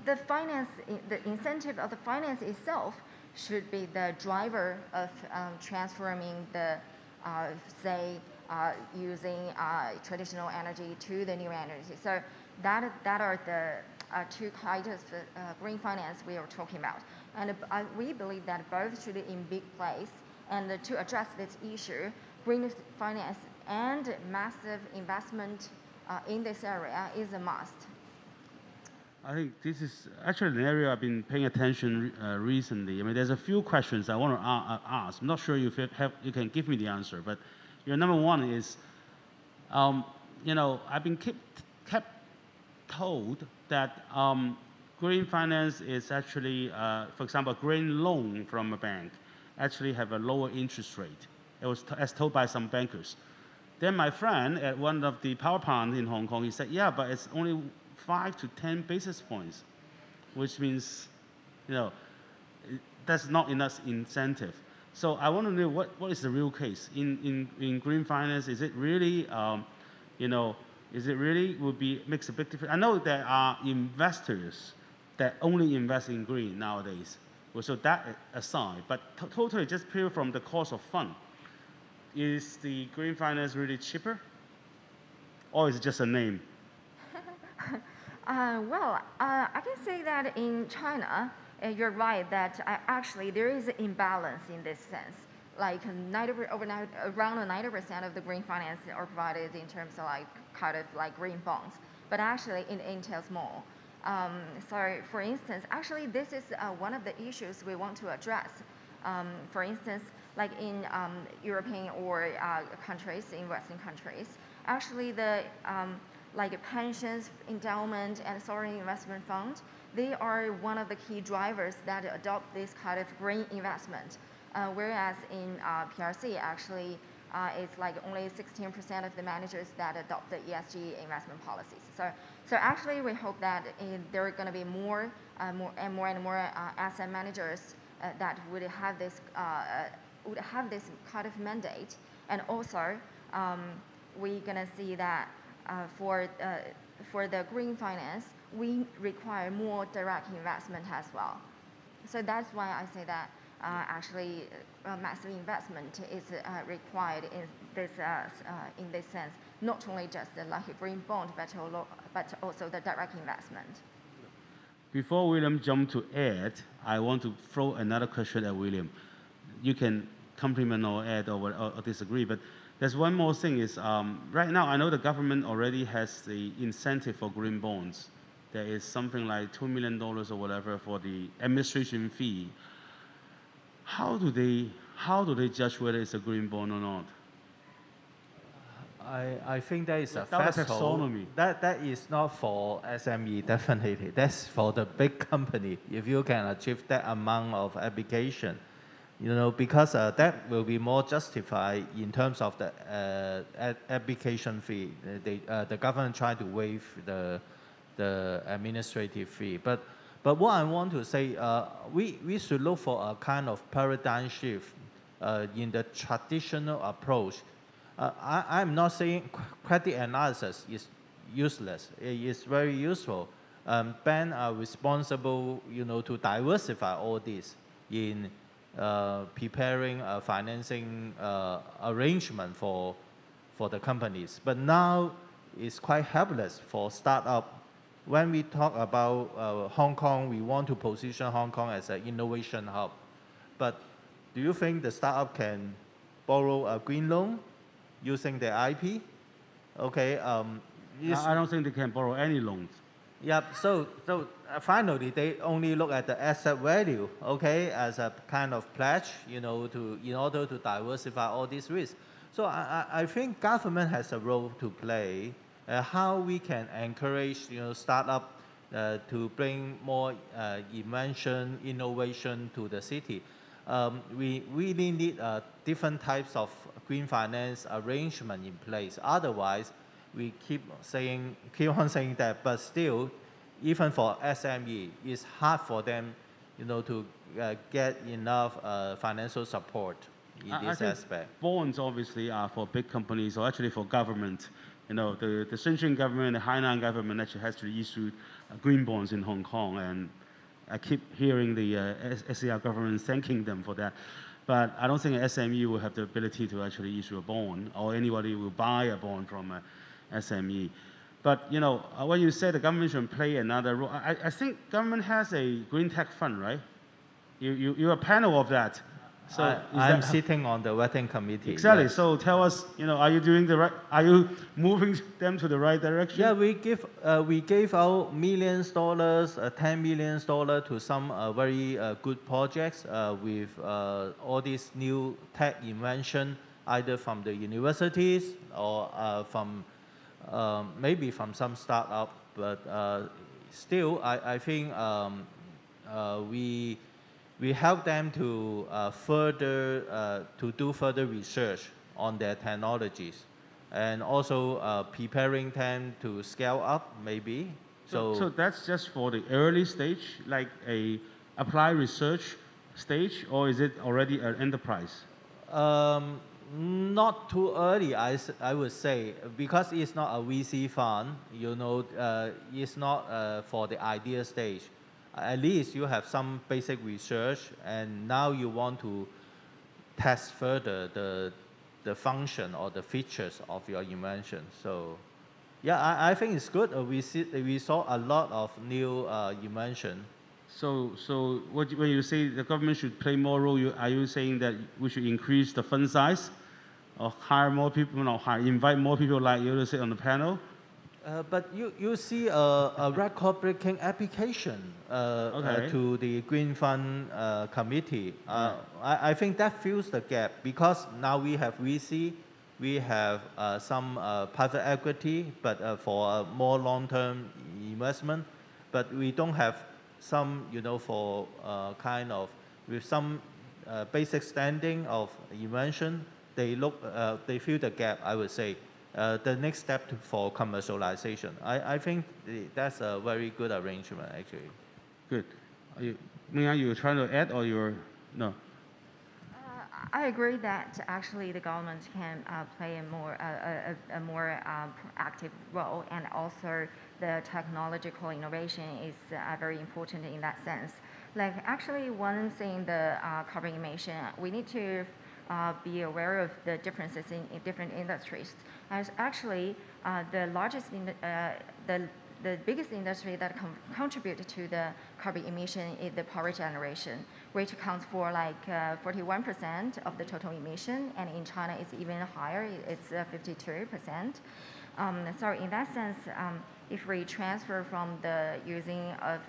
the incentive of the finance itself should be the driver of transforming the using traditional energy to the new energy. So that are the two kinds of green finance we are talking about. And we believe that both should be in big place. And to address this issue, green finance and massive investment in this area is a must. I think this is actually an area I've been paying attention recently. I mean, there's a few questions I want to ask. I'm not sure if you can give me the answer, but your number one is, you know, I've been kept told that green finance is actually, for example, a green loan from a bank actually have a lower interest rate. It was as told by some bankers. Then my friend at one of the power plants in Hong Kong, he said, yeah, but it's only 5 to 10 basis points, which means, that's not enough incentive. So I want to know what is the real case in green finance? Is it really, is it really makes a big difference? I know there are investors that only invest in green nowadays. So that aside, but totally just pure from the cost of fund, is the green finance really cheaper, or is it just a name? Well, I can say that in China, you're right that actually there is an imbalance in this sense. Like around 90% of the green finance are provided in terms of like green bonds, but actually it entails more. So for instance, actually this is one of the issues we want to address. For instance, like in European or countries, in Western countries, actually the like pensions, endowment, and sovereign investment fund, they are one of the key drivers that adopt this kind of green investment. Whereas in PRC, actually, it's like only 16% of the managers that adopt the ESG investment policies. So actually, we hope that there are going to be more and more asset managers that would have this kind of mandate, and also we're going to see that for the green finance, we require more direct investment as well. So that's why I say that actually massive investment is required in this sense, not only just like a green bond, but also the direct investment. Before William jump to add, I want to throw another question at William. You can compliment or add or disagree, but there's one more thing is, right now I know the government already has the incentive for green bonds. There is something like $2 million or whatever for the administration fee. How do they judge whether it's a green bond or not? I think that is a Without threshold. taxonomy. That is not for SME, definitely. That's for the big company. If you can achieve that amount of application, because that will be more justified in terms of the application fee. The government tried to waive the administrative fee. But what I want to say, we should look for a kind of paradigm shift in the traditional approach. I'm not saying credit analysis is useless. It is very useful. Banks are responsible, to diversify all this in preparing a financing arrangement for the companies. But now it's quite helpless for startup. When we talk about Hong Kong, we want to position Hong Kong as an innovation hub. But do you think the startup can borrow a green loan using their IP? Okay. I don't think they can borrow any loans. Yep. So finally, they only look at the asset value, okay, as a kind of pledge, in order to diversify all these risks. So I think government has a role to play. How we can encourage, startup to bring more invention, innovation to the city. We really need different types of green finance arrangement in place. Otherwise, we keep on saying that, but still, even for SME, it's hard for them, to get enough financial support in this aspect. Bonds obviously are for big companies, or actually for government. The Shenzhen government, the Hainan government actually has to issue green bonds in Hong Kong, and I keep hearing the SAR government thanking them for that. But I don't think an SME will have the ability to actually issue a bond, or anybody will buy a bond from a SME. But when you say the government should play another role, I think government has a green tech fund, right? You're a panel of that. So I'm sitting on the vetting committee. Exactly. Yes. So tell us, are you doing the right? Are you moving them to the right direction? Yeah, we gave out millions dollars, $10 million to some very good projects with all these new tech invention, either from the universities or from maybe from some startup, but still, I think we help them to to do further research on their technologies, and also preparing them to scale up, maybe. So that's just for the early stage, like a applied research stage, or is it already an enterprise? Not too early, I would say, because it's not a VC fund, it's not for the idea stage. At least you have some basic research, and now you want to test further the function or the features of your invention. So, yeah, I think it's good. We saw a lot of new invention. So when you say the government should play more role, are you saying that we should increase the fund size, or hire more people, invite more people like you to sit on the panel? But you see a record-breaking application to the Green Fund Committee. I think that fills the gap, because now we have VC, we have some private equity, but for a more long-term investment. But we don't have some, for kind of with some basic standing of invention. They fill the gap, I would say. The next step for commercialization. I think that's a very good arrangement, actually. Good. Mia, you're trying to add, or you're no? I agree that actually the government can play a more active role, and also the technological innovation is very important in that sense. Like actually, one thing, the carbon emission, we need to be aware of the differences in different industries. As actually, the biggest industry that contributes to the carbon emission is the power generation, which accounts for like 41% of the total emission, and in China it's even higher, it's 52%. So in that sense, if we transfer from the using of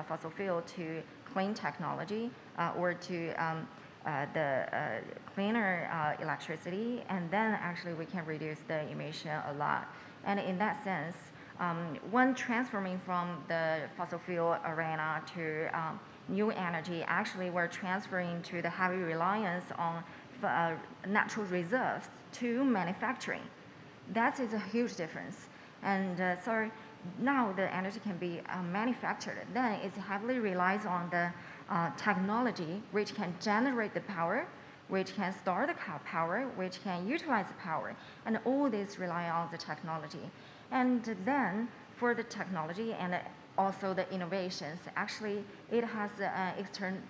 fossil fuel to clean technology, or to the cleaner electricity, and then actually we can reduce the emission a lot. And in that sense, when transforming from the fossil fuel arena to new energy, actually we're transferring to the heavy reliance on natural reserves to manufacturing. That is a huge difference. And so now the energy can be manufactured. Then it heavily relies on the technology which can generate the power, which can store the power, which can utilize the power. And all this rely on the technology. And then for the technology and also the innovations, actually it has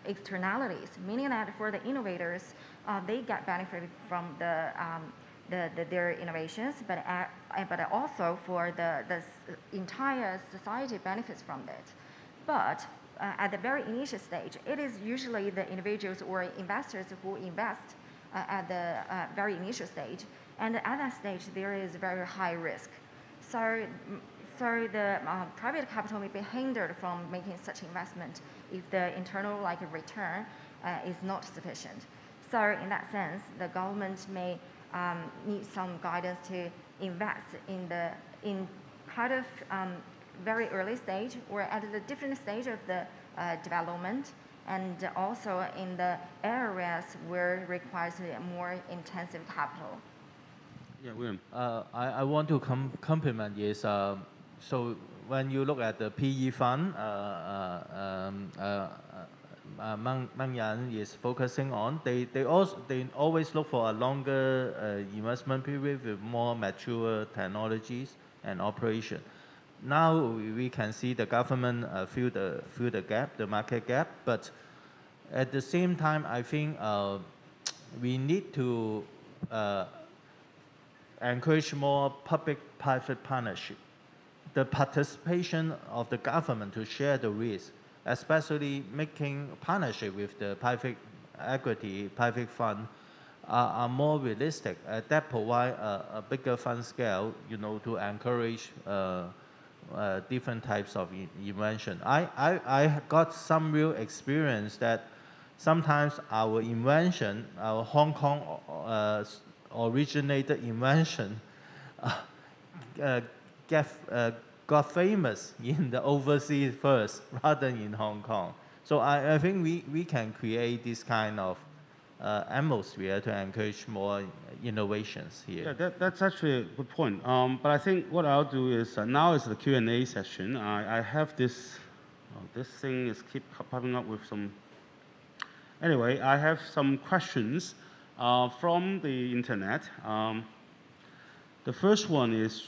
externalities, meaning that for the innovators, they get benefit from their innovations, but also for the entire society benefits from it. But at the very initial stage, it is usually the individuals or investors who invest at the very initial stage, and at that stage there is very high risk. So the private capital may be hindered from making such investment if the internal return is not sufficient. So in that sense, the government may need some guidance to invest in kind of very early stage or at the different stage of the development, and also in the areas where it requires more intensive capital. Yeah, William. I want to compliment is so when you look at the PE fund, Mang Yan is focusing on, they always look for a longer investment period with more mature technologies and operation. Now we can see the government fill the gap, the market gap, but at the same time, I think we need to encourage more public-private partnership. The participation of the government to share the risk, especially making partnership with the private equity, private fund, are more realistic. That provide a bigger fund scale, to encourage different types of invention. I got some real experience that sometimes our invention, our Hong Kong originated invention, got famous in the overseas first rather than in Hong Kong. So I think we can create this kind of atmosphere to encourage more innovations here. Yeah, that's actually a good point. But I think what I'll do is, now is the Q&A session. I have this, this thing is keep popping up with some, anyway, I have some questions from the internet. The first one is,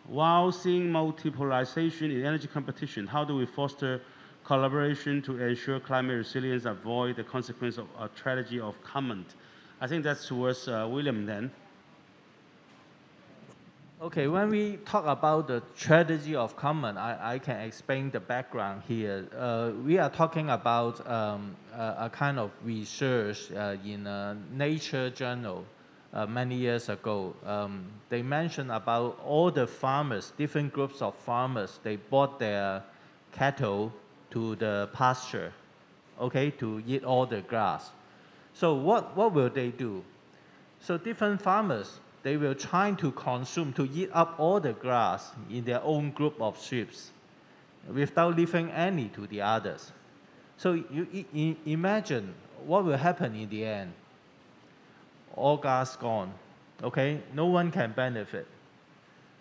while seeing multipolarization in energy competition, how do we foster collaboration to ensure climate resilience, avoid the consequence of a tragedy of comment? I think that's towards William then. Okay, when we talk about the strategy of common, I can explain the background here. We are talking about a kind of research in a Nature journal many years ago. They mentioned about all the farmers, different groups of farmers, they brought their cattle to the pasture, okay, to eat all the grass. So what will they do? So different farmers, they will try to consume, to eat up all the grass in their own group of sheep without leaving any to the others. So you imagine what will happen in the end. All grass gone, okay? No one can benefit.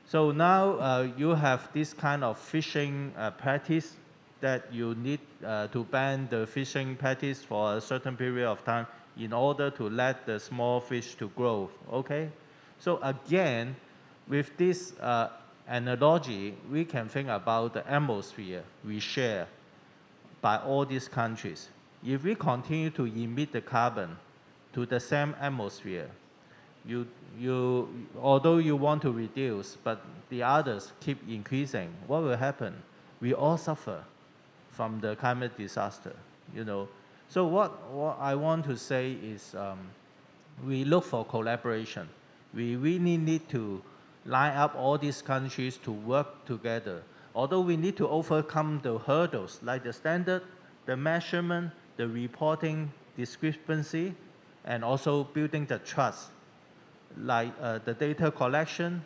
So now you have this kind of fishing practice that you need to ban the fishing practice for a certain period of time in order to let the small fish to grow, okay? So again, with this analogy, we can think about the atmosphere we share by all these countries. If we continue to emit the carbon to the same atmosphere, although you want to reduce, but the others keep increasing, what will happen? We all suffer from the climate disaster, you know. So what I want to say is we look for collaboration. We really need to line up all these countries to work together. Although we need to overcome the hurdles like the standard, the measurement, the reporting discrepancy, and also building the trust, like the data collection,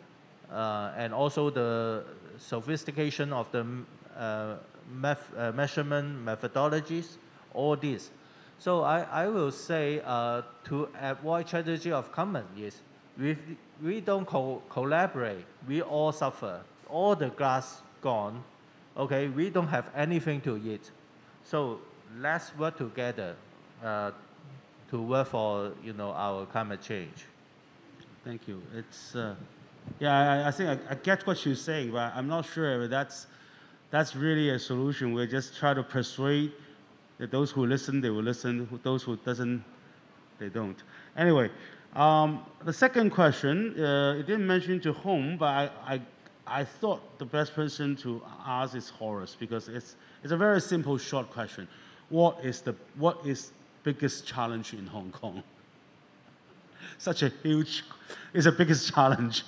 and also the sophistication of the measurement methodologies, all this. So I will say to avoid tragedy of common is, if we don't collaborate, we all suffer. All the grass gone, okay? We don't have anything to eat. So let's work together to work for, you know, our climate change. Thank you. It's yeah, I think I get what you're saying, but I'm not sure if that's really a solution. We're just trying to persuade that those who listen, they will listen. Those who doesn't, they don't. Anyway, the second question, it didn't mention to whom, but I thought the best person to ask is Horace, because it's a very simple, short question. What is biggest challenge in Hong Kong? Such a huge, it's the biggest challenge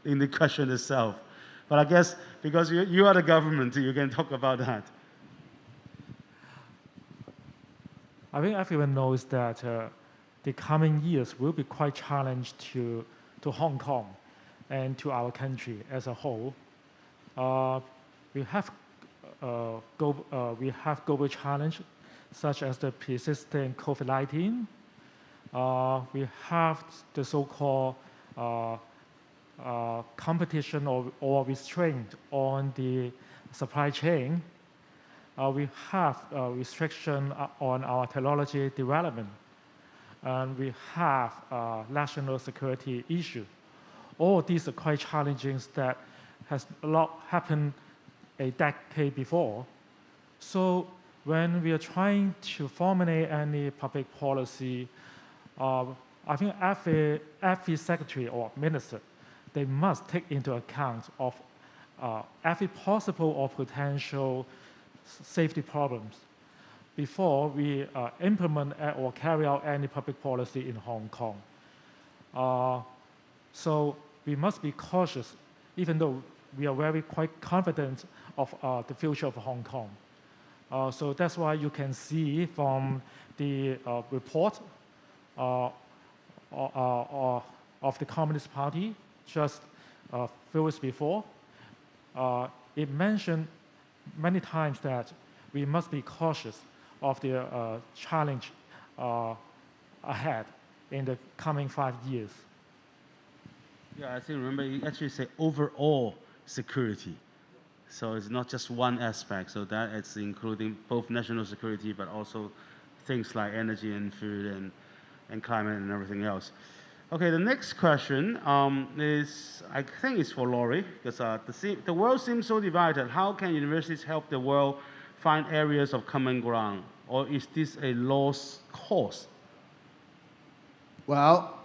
in the question itself. But I guess because you are the government, you can talk about that. I think everyone knows that the coming years will be quite challenged to Hong Kong and to our country as a whole. We have global challenge such as the persistent COVID-19. We have the so-called competition or restraint on the supply chain. We have restriction on our technology development. And we have national security issue. All these are quite challenging that has not happened a decade before. So when we are trying to formulate any public policy, I think every secretary or minister, they must take into account of every possible or potential safety problems before we implement or carry out any public policy in Hong Kong. So we must be cautious, even though we are very quite confident of the future of Hong Kong. So that's why you can see from the report of the Communist Party just a few weeks before, it mentioned many times that we must be cautious of the challenge ahead in the coming 5 years. Yeah, I think remember you actually say overall security. So it's not just one aspect. So that it's including both national security, but also things like energy and food and climate and everything else. Okay, the next question is, I think it's for Laurie, because the world seems so divided. How can universities help the world find areas of common ground? Or is this a lost cause? Well,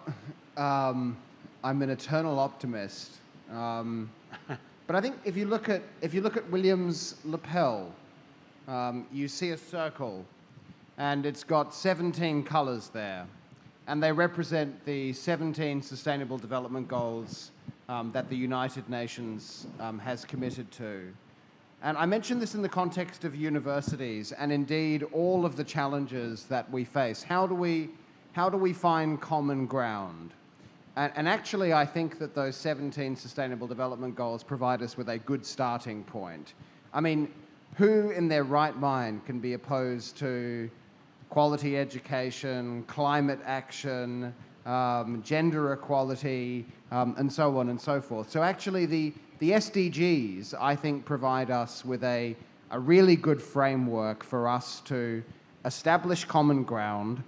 I'm an eternal optimist. But I think if you look at William's lapel, you see a circle, and it's got 17 colors there, and they represent the 17 Sustainable Development Goals that the United Nations has committed to. And I mentioned this in the context of universities, and indeed all of the challenges that we face. How do we find common ground? And actually, I think that those 17 Sustainable Development Goals provide us with a good starting point. I mean, who in their right mind can be opposed to quality education, climate action, gender equality, and so on and so forth? So actually, the SDGs, I think, provide us with a really good framework for us to establish common ground.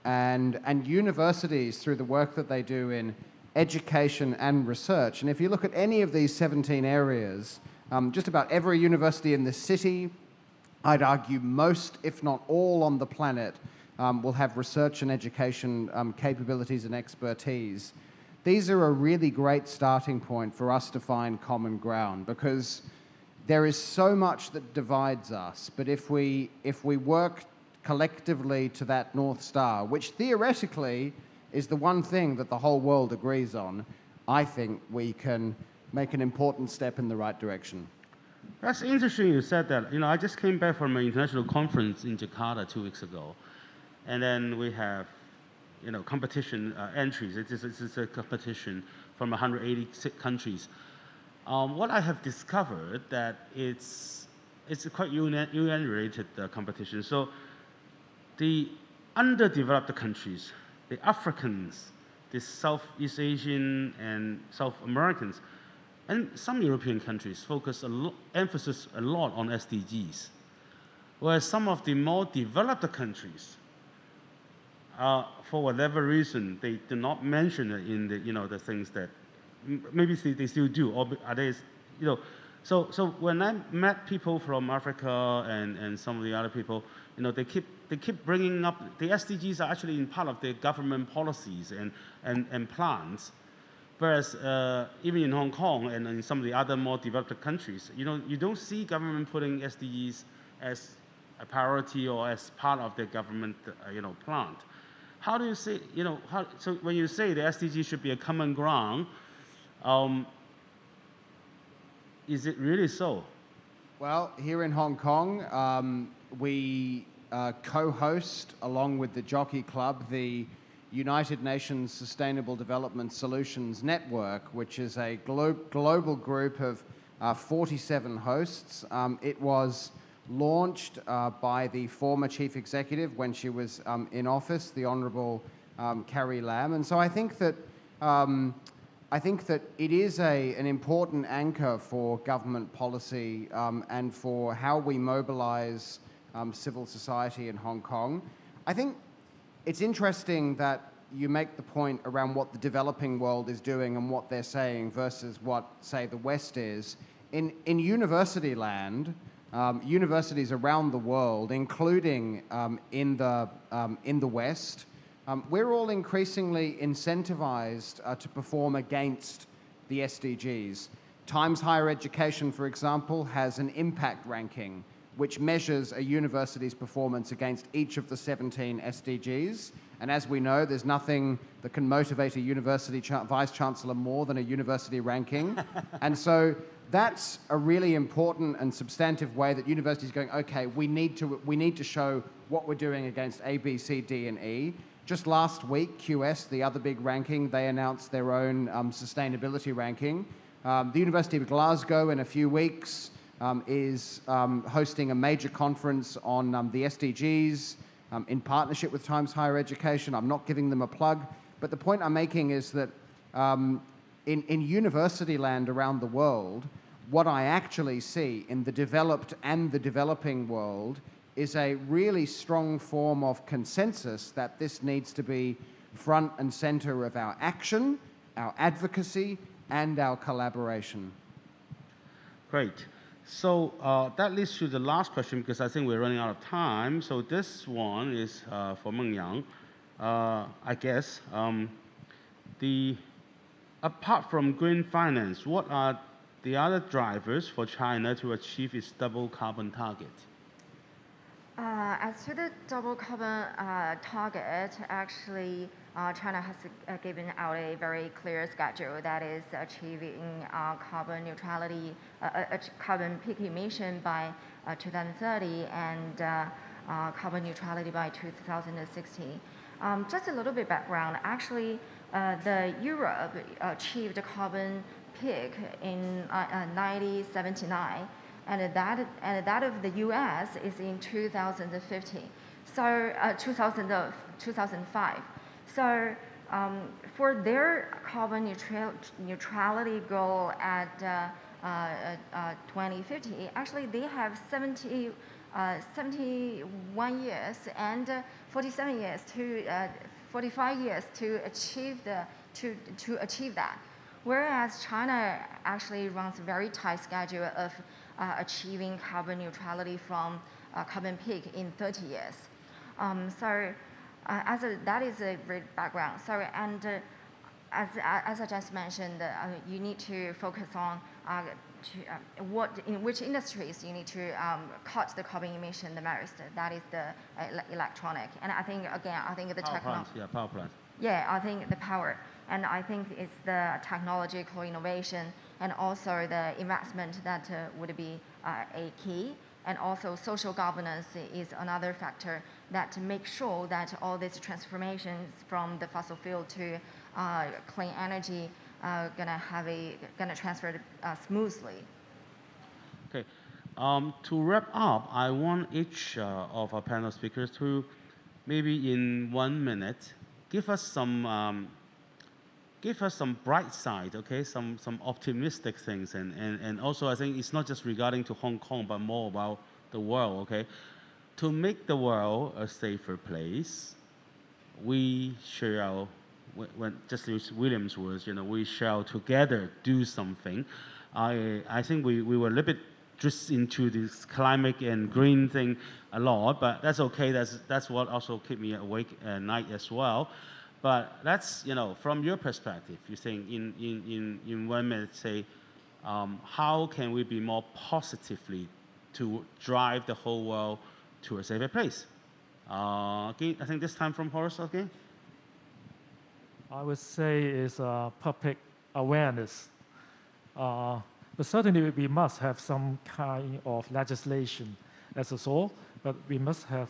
And universities, through the work that they do in education and research, and if you look at any of these 17 areas, just about every university in the city, I'd argue most, if not all on the planet, will have research and education capabilities and expertise. These are a really great starting point for us to find common ground, because there is so much that divides us, but if we work collectively to that North Star, which theoretically is the one thing that the whole world agrees on, I think we can make an important step in the right direction. That's interesting you said that. You know, I just came back from an international conference in Jakarta 2 weeks ago. And then we have, you know, competition entries. It's a competition from 180 countries. What I have discovered that it's quite UN-related competition. So the underdeveloped countries, the Africans, the Southeast Asian and South Americans, and some European countries focus emphasis a lot on SDGs, whereas some of the more developed countries, for whatever reason, they do not mention it in the the things that maybe they still do, or are they, So when I met people from Africa and some of the other people, they keep bringing up the SDGs are actually in part of the government policies and plans, whereas even in Hong Kong and in some of the other more developed countries, you don't see government putting SDGs as a priority or as part of the government plan. How do you say, so when you say the SDGs should be a common ground, is it really so? Well, here in Hong Kong, we co-host, along with the Jockey Club, the United Nations Sustainable Development Solutions Network, which is a global group of 47 hosts. It was launched by the former chief executive when she was in office, the Honourable Carrie Lam. And so I think that it is an important anchor for government policy and for how we mobilize civil society in Hong Kong. I think it's interesting that you make the point around what the developing world is doing and what they're saying versus what, say, the West is. In university land, universities around the world, including in the West, we're all increasingly incentivized to perform against the SDGs. Times Higher Education, for example, has an impact ranking which measures a university's performance against each of the 17 SDGs. And as we know, there's nothing that can motivate a university vice-chancellor more than a university ranking. And so that's a really important and substantive way that universities are going, okay, we need to show what we're doing against A, B, C, D, and E. Just last week, QS, the other big ranking, they announced their own sustainability ranking. The University of Glasgow in a few weeks is hosting a major conference on the SDGs in partnership with Times Higher Education. I'm not giving them a plug, but the point I'm making is that in university land around the world, what I actually see in the developed and the developing world is a really strong form of consensus that this needs to be front and center of our action, our advocacy, and our collaboration. Great. So that leads to the last question, because I think we're running out of time. So this one is for Meng Yang. I guess apart from green finance, what are the other drivers for China to achieve its double carbon target? As to the double carbon target, actually, China has given out a very clear schedule, that is achieving carbon neutrality, carbon peak emission by 2030 and carbon neutrality by 2060. Just a little bit background. Actually, the Europe achieved a carbon peak in 1979. And that of the U.S. is in 2050, so 2005. So for their carbon neutrality goal at 2050, actually they have 71 years and 47 years to 45 years to achieve that. Whereas China actually runs a very tight schedule of achieving carbon neutrality from carbon peak in 30 years. That is a great background. As I just mentioned, you need to focus on in which industries you need to cut the carbon emission the most. That is the electronic. And I think the technology. Power plant. Yeah, I think the power. And I think it's the technological innovation and also the investment that would be a key. And also social governance is another factor that makes sure that all these transformations from the fossil fuel to clean energy gonna transfer smoothly. Okay. To wrap up, I want each of our panel speakers to maybe in 1 minute give us some bright side, okay? Some optimistic things, and also I think it's not just regarding to Hong Kong, but more about the world, okay? To make the world a safer place, we shall, just use William's words, we shall together do something. I think we were a little bit just into this climate and green thing a lot, but that's okay. That's what also keep me awake at night as well. But that's, from your perspective, you think in 1 minute, say, how can we be more positively to drive the whole world to a safer place? Okay, I think this time from Horace, okay? I would say is public awareness. But certainly we must have some kind of legislation as a whole, but we must have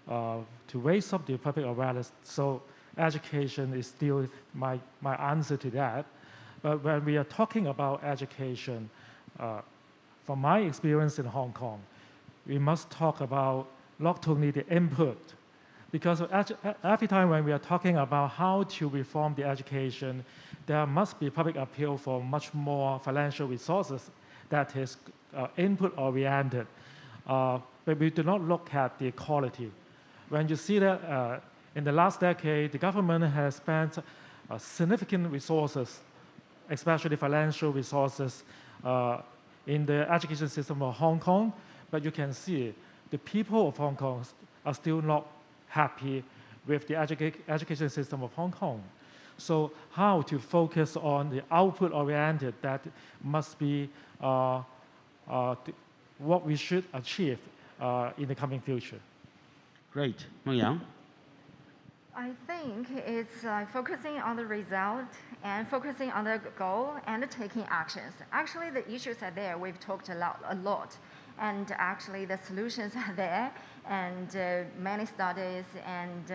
to raise up the public awareness. So education is still my answer to that. But when we are talking about education, from my experience in Hong Kong, we must talk about not only the input, because every time when we are talking about how to reform the education, there must be public appeal for much more financial resources that is input-oriented. But we do not look at the quality. When you see that in the last decade, the government has spent significant resources, especially financial resources, in the education system of Hong Kong, but you can see the people of Hong Kong are still not happy with the education system of Hong Kong. So how to focus on the output-oriented, that must be what we should achieve in the coming future. Great. Meng Yang? I think it's focusing on the result and focusing on the goal and taking actions. Actually, the issues are there. We've talked a lot. And actually, the solutions are there. And many studies and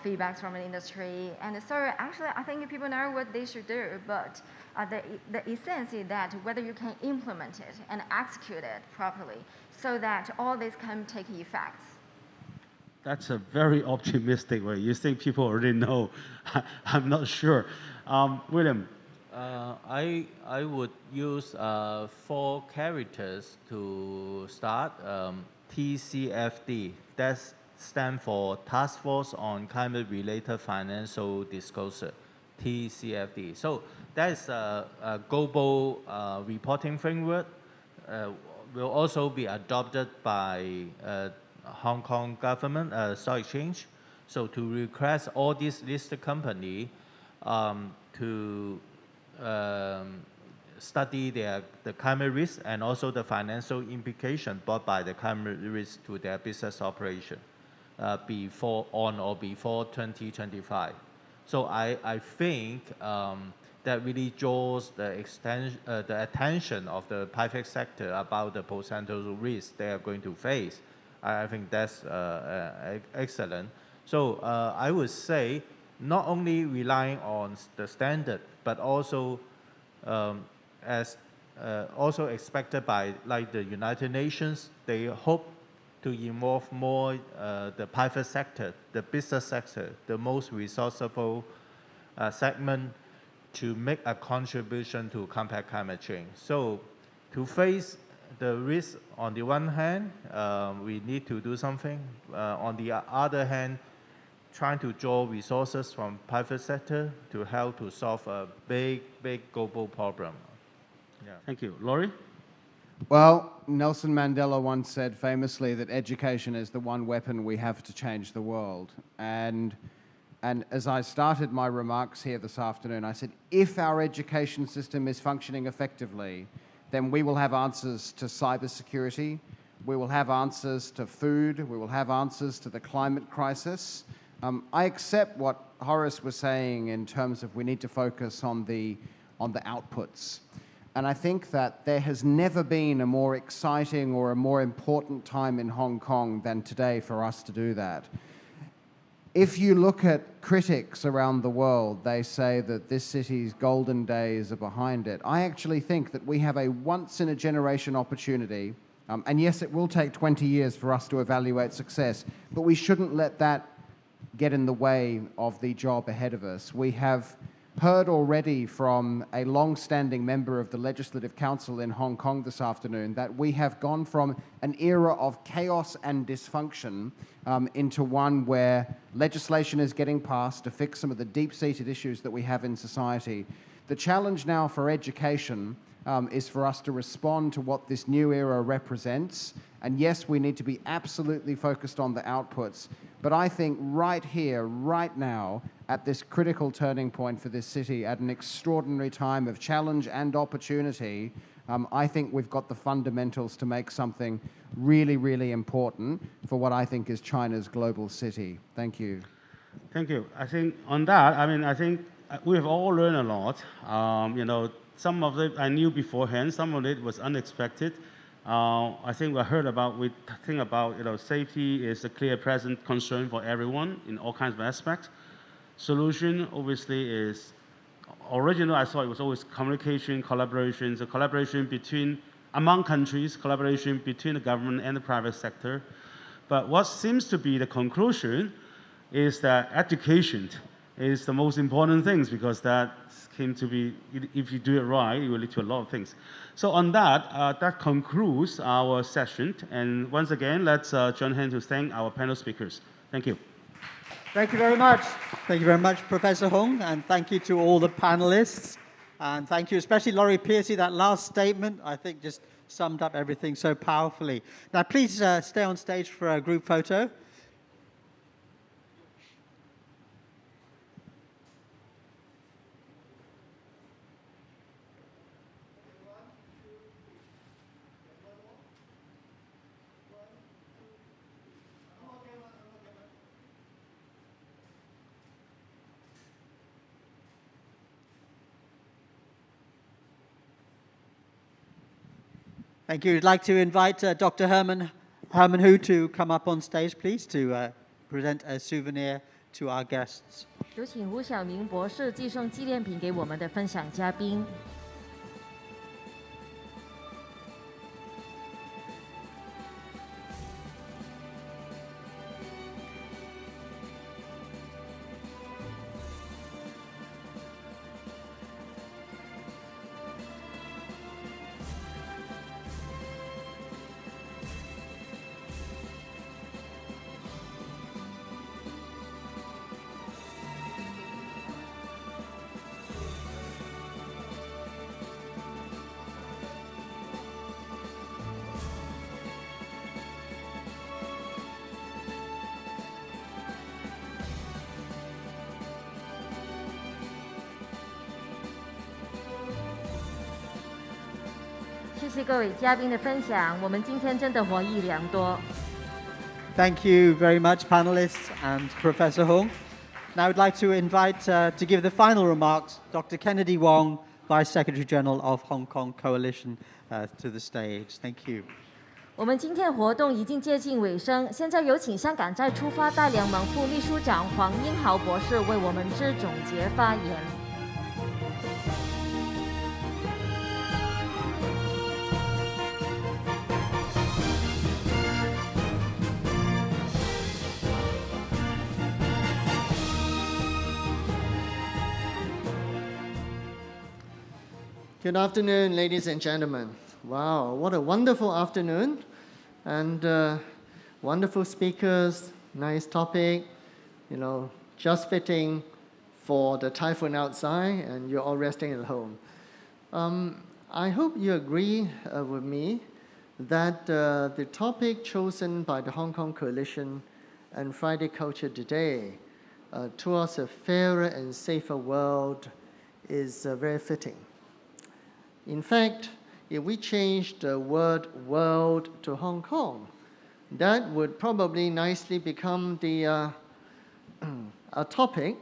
feedbacks from the industry. And so actually, I think people know what they should do, but the essence is that whether you can implement it and execute it properly so that all this can take effect. That's a very optimistic way. You think people already know? I'm not sure. William? I would use 4 characters to start. TCFD, that stands for Task Force on Climate-Related Financial Disclosure, TCFD. So that is a global reporting framework. Will also be adopted by Hong Kong government, stock exchange. So to request all these listed companies to study the climate risk and also the financial implication brought by the climate risk to their business operation on or before 2025. So I think that really draws the attention of the private sector about the potential risks they are going to face. I think that's excellent. So I would say not only relying on the standard, but also as also expected by like the United Nations, they hope to involve more the private sector, the business sector, the most resourceful segment to make a contribution to combat climate change. So to face the risk on the one hand, we need to do something. On the other hand, trying to draw resources from private sector to help to solve a big global problem. Yeah. Thank you. Laurie? Well, Nelson Mandela once said famously that education is the one weapon we have to change the world. And as I started my remarks here this afternoon, I said, if our education system is functioning effectively, then we will have answers to cybersecurity, we will have answers to food, we will have answers to the climate crisis. I accept what Horace was saying in terms of we need to focus on the outputs. And I think that there has never been a more exciting or a more important time in Hong Kong than today for us to do that. If you look at critics around the world, they say that this city's golden days are behind it. I actually think that we have a once-in-a-generation opportunity, and yes, it will take 20 years for us to evaluate success, but we shouldn't let that get in the way of the job ahead of us. We have heard already from a long-standing member of the Legislative Council in Hong Kong this afternoon that we have gone from an era of chaos and dysfunction into one where legislation is getting passed to fix some of the deep-seated issues that we have in society. The challenge now for education is for us to respond to what this new era represents. And yes, we need to be absolutely focused on the outputs. But I think right here, right now, at this critical turning point for this city, at an extraordinary time of challenge and opportunity, I think we've got the fundamentals to make something really, really important for what I think is China's global city. Thank you. Thank you. I think on that, I think we have all learned a lot. Some of it I knew beforehand, some of it was unexpected. I think we think about, safety is a clear present concern for everyone in all kinds of aspects. Solution obviously is, originally I thought it was always communication, collaboration, so collaboration among countries, collaboration between the government and the private sector. But what seems to be the conclusion is that education is the most important thing, because that came to be, if you do it right, it will lead to a lot of things. So on that, that concludes our session. And once again, let's join hands to thank our panel speakers. Thank you. Thank you very much. Thank you very much, Professor Hung, and thank you to all the panelists. And thank you, especially Laurie Piercy. That last statement, I think, just summed up everything so powerfully. Now, please stay on stage for a group photo. Thank you. I'd like to invite Dr. Herman Hu to come up on stage, please, to present a souvenir to our guests. 有请吴晓明博士寄送纪念品给我们的分享嘉宾。谢谢各位嘉宾的分享，我们今天真的获益良多。Thank you very much, panelists and Professor Hung. Now I'd like to invite to give the final remarks Dr. Kennedy Wong, Vice Secretary General of Hong Kong Coalition, to the stage. Thank you. 我们今天活动已经接近尾声，现在有请香港再出发大联盟副秘书长黄英豪博士为我们之总结发言。Good afternoon, ladies and gentlemen. Wow, what a wonderful afternoon. And wonderful speakers, nice topic, you know, just fitting for the typhoon outside and you're all resting at home. I hope you agree with me that the topic chosen by the Hong Kong Coalition and Friday Culture today, towards a fairer and safer world, is very fitting. In fact, if we change the word world to Hong Kong, that would probably nicely become the a topic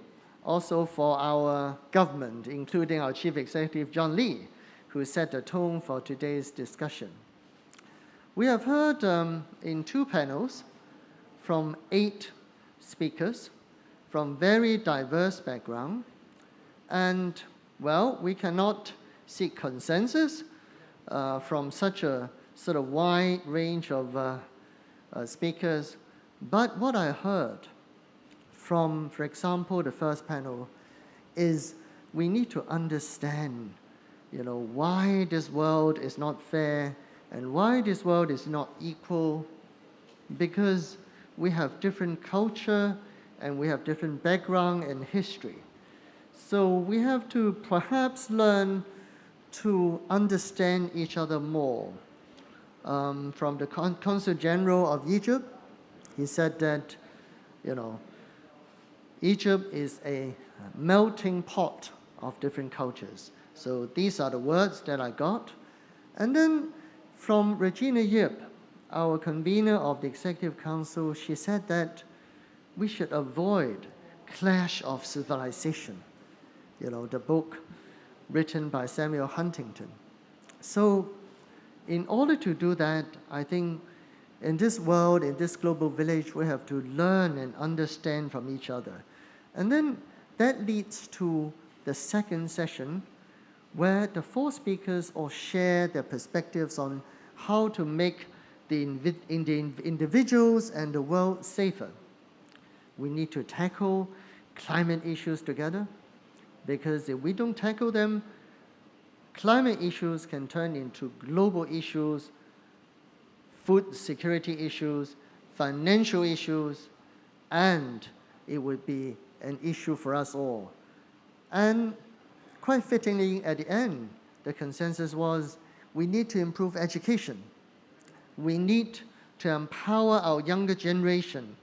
also for our government, including our Chief Executive, John Lee, who set the tone for today's discussion. We have heard in two panels from 8 speakers from very diverse backgrounds, and, well, we cannot seek consensus from such a sort of wide range of speakers. But what I heard from, for example, the first panel is we need to understand, you know, why this world is not fair and why this world is not equal, because we have different culture and we have different background and history. So we have to perhaps learn to understand each other more. From the Consul General of Egypt, he said that, you know, Egypt is a melting pot of different cultures. So these are the words that I got. And then from Regina Yip, our convener of the Executive Council, she said that we should avoid clash of civilization. You know, the book written by Samuel Huntington. So in order to do that, I think in this world, in this global village, we have to learn and understand from each other. And then that leads to the second session, where the 4 speakers all share their perspectives on how to make the individuals and the world safer. We need to tackle climate issues together, because if we don't tackle them, climate issues can turn into global issues, food security issues, financial issues, and it would be an issue for us all. And quite fittingly, at the end, the consensus was we need to improve education. We need to empower our younger generation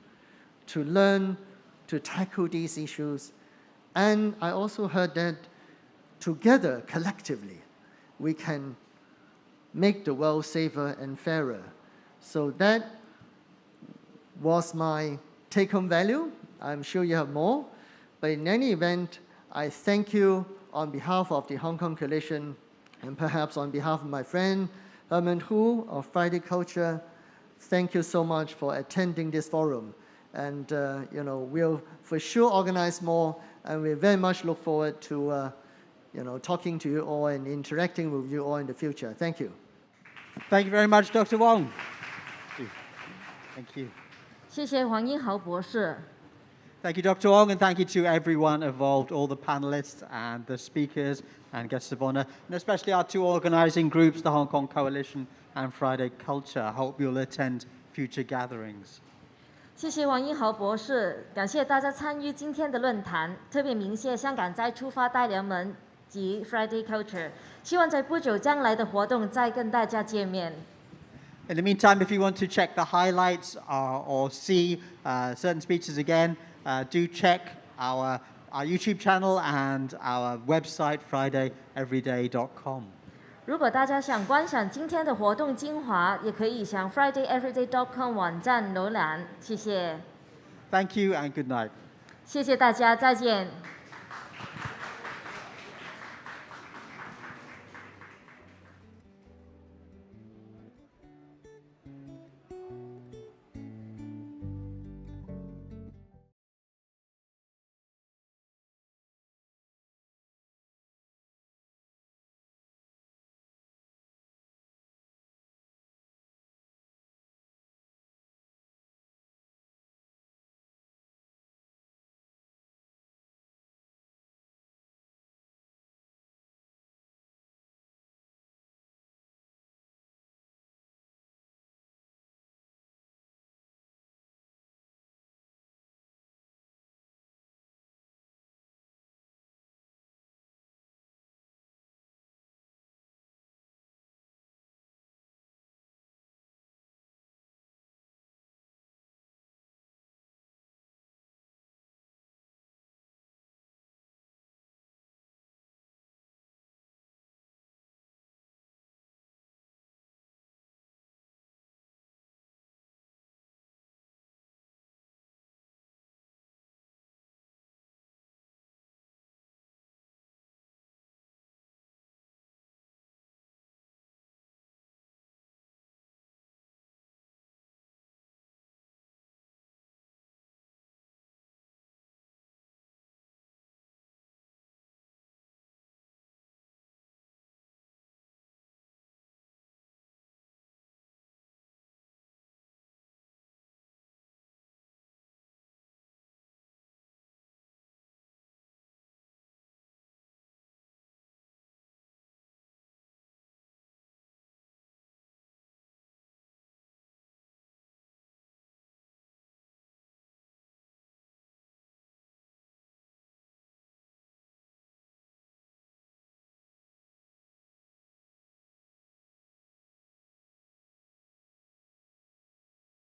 to learn to tackle these issues. And I also heard that together, collectively, we can make the world safer and fairer. So that was my take-home value. I'm sure you have more. But in any event, I thank you on behalf of the Hong Kong Coalition and perhaps on behalf of my friend Herman of Friday Culture. Thank you so much for attending this forum. and you know, we'll for sure organize more, and we very much look forward to you know, talking to you all and interacting with you all in the future. Thank you. Thank you very much, Dr. Wong. Thank you. 谢谢黄英豪博士。 Thank you, Dr. Wong, and thank you to everyone involved, all the panelists and the speakers and guests of honor, and especially our two organizing groups, the Hong Kong Coalition and Friday Culture. I hope you'll attend future gatherings. 谢谢王英豪博士，感谢大家参与今天的论坛，特别鸣谢香港再出发大联盟及 Friday Culture， 希望在不久将来的活动再跟大家见面。 In the meantime, if you want to check the highlights or see certain speeches again, do check our YouTube channel and our website, fridayeveryday.com. 如果大家想观赏今天的活动精华，也可以向 fridayeveryday.com 网站浏览。谢谢。 Thank you and good night. 谢谢大家，再见。